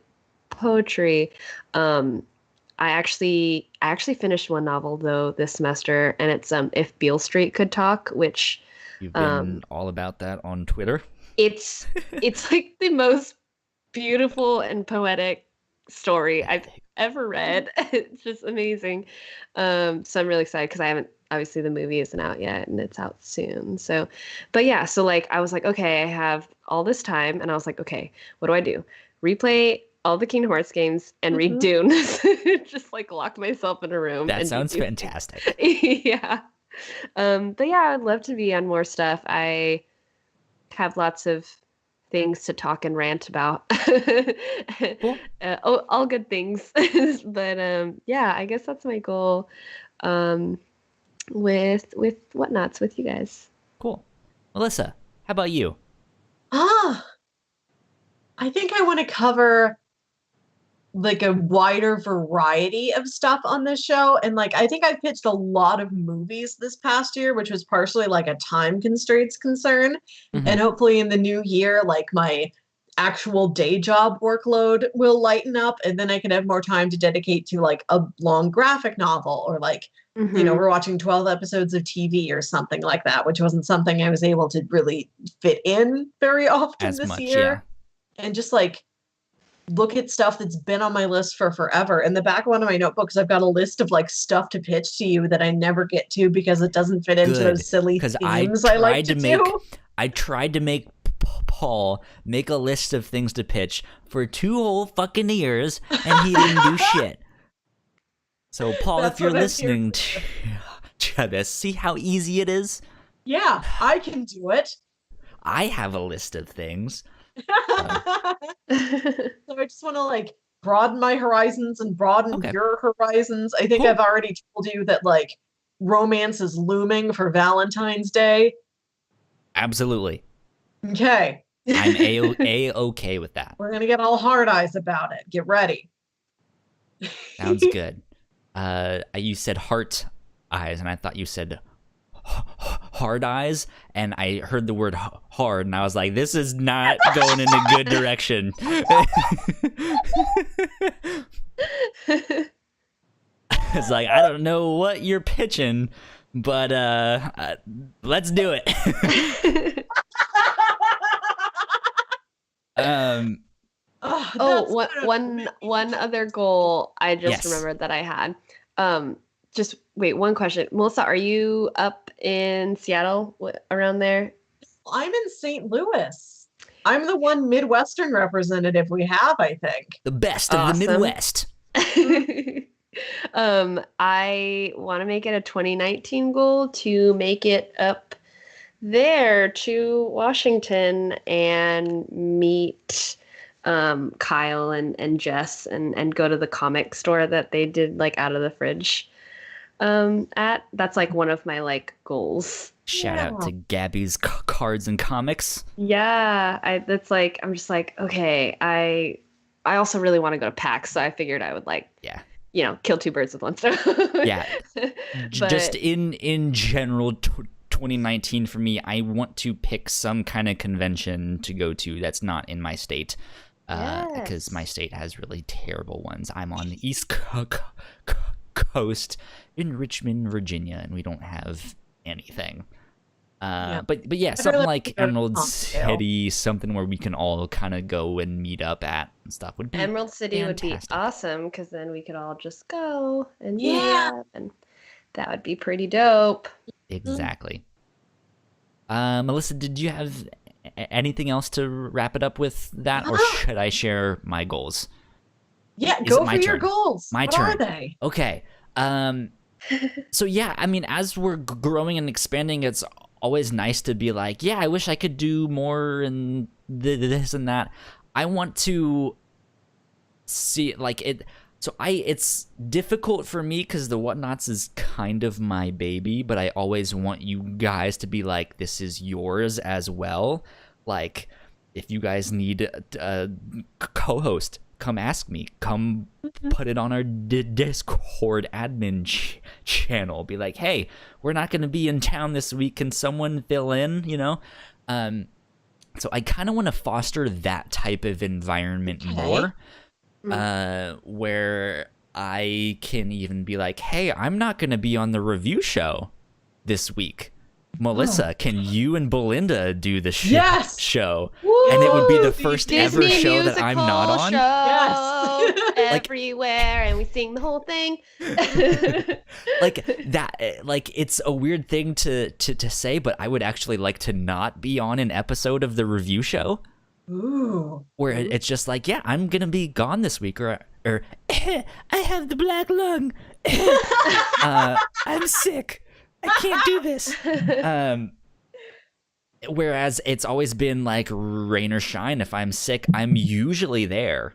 Speaker 4: poetry. I actually finished one novel though this semester, and it's If Beale Street Could Talk, which
Speaker 1: You've been all about that on Twitter.
Speaker 4: it's like the most beautiful and poetic story I've ever read. It's just amazing. So I'm really excited because I haven't, obviously the movie isn't out yet and it's out soon. So, but yeah, so like I was like, okay, I have all this time, and I was like, okay, what do I do? Replay all the Kingdom Hearts games and read Dune. Just like lock myself in a room.
Speaker 1: That
Speaker 4: and
Speaker 1: sounds
Speaker 4: do-
Speaker 1: fantastic.
Speaker 4: Yeah. But yeah, I'd love to be on more stuff. I have lots of things to talk and rant about.
Speaker 1: Cool.
Speaker 4: All good things. But yeah, I guess that's my goal with Whatnauts with you guys.
Speaker 1: Cool. Melissa, how about you?
Speaker 5: I think I want to cover like a wider variety of stuff on this show. And like I think I've pitched a lot of movies this past year, which was partially like a time constraints concern.
Speaker 1: Mhm.
Speaker 5: And hopefully in the new year, like my actual day job workload will lighten up, and then I can have more time to dedicate to like a long graphic novel, or like, you know, we're watching 12 episodes of TV or something like that, which wasn't something I was able to really fit in very often
Speaker 1: As
Speaker 5: this
Speaker 1: much,
Speaker 5: year. And just like look at stuff that's been on my list for forever. In the back of one of my notebooks, I've got a list of like stuff to pitch to you that I never get to because it doesn't fit into
Speaker 1: Good,
Speaker 5: those silly
Speaker 1: 'cause
Speaker 5: themes I like to do.
Speaker 1: I tried to make Paul make a list of things to pitch for 2 whole fucking years, and he didn't do shit. So, Paul,
Speaker 5: That's
Speaker 1: if you're
Speaker 5: what I'm here
Speaker 1: listening
Speaker 5: for.
Speaker 1: to this, see how easy it is?
Speaker 5: Yeah, I can do it.
Speaker 1: I have a list of things.
Speaker 5: So I just want to like broaden my horizons and broaden
Speaker 1: Okay.
Speaker 5: your horizons. I think
Speaker 1: Cool.
Speaker 5: I've already told you that like romance is looming for Valentine's Day.
Speaker 1: Absolutely.
Speaker 5: Okay.
Speaker 1: I'm A-okay with that.
Speaker 5: We're gonna get all hard eyes about it. Get ready.
Speaker 1: Sounds good. You said heart eyes, and I thought you said hard eyes, and I heard the word hard, and I was like, this is not going in a good direction. It's like, I don't know what you're pitching, but let's do it.
Speaker 4: One other goal I just
Speaker 1: Yes.
Speaker 4: remembered that I had. Just wait, one question. Melissa, are you up in Seattle around there?
Speaker 5: I'm in St. Louis. I'm the one Midwestern representative we have, I think.
Speaker 1: The best of
Speaker 4: Awesome.
Speaker 1: the Midwest.
Speaker 4: I want to make it a 2019 goal to make it up there to Washington and meet Kyle and Jess and go to the comic store that they did like out of the fridge at. That's like one of my like goals.
Speaker 1: Shout out to Gabby's Cards and Comics.
Speaker 4: Yeah, that's like I'm just like, okay, I also really want to go to PAX, so I figured I would like,
Speaker 1: Yeah.
Speaker 4: you know, kill 2 birds with one stone.
Speaker 1: Yeah.
Speaker 4: But-
Speaker 1: Just in general, 2019 for me, I want to pick some kind of convention to go to that's not in my state, because
Speaker 4: Yes.
Speaker 1: my state has really terrible ones. I'm on the East Coast in Richmond, Virginia, and we don't have anything. But yeah,
Speaker 5: I'd
Speaker 1: something
Speaker 5: really
Speaker 1: like
Speaker 5: like to go to
Speaker 1: Emerald
Speaker 5: Palmdale.
Speaker 1: City, something where we can all kind of go and meet up at and stuff would be
Speaker 4: Emerald City would be
Speaker 1: fantastic.
Speaker 4: awesome because then we could all just go and meet
Speaker 5: Yeah.
Speaker 4: up, and that would be pretty dope.
Speaker 1: Exactly. Melissa, did you have anything else to wrap it up with that, or should I share my goals?
Speaker 5: Yeah,
Speaker 1: Is
Speaker 5: go
Speaker 1: it
Speaker 5: for
Speaker 1: my
Speaker 5: your
Speaker 1: turn?
Speaker 5: goals.
Speaker 1: My
Speaker 5: What
Speaker 1: turn.
Speaker 5: are they?
Speaker 1: Okay. So yeah, I mean, as we're growing and expanding, it's always nice to be like, yeah, I wish I could do more and this and that. I want to see like it. So it's difficult for me because the Whatnauts is kind of my baby, but I always want you guys to be like, this is yours as well. Like, if you guys need a co-host, come ask me. Come put it on our Discord admin channel. Be like, hey, we're not going to be in town this week. Can someone fill in? You know. So I kind of want to foster that type of environment more, where I can even be like, hey, I'm not going to be on the review show this week. Melissa, can you and Belinda do the
Speaker 5: Yes!
Speaker 1: show? And it would be the first ever
Speaker 4: Disney
Speaker 1: show that I'm not on.
Speaker 4: Show
Speaker 5: Yes.
Speaker 4: everywhere, and we sing the whole thing.
Speaker 1: Like that, like it's a weird thing to say, but I would actually like to not be on an episode of the review show
Speaker 5: Ooh.
Speaker 1: where it's just like, yeah, I'm gonna be gone this week, or I have the black lung. I'm sick. I can't do this. Whereas it's always been like rain or shine. If I'm sick, I'm usually there,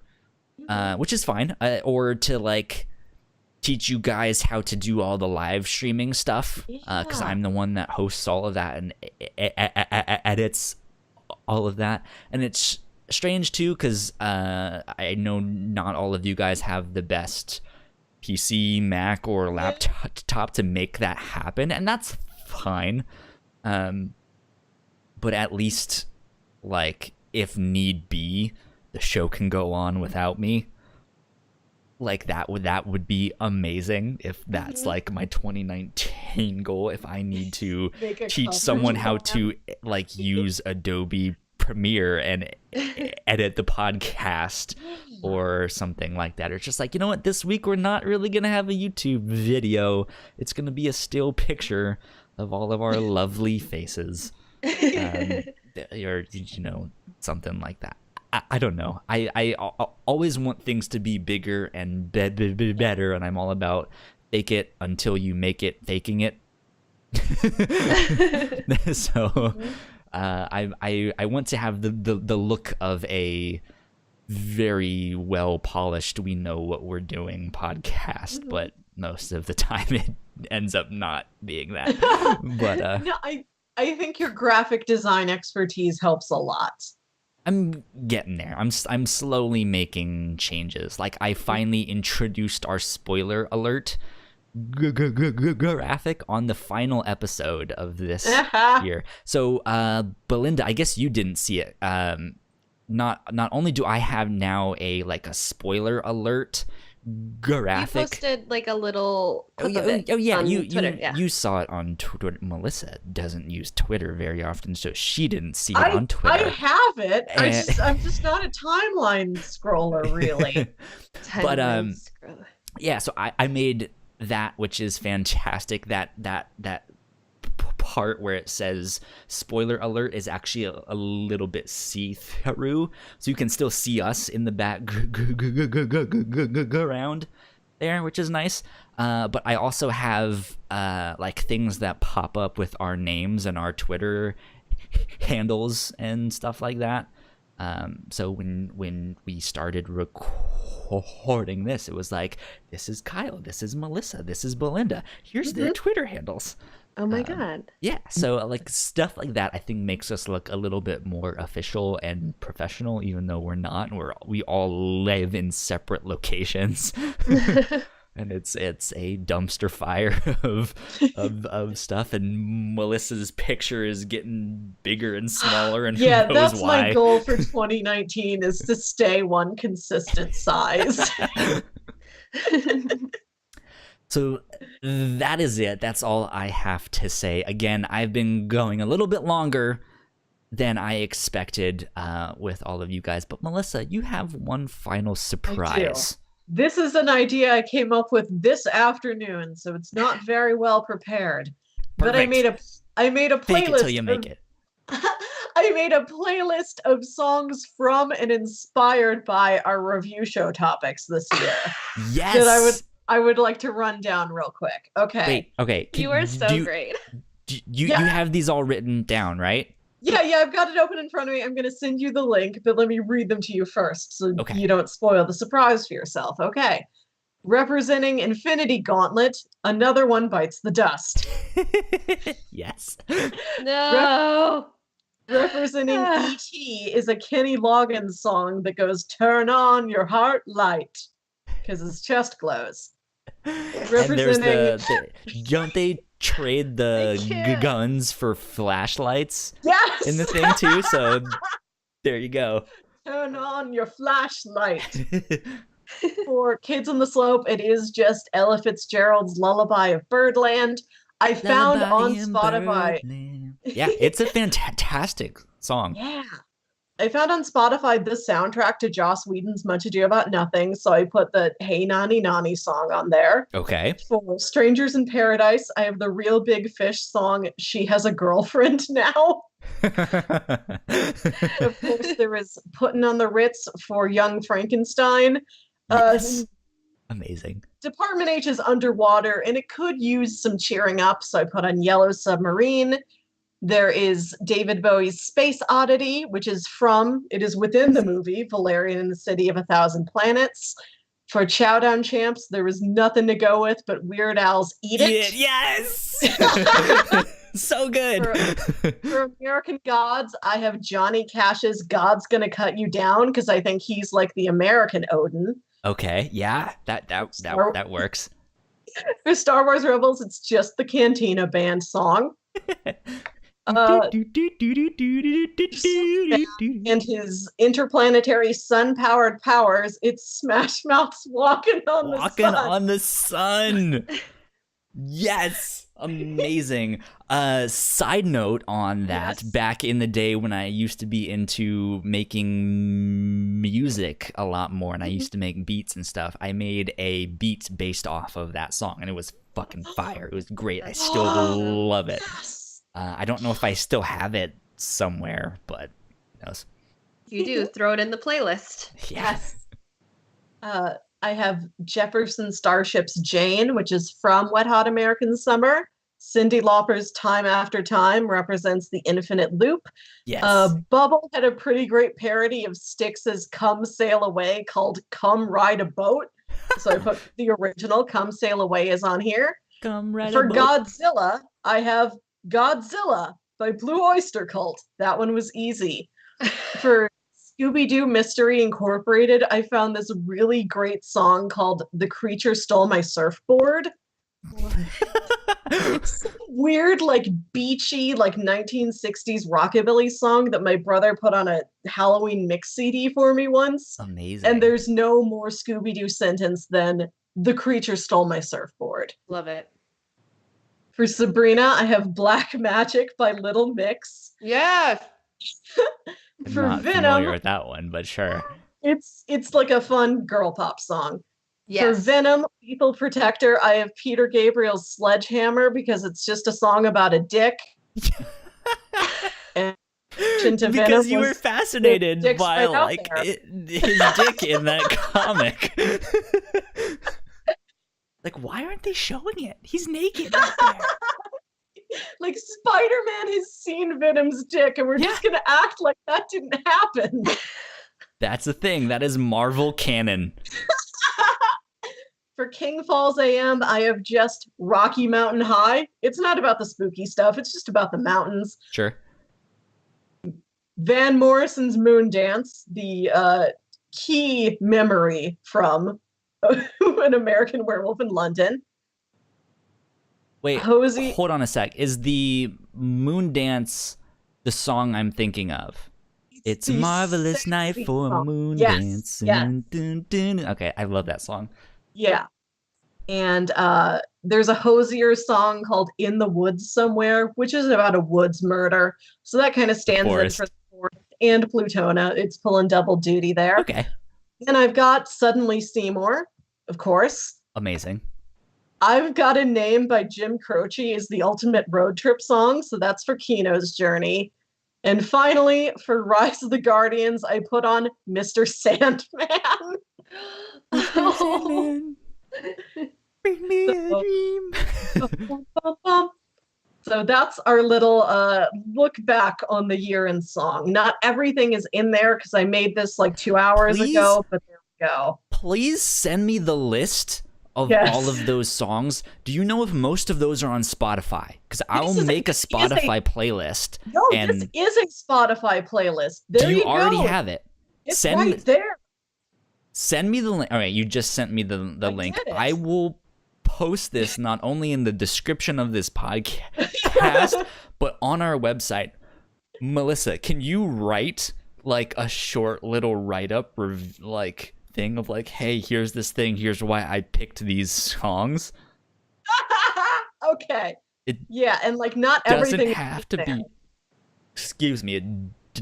Speaker 1: which is fine. Or to like teach you guys how to do all the live streaming stuff, because
Speaker 5: Yeah.
Speaker 1: I'm the one that hosts all of that and edits all of that. And it's strange too, because I know not all of you guys have the best PC, Mac, or laptop to make that happen, and that's fine. But at least, like, if need be, the show can go on without me. Like that would be amazing if that's like my 2019 goal. If I need to
Speaker 5: Make a
Speaker 1: teach
Speaker 5: cover
Speaker 1: someone how
Speaker 5: plan.
Speaker 1: to like use Adobe Premiere and edit the podcast or something like that. Or it's just like, you know what, this week we're not really gonna have a YouTube video. It's gonna be a still picture of all of our lovely faces, or you know, something like that. I don't know. I always want things to be bigger and better, and I'm all about fake it until you make it faking it. So I want to have the look of a very well polished, we know what we're doing podcast, but most of the time it ends up not being that. But
Speaker 5: No, I think your graphic design expertise helps a lot.
Speaker 1: I'm getting there. I'm slowly making changes. Like I finally introduced our spoiler alert graphic on the final episode of this year. So Belinda, I guess you didn't see it. Not only do I have now a spoiler alert graphic.
Speaker 4: You posted like a little clip of it
Speaker 1: yeah,
Speaker 4: on
Speaker 1: you
Speaker 4: Twitter. Yeah.
Speaker 1: you saw it on Twitter. Melissa doesn't use Twitter very often, so she didn't see it on Twitter.
Speaker 5: I have it.
Speaker 1: And-
Speaker 5: I'm just not a timeline scroller, really.
Speaker 1: But
Speaker 4: Timeline scroll.
Speaker 1: yeah, so I made that, which is fantastic. That part where it says spoiler alert is actually a little bit see-through, so you can still see us in the background there, which is nice. But I also have like things that pop up with our names and our Twitter handles and stuff like that. So when we started recording this, it was like, this is Kyle, this is Melissa, this is Belinda, here's their Twitter handles.
Speaker 4: Oh my god.
Speaker 1: Yeah, so like stuff like that I think makes us look a little bit more official and professional, even though we're not. We all live in separate locations. And it's a dumpster fire of stuff, and Melissa's picture is getting bigger and smaller, and
Speaker 5: Yeah,
Speaker 1: who knows
Speaker 5: that's
Speaker 1: why.
Speaker 5: my goal for 2019 is to stay one consistent size.
Speaker 1: So that is it. That's all I have to say. Again, I've been going a little bit longer than I expected with all of you guys. But Melissa, you have one final surprise.
Speaker 5: This is an idea I came up with this afternoon, so it's not very well prepared. But I made a playlist.
Speaker 1: Fake it till you make it.
Speaker 5: I made a playlist of songs from and inspired by our review show topics this year.
Speaker 1: Yes.
Speaker 5: That I would like to run down real quick. Okay.
Speaker 1: Wait, okay.
Speaker 2: You are so great.
Speaker 1: You have these all written down, right?
Speaker 5: Yeah, I've got it open in front of me. I'm going to send you the link, but let me read them to you first so you don't spoil the surprise for yourself. Okay. Representing Infinity Gauntlet, Another One Bites the Dust.
Speaker 1: Yes.
Speaker 2: No.
Speaker 5: Representing E.T. is a Kenny Loggins song that goes, "Turn on your heart light," because his chest glows.
Speaker 1: Representing... And there's don't they trade the guns for flashlights?
Speaker 5: Yes!
Speaker 1: In the thing too, so there you go.
Speaker 5: Turn on your flashlight. For Kids on the Slope, it is just Ella Fitzgerald's Lullaby of Birdland. I found on Spotify.
Speaker 1: Yeah, it's a fantastic song.
Speaker 5: Yeah. I found on Spotify the soundtrack to Joss Whedon's Much Ado About Nothing, so I put the Hey Nani Nani song on there.
Speaker 1: Okay.
Speaker 5: For Strangers in Paradise, I have the Real Big Fish song, She Has a Girlfriend Now. Of course, there is Puttin' on the Ritz for Young Frankenstein.
Speaker 1: Yes. Amazing.
Speaker 5: Department H is Underwater, and it could use some cheering up, so I put on Yellow Submarine. There is David Bowie's Space Oddity, which is within the movie Valerian and the City of a Thousand Planets. For Chowdown Champs, there was nothing to go with but Weird Al's Eat It.
Speaker 1: Yes! So good.
Speaker 5: For American Gods, I have Johnny Cash's God's Gonna Cut You Down, because I think he's like the American Odin.
Speaker 1: Okay, yeah, that works.
Speaker 5: For Star Wars Rebels, it's just the Cantina Band song. And his interplanetary sun-powered powers, it's Smash Mouth's Walking on the Sun.
Speaker 1: Yes, amazing. Side note on that, back in the day when I used to be into making music a lot more, and I used to make beats and stuff, I made a beat based off of that song, and it was fucking fire. It was great. I still love it. I don't know if I still have it somewhere, but who knows?
Speaker 4: You do. Throw it in the playlist.
Speaker 1: Yes.
Speaker 5: I have Jefferson Starship's Jane, which is from Wet Hot American Summer. Cyndi Lauper's Time After Time represents the infinite loop.
Speaker 1: Yes.
Speaker 5: Bubble had a pretty great parody of Styx's Come Sail Away called Come Ride a Boat. So I put the original Come Sail Away is on here.
Speaker 1: Come Ride
Speaker 5: For
Speaker 1: a Boat.
Speaker 5: Godzilla, I have Godzilla by Blue Oyster Cult. That one was easy. For Scooby-Doo Mystery Incorporated, I found this really great song called The Creature Stole My Surfboard. It's some weird, like, beachy, like, 1960s rockabilly song that my brother put on a Halloween mix CD for me once.
Speaker 1: Amazing.
Speaker 5: And there's no more Scooby-Doo sentence than The Creature Stole My Surfboard.
Speaker 4: Love it.
Speaker 5: For Sabrina, I have Black Magic by Little Mix.
Speaker 4: Yeah.
Speaker 1: I'm
Speaker 5: For
Speaker 1: not
Speaker 5: Venom,
Speaker 1: familiar with that one, but sure.
Speaker 5: it's like a fun girl pop song.
Speaker 4: Yes.
Speaker 5: For Venom, Lethal Protector, I have Peter Gabriel's Sledgehammer because it's just a song about a dick. And
Speaker 1: because you were fascinated by
Speaker 5: right
Speaker 1: his dick in that comic. Like, why aren't they showing it? He's naked out there.
Speaker 5: Like, Spider-Man has seen Venom's dick, and we're just gonna act like that didn't happen.
Speaker 1: That's the thing. That is Marvel canon.
Speaker 5: For King Falls AM, I have just Rocky Mountain High. It's not about the spooky stuff. It's just about the mountains.
Speaker 1: Sure.
Speaker 5: Van Morrison's Moon Dance, the key memory from An American Werewolf in London.
Speaker 1: Wait,
Speaker 5: Hosey.
Speaker 1: Hold on a sec. Is the Moon Dance the song I'm thinking of? It's a marvelous night for a moon dance.
Speaker 5: Yes.
Speaker 1: Dun, dun, dun. Okay, I love that song.
Speaker 5: Yeah. And there's a Hosier song called In the Woods Somewhere, which is about a woods murder. So that kind of stands in
Speaker 1: Forest.
Speaker 5: for the forest and Plutona. It's pulling double duty there.
Speaker 1: Okay.
Speaker 5: And I've got Suddenly Seymour, of course.
Speaker 1: Amazing.
Speaker 5: I've got a name by Jim Croce as the ultimate road trip song, so that's for Kino's Journey. And finally, for Rise of the Guardians, I put on Mr. Sandman.
Speaker 1: Mr. Sandman, bring me a dream.
Speaker 5: So that's our little look back on the year in song. Not everything is in there because I made this like 2 hours ago, but there we go.
Speaker 1: Please send me the list of
Speaker 5: Yes.
Speaker 1: all of those songs. Do you know if most of those are on Spotify? Because I'll
Speaker 5: This is-
Speaker 1: make a
Speaker 5: is a-
Speaker 1: Spotify playlist.
Speaker 5: No,
Speaker 1: And
Speaker 5: this is a Spotify playlist. There
Speaker 1: do you already
Speaker 5: go.
Speaker 1: have it?
Speaker 5: It's
Speaker 1: send
Speaker 5: right there.
Speaker 1: Send me the link. All right, you just sent me the
Speaker 5: I
Speaker 1: link.
Speaker 5: did it.
Speaker 1: I will post this not only in the description of this podcast, but on our website. Melissa, can you write like a short little write-up like thing of like, hey, here's this thing, here's why I picked these songs?
Speaker 5: Okay.
Speaker 1: It
Speaker 5: Yeah, and like not
Speaker 1: doesn't
Speaker 5: everything
Speaker 1: have
Speaker 5: is
Speaker 1: to
Speaker 5: there.
Speaker 1: be, excuse me, it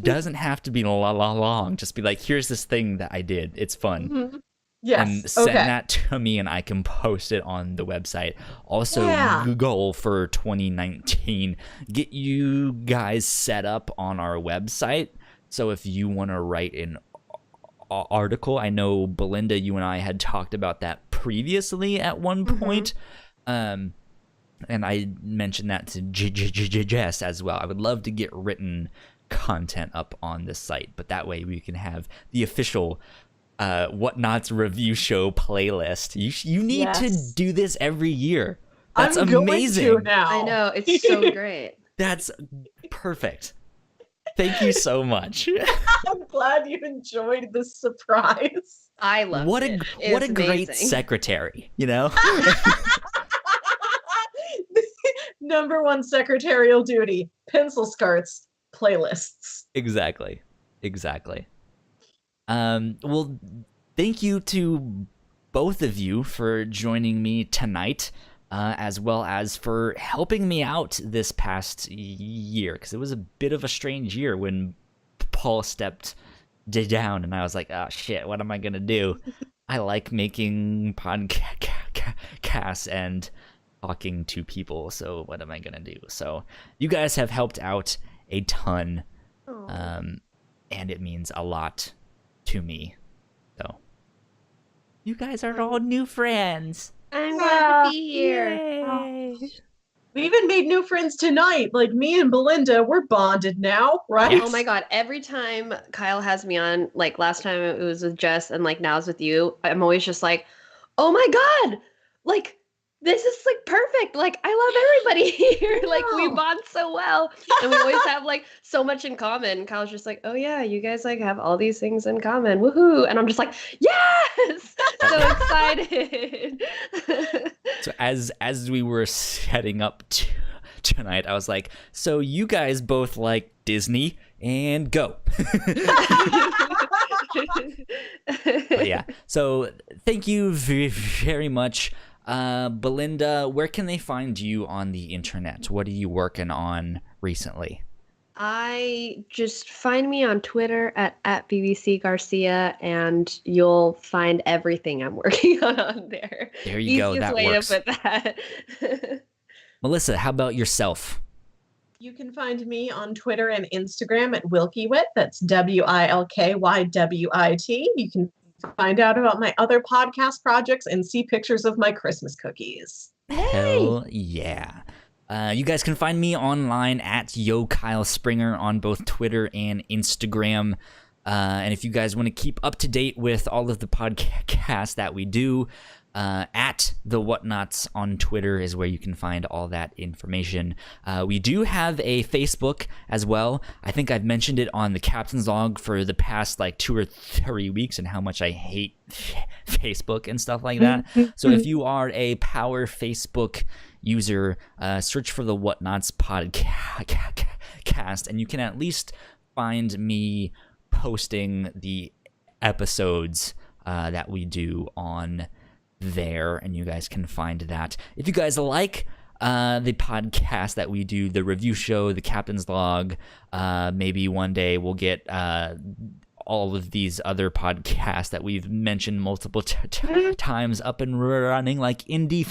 Speaker 1: doesn't have to be long. Just be like, here's this thing that I did. It's fun.
Speaker 5: Mhm. Yes.
Speaker 1: And send
Speaker 5: okay.
Speaker 1: that to me and I can post it on the website. Also,
Speaker 5: Yeah.
Speaker 1: goal for 2019, get you guys set up on our website. So if you want to write an article, I know Belinda, you and I had talked about that previously at one point. And I mentioned that to Jess as well. I would love to get written content up on this site, but that way we can have the official Whatnauts review show playlist. You need to
Speaker 5: Yes.
Speaker 1: do this every year. That's
Speaker 5: I'm
Speaker 1: amazing.
Speaker 5: going to now.
Speaker 4: I know, it's so great.
Speaker 1: That's perfect. Thank you so much.
Speaker 5: I'm glad you enjoyed this surprise.
Speaker 4: I love
Speaker 1: What
Speaker 4: it.
Speaker 1: a what a
Speaker 4: It's
Speaker 1: great
Speaker 4: amazing.
Speaker 1: secretary, you know?
Speaker 5: Number one secretarial duty: pencil skirts, playlists.
Speaker 1: Exactly. Well, thank you to both of you for joining me tonight, as well as for helping me out this past year, because it was a bit of a strange year when Paul stepped down, and I was like, oh shit, what am I gonna do? I like making podcasts and talking to people, so what am I gonna do? So you guys have helped out a ton, and it means a lot to me. So you guys are all new friends.
Speaker 4: I'm glad to be here.
Speaker 1: Yay.
Speaker 5: We even made new friends tonight. Like me and Belinda, we're bonded now, right?
Speaker 1: Yes.
Speaker 4: Oh my god, every time Kyle has me on, like last time it was with Jess and like now it's with you, I'm always just like, oh my god, like this is like perfect. Like I love everybody here. Like we
Speaker 5: Yeah.
Speaker 4: bond so well. And we always have like so much in common. Kyle's just like, oh yeah, you guys like have all these things in common. Woohoo. And I'm just like, yes! So excited.
Speaker 1: So as we were setting up tonight, I was like, so you guys both like Disney, and go. But yeah, so thank you very much. Belinda, where can they find you on the internet? What are you working on recently?
Speaker 4: I just find me on Twitter at BBC Garcia, and you'll find everything I'm working on there.
Speaker 1: There you go,
Speaker 4: Easiest
Speaker 1: that
Speaker 4: way
Speaker 1: works.
Speaker 4: to put that.
Speaker 1: Melissa, how about yourself?
Speaker 5: You can find me on Twitter and Instagram at Wilkywit. That's WILKYWIT. You can find out about my other podcast projects and see pictures of my Christmas cookies.
Speaker 1: Hell yeah. You guys can find me online at Yo Kyle Springer on both Twitter and Instagram. And if you guys want to keep up to date with all of the podcasts that we do, at the Whatnauts on Twitter is where you can find all that information. We do have a Facebook as well. I think I've mentioned it on the Captain's Log for the past like 2 or 3 weeks and how much I hate Facebook and stuff like that. So if you are a power Facebook user, search for the Whatnauts podcast, and you can at least find me posting the episodes that we do on there, and you guys can find that. If you guys like the podcast that we do, the review show, the Captain's Log, maybe one day we'll get all of these other podcasts that we've mentioned multiple times up and running, like Indie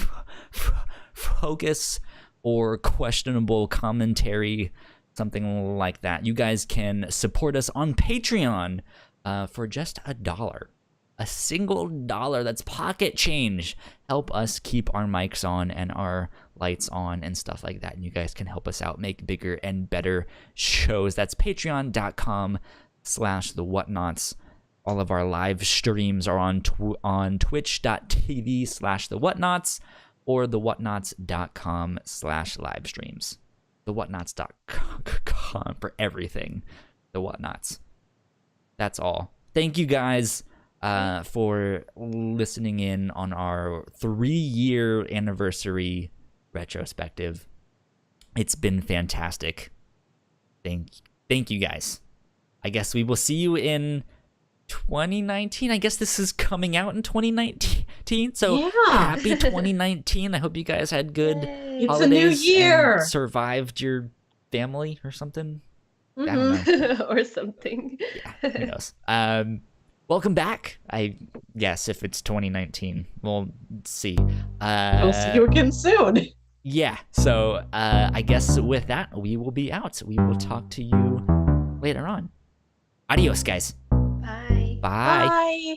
Speaker 1: Focus or Questionable Commentary, something like that. You guys can support us on Patreon for just $1. A single $1, that's pocket change. Help us keep our mics on and our lights on and stuff like that. And you guys can help us out, make bigger and better shows. That's patreon.com/the Whatnauts. All of our live streams are on twitch.tv/the Whatnauts or thewhatnauts.com/live streams. Thewhatnauts.com for everything. The Whatnauts. That's all. Thank you guys for listening in on our 3-year anniversary retrospective. It's been fantastic. Thank you guys. I guess we will see you in 2019. I guess this is coming out in 2019. So happy 2019. I hope you guys had good
Speaker 5: It's
Speaker 1: holidays
Speaker 5: a new year.
Speaker 1: and survived your family or something. I
Speaker 5: Mm-hmm.
Speaker 1: don't know.
Speaker 4: or something.
Speaker 1: Yeah, who knows? Welcome back. I guess if it's 2019, we'll see.
Speaker 5: We'll see you again soon.
Speaker 1: Yeah. So I guess with that, we will be out. We will talk to you later on. Adios, guys.
Speaker 4: Bye.
Speaker 1: Bye.
Speaker 5: Bye.